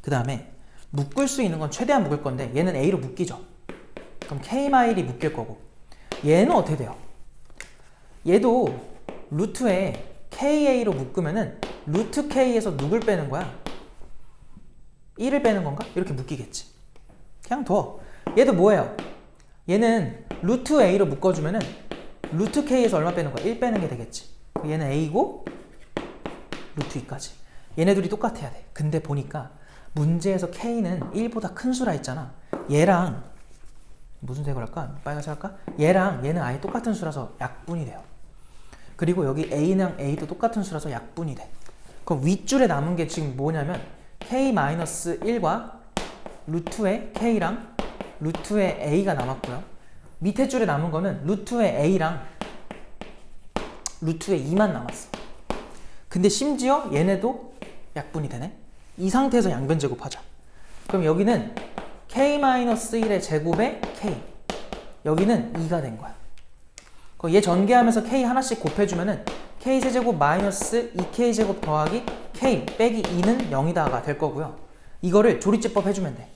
그 다음에 묶을 수 있는 건 최대한 묶을 건데 얘는 a로 묶이죠. 그럼 k-1이 묶일 거고 얘는 어떻게 돼요? 얘도 루트에 ka로 묶으면은 루트 k에서 누굴 빼는 거야? 1을 빼는 건가? 이렇게 묶이겠지. 그냥 둬. 얘도 뭐예요? 얘는 루트 a로 묶어주면은 루트 k에서 얼마 빼는 거야? 1 빼는 게 되겠지. 얘는 a고 루트 2까지. 얘네 둘이 똑같아야 돼. 근데 보니까 문제에서 k는 1보다 큰 수라 했잖아. 얘랑 무슨 색을 할까? 빨간색 할까? 얘랑 얘는 아예 똑같은 수라서 약분이 돼요. 그리고 여기 a랑 a도 똑같은 수라서 약분이 돼. 그럼 윗줄에 남은 게 지금 뭐냐면 k-1과 루트의 k랑 루트의 a가 남았고요. 밑에 줄에 남은 거는 루트의 a랑 루트의 2만 남았어. 근데 심지어 얘네도 약분이 되네. 이 상태에서 양변 제곱하자. 그럼 여기는 k-1의 제곱에 k. 여기는 2가 된 거야. 그럼 얘 전개하면서 k 하나씩 곱해주면은 k 세제곱 마이너스 2k 제곱 더하기 k 빼기 2는 0이다가 될 거고요. 이거를 조리제법 해주면 돼.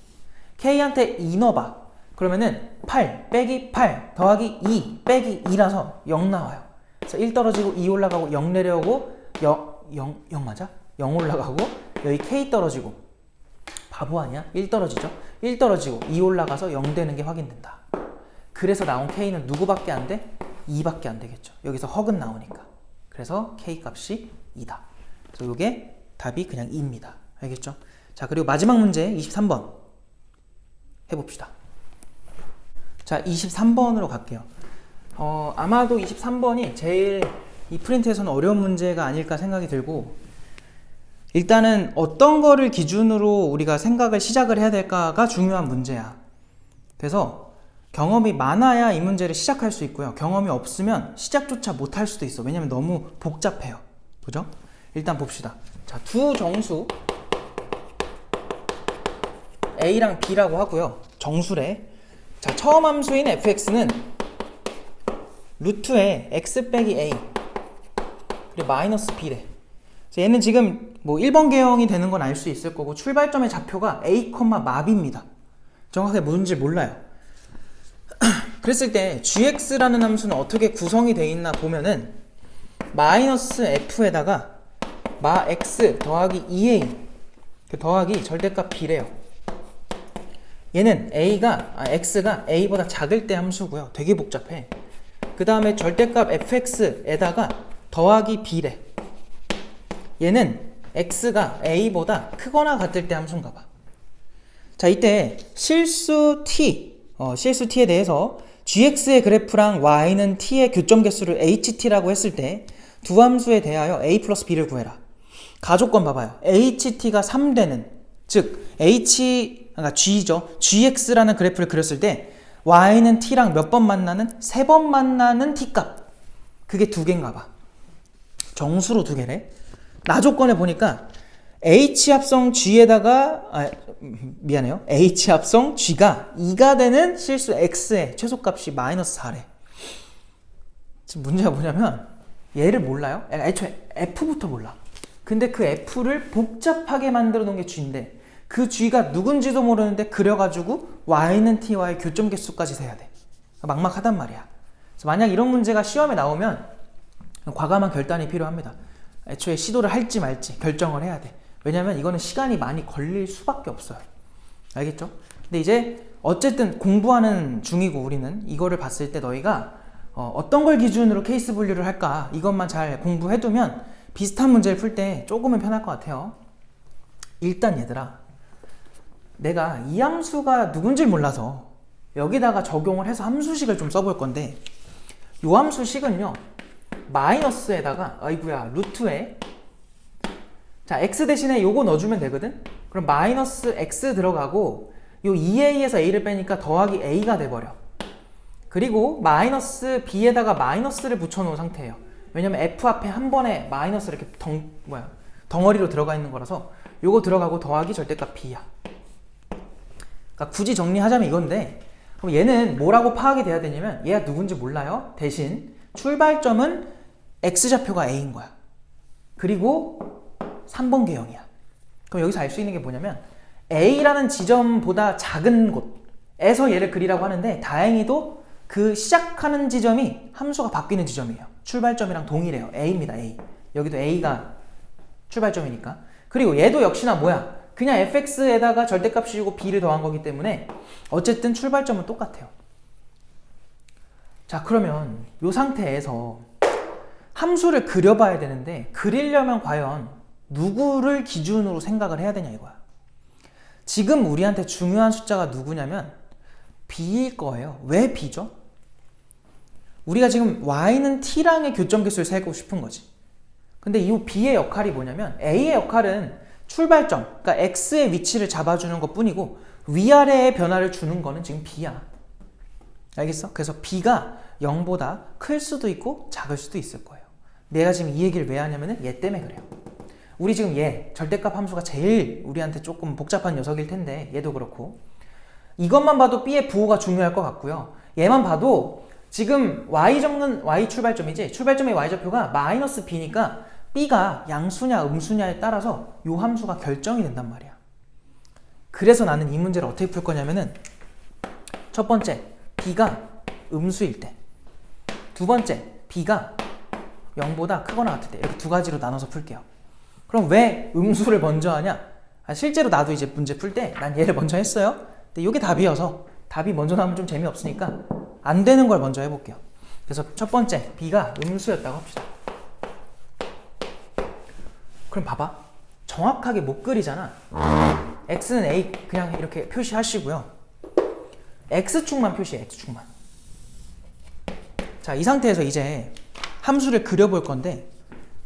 k한테 2 넣어봐. 그러면은 8 빼기 8 더하기 2 빼기 2라서 0 나와요. 그래서 1 떨어지고 2 올라가고 0 내려오고 0 맞아? 0 올라가고 여기 k 떨어지고 바보 아니야? 1 떨어지죠? 1 떨어지고 2 올라가서 0 되는 게 확인된다. 그래서 나온 k는 누구밖에 안 돼? 2밖에 안 되겠죠. 여기서 헉은 나오니까. 그래서 k 값이 2다. 그래서 이게 답이 그냥 2입니다. 알겠죠? 자, 그리고 마지막 문제 23번 해봅시다. 자, 23번으로 갈게요. 아마도 23번이 제일 이 프린트에서는 어려운 문제가 아닐까 생각이 들고 일단은 어떤 거를 기준으로 우리가 생각을 시작을 해야 될까가 중요한 문제야. 그래서 경험이 많아야 이 문제를 시작할 수 있고요. 경험이 없으면 시작조차 못할 수도 있어. 왜냐면 너무 복잡해요. 그죠? 일단 봅시다. 자, 두 정수 A랑 B라고 하고요. 정수래. 자, 처음 함수인 fx는 루트에 x 빼기 a 그리고 마이너스 B래. 얘는 지금 뭐 1번 계형이 되는 건 알 수 있을 거고 출발점의 좌표가 A, 마비입니다. 정확하게 뭔지 몰라요. 그랬을 때 gx라는 함수는 어떻게 구성이 되어 있나 보면은 마이너스 f에다가 마 x 더하기 2a 그 더하기 절대값 b래요. 얘는 x가 a보다 작을 때 함수고요. 되게 복잡해. 그 다음에 절대값 fx에다가 더하기 b래. 얘는 x가 a보다 크거나 같을 때 함수인가 봐. 자, 이때 실수 t에 대해서 gx의 그래프랑 y는 t의 교점 개수를 ht라고 했을 때 두 함수에 대하여 a 플러스 b를 구해라. 가조건 봐봐요. ht가 3되는, 즉 그러니까 gx라는 그래프를 그렸을 때 y는 t랑 몇 번 만나는? 3번 만나는 t값. 그게 2개인가 봐. 정수로 2개래. 나조건에 보니까 h합성 g에다가 h합성 g가 2가 되는 실수 x의 최소값이 마이너스 4래. 지금 문제가 뭐냐면 얘를 몰라요? 애초에 f부터 몰라. 근데 그 f를 복잡하게 만들어 놓은 게 g인데 그 g가 누군지도 모르는데 그려가지고 y는 t와의 교점 개수까지 세야 돼. 막막하단 말이야. 그래서 만약 이런 문제가 시험에 나오면 과감한 결단이 필요합니다. 애초에 시도를 할지 말지 결정을 해야 돼. 왜냐면 이거는 시간이 많이 걸릴 수밖에 없어요. 알겠죠? 근데 이제 어쨌든 공부하는 중이고 우리는 이거를 봤을 때 너희가 어떤 걸 기준으로 케이스 분류를 할까 이것만 잘 공부해두면 비슷한 문제를 풀 때 조금은 편할 것 같아요. 일단 얘들아, 내가 이 함수가 누군지 몰라서 여기다가 적용을 해서 함수식을 좀 써볼 건데 이 함수식은요 마이너스에다가 루트에 자 x 대신에 요거 넣어주면 되거든. 그럼 마이너스 x 들어가고 요 2a에서 a를 빼니까 더하기 a가 돼버려. 그리고 마이너스 b에다가 마이너스를 붙여놓은 상태예요. 왜냐면 f 앞에 한 번에 마이너스 이렇게 덩어리로 들어가 있는 거라서 요거 들어가고 더하기 절대값 b야. 그러니까 굳이 정리하자면 이건데 그럼 얘는 뭐라고 파악이 돼야 되냐면 얘가 누군지 몰라요. 대신 출발점은 x좌표가 a인 거야. 그리고 3번 계형이야. 그럼 여기서 알 수 있는 게 뭐냐면 a라는 지점보다 작은 곳에서 얘를 그리라고 하는데 다행히도 그 시작하는 지점이 함수가 바뀌는 지점이에요. 출발점이랑 동일해요. a입니다. a. 여기도 a가 출발점이니까. 그리고 얘도 역시나 뭐야? 그냥 fx에다가 절대값 씌우고 b를 더한 거기 때문에 어쨌든 출발점은 똑같아요. 자, 그러면 이 상태에서 함수를 그려봐야 되는데 그리려면 과연 누구를 기준으로 생각을 해야 되냐 이거야. 지금 우리한테 중요한 숫자가 누구냐면 b일 거예요. 왜 b죠? 우리가 지금 y는 t랑의 교점 개수를 세고 싶은 거지. 근데 이 b의 역할이 뭐냐면 a의 역할은 출발점, 그러니까 x의 위치를 잡아주는 것 뿐이고 위아래의 변화를 주는 거는 지금 b야. 알겠어? 그래서 b가 0보다 클 수도 있고 작을 수도 있을 거예요. 내가 지금 이 얘기를 왜 하냐면은 얘 때문에 그래요. 우리 지금 얘 절대값 함수가 제일 우리한테 조금 복잡한 녀석일 텐데 얘도 그렇고 이것만 봐도 b의 부호가 중요할 것 같고요. 얘만 봐도 지금 y 출발점이지 출발점의 y좌표가 마이너스 b니까 b가 양수냐 음수냐에 따라서 이 함수가 결정이 된단 말이야. 그래서 나는 이 문제를 어떻게 풀 거냐면은 첫 번째 b가 음수일 때, 두 번째 b가 0보다 크거나 같을 때 이렇게 두 가지로 나눠서 풀게요. 그럼 왜 음수를 먼저 하냐? 실제로 나도 이제 문제 풀 때 난 얘를 먼저 했어요. 근데 이게 답이어서 답이 먼저 나오면 좀 재미없으니까 안 되는 걸 먼저 해볼게요. 그래서 첫 번째 b가 음수였다고 합시다. 그럼 봐봐. 정확하게 못 그리잖아. x는 a 그냥 이렇게 표시하시고요. x축만 표시해. x축만. 자, 이 상태에서 이제 함수를 그려볼 건데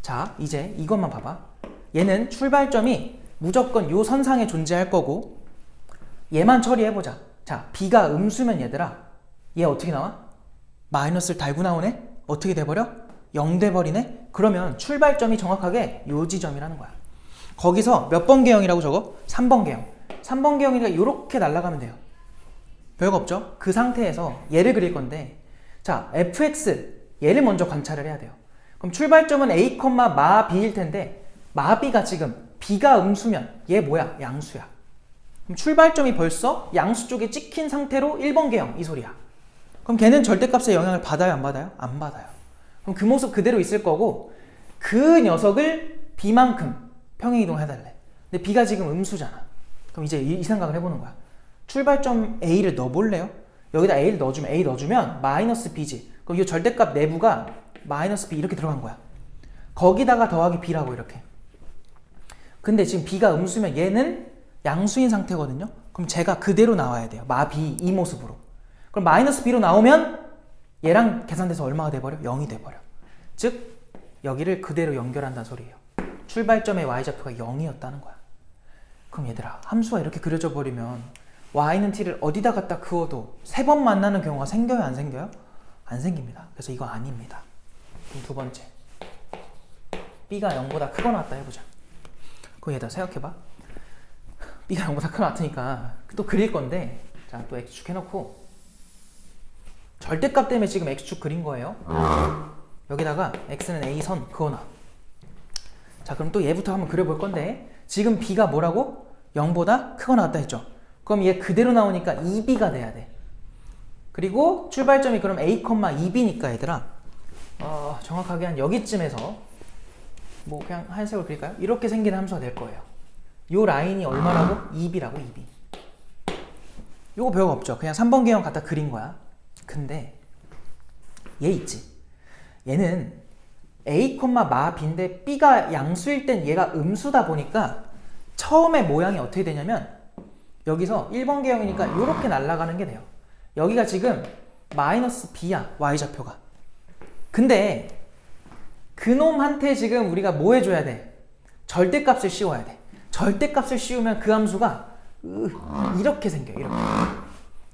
자, 이제 이것만 봐봐. 얘는 출발점이 무조건 요 선상에 존재할 거고 얘만 처리해보자. 자, b가 음수면 얘들아 얘 어떻게 나와? 마이너스를 달고 나오네? 어떻게 돼버려? 0 돼버리네? 그러면 출발점이 정확하게 요 지점이라는 거야. 거기서 몇 번 계형이라고 적어? 3번 계형. 3번 계형이니까 이렇게 날아가면 돼요. 별거 없죠? 그 상태에서 얘를 그릴 건데 자, fx 얘를 먼저 관찰을 해야 돼요. 그럼 출발점은 A, 마 B일 텐데 마 B가 지금 B가 음수면 얘 뭐야? 양수야. 그럼 출발점이 벌써 양수 쪽에 찍힌 상태로 1번 계형 이 소리야. 그럼 걔는 절대값의 영향을 받아요? 안 받아요? 안 받아요. 그럼 그 모습 그대로 있을 거고 그 녀석을 B만큼 평행이동 해달래. 근데 B가 지금 음수잖아. 그럼 이제 이 생각을 해보는 거야. 출발점 A를 넣어볼래요? 여기다 A를 넣어주면 A 넣어주면 마이너스 B지. 그럼 이 절대값 내부가 마이너스 B 이렇게 들어간 거야. 거기다가 더하기 B라고 이렇게. 근데 지금 B가 음수면 얘는 양수인 상태거든요. 그럼 제가 그대로 나와야 돼요. 마 B 이 모습으로. 그럼 마이너스 B로 나오면 얘랑 계산돼서 얼마가 돼버려? 0이 돼버려. 즉 여기를 그대로 연결한다는 소리예요. 출발점의 y좌표가 0이었다는 거야. 그럼 얘들아 함수가 이렇게 그려져 버리면 y는 t를 어디다 갖다 그어도 3번 만나는 경우가 생겨요? 안 생겨요? 안 생깁니다. 그래서 이거 아닙니다. 그럼 두 번째 b가 0보다 크거나 같다 해보자. 그럼 얘들아 생각해봐. b가 0보다 크거나 같으니까 또 그릴 건데 자 또 x축 해놓고 절대값 때문에 지금 x축 그린 거예요. 여기다가 x는 a선 그어놔. 자 그럼 또 얘부터 한번 그려볼 건데 지금 b가 뭐라고? 0보다 크거나 같다 했죠. 그럼 얘 그대로 나오니까 2b가 돼야 돼. 그리고 출발점이 그럼 a, 2b니까 얘들아 정확하게 한 여기쯤에서 뭐 그냥 하얀색으로 그릴까요? 이렇게 생긴 함수가 될 거예요. 요 라인이 얼마라고? 2b라고 2b. 요거 별거 없죠. 그냥 3번 계형 갖다 그린 거야. 근데 얘 있지. 얘는 a, 마 b인데 b가 양수일 땐 얘가 음수다 보니까 처음에 모양이 어떻게 되냐면 여기서 1번 계형이니까 이렇게 날아가는 게 돼요. 여기가 지금 마이너스 b야 y좌표가. 근데 그놈한테 지금 우리가 뭐 해줘야 돼? 절대값을 씌워야 돼. 절대값을 씌우면 그 함수가 이렇게 생겨. 이렇게.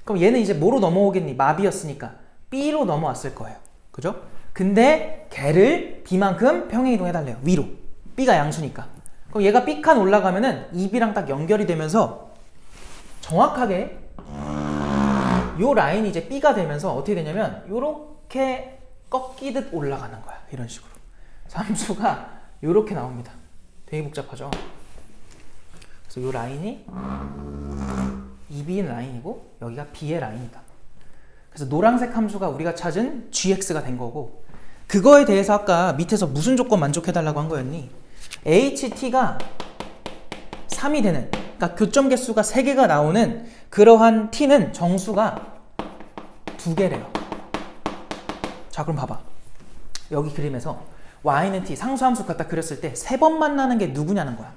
그럼 얘는 이제 뭐로 넘어오겠니? 마비였으니까 b로 넘어왔을 거예요. 그죠? 근데 걔를 b만큼 평행이동 해달래요. 위로. b가 양수니까. 그럼 얘가 b칸 올라가면은 2b랑 딱 연결이 되면서 정확하게 요 라인이 이제 b가 되면서 어떻게 되냐면 요렇게 꺾이듯 올라가는 거야. 이런 식으로. 함수가 요렇게 나옵니다. 되게 복잡하죠? 그래서 요 라인이 2b인 라인이고 여기가 b의 라인이다. 그래서 노란색 함수가 우리가 찾은 gx가 된 거고 그거에 대해서 아까 밑에서 무슨 조건 만족해달라고 한 거였니? ht가 3이 되는 그러니까 교점 개수가 3개가 나오는 그러한 t는 정수가 2개래요. 자 그럼 봐봐. 여기 그림에서 y는 t 상수함수 갖다 그렸을 때 3번 만나는 게 누구냐는 거야.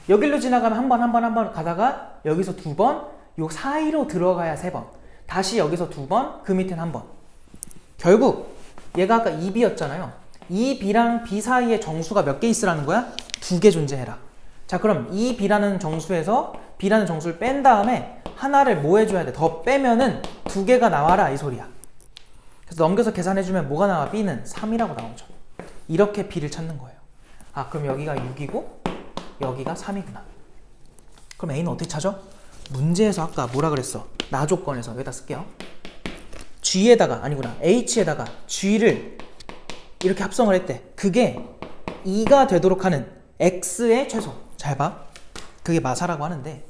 여기로 지나가면 한 번 가다가 여기서 2번 요 사이로 들어가야 3번 다시 여기서 2번 그 밑엔 1번. 결국 얘가 아까 2b였잖아요. 2b랑 b 사이에 정수가 몇 개 있으라는 거야? 2개 존재해라. 자 그럼 2b라는 정수에서 b라는 정수를 뺀 다음에 하나를 뭐 해줘야 돼? 더 빼면은 2개가 나와라 이 소리야. 그래서 넘겨서 계산해주면 뭐가 나와? b는 3이라고 나오죠. 이렇게 b를 찾는 거예요. 아 그럼 여기가 6이고 여기가 3이구나. 그럼 a는 어떻게 찾아? 문제에서 아까 뭐라 그랬어? 나 조건에서 여기다 쓸게요. g에다가 아니구나 h에다가 g를 이렇게 합성을 했대. 그게 2가 되도록 하는 x의 최소. 잘 봐. 그게 마사라고 하는데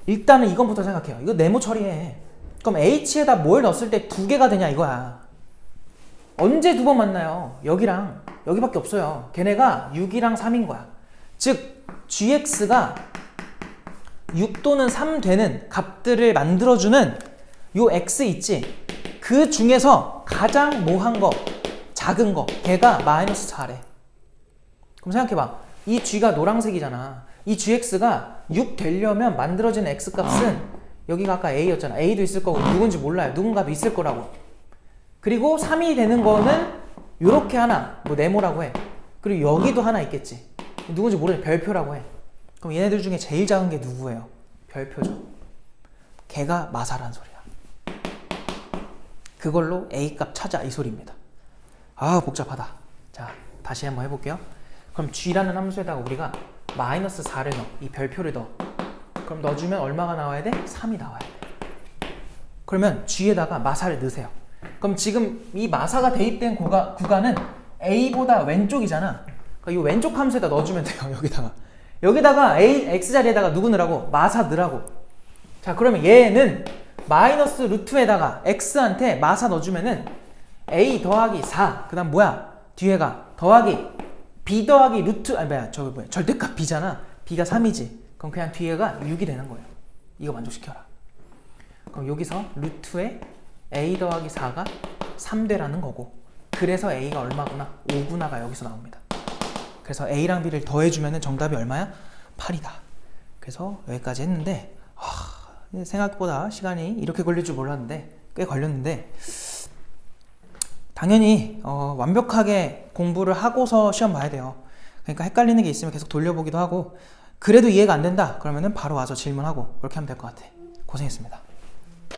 일단은 이건부터 생각해요. 이거 네모 처리해. 그럼 h에다 뭘 넣었을 때 2개가 되냐 이거야. 언제 2번 만나요? 여기랑 여기밖에 없어요. 걔네가 6이랑 3인 거야. 즉 gx가 6 또는 3 되는 값들을 만들어주는 요 x 있지? 그 중에서 가장 뭐한 거, 작은 거, 걔가 마이너스 4래. 그럼 생각해봐. 이 g가 노란색이잖아. 이 gx가 6 되려면 만들어지는 x값은 여기가 아까 a였잖아. a도 있을 거고 누군지 몰라요. 누군가도 있을 거라고. 그리고 3이 되는 거는 요렇게 하나, 뭐 네모라고 해. 그리고 여기도 하나 있겠지. 누군지 모르는 별표라고 해. 그럼 얘네들 중에 제일 작은 게 누구예요? 별표죠. 걔가 마사란 소리야. 그걸로 A값 찾아 이 소리입니다. 아 복잡하다. 자 다시 한번 해볼게요. 그럼 G라는 함수에다가 우리가 마이너스 4를 넣어. 이 별표를 넣어. 그럼 넣어주면 얼마가 나와야 돼? 3이 나와야 돼. 그러면 G에다가 마사를 넣으세요. 그럼 지금 이 마사가 대입된 구간은 a보다 왼쪽이잖아. 그러니까 이 왼쪽 함수에다 넣어주면 돼요. 여기다가 a, x 자리에다가 누구 넣으라고? 마사 넣으라고. 자, 그러면 얘는 마이너스 루트에다가 x한테 마사 넣어주면은 a 더하기 4, 그 다음 뭐야? 뒤에가 더하기 b 더하기 루트, 아니 뭐야, 저기 뭐야, 절대값 b잖아. b가 3이지. 그럼 그냥 뒤에가 6이 되는 거예요. 이거 만족시켜라. 그럼 여기서 루트에 a 더하기 4가 3되라는 거고, 그래서 a가 얼마구나? 5구나가 여기서 나옵니다. 그래서 a랑 b를 더해주면 정답이 얼마야? 8이다. 그래서 여기까지 했는데 생각보다 시간이 이렇게 걸릴 줄 몰랐는데 꽤 걸렸는데, 당연히 완벽하게 공부를 하고서 시험 봐야 돼요. 그러니까 헷갈리는 게 있으면 계속 돌려보기도 하고, 그래도 이해가 안 된다 그러면은 바로 와서 질문하고 그렇게 하면 될 것 같아. 고생했습니다.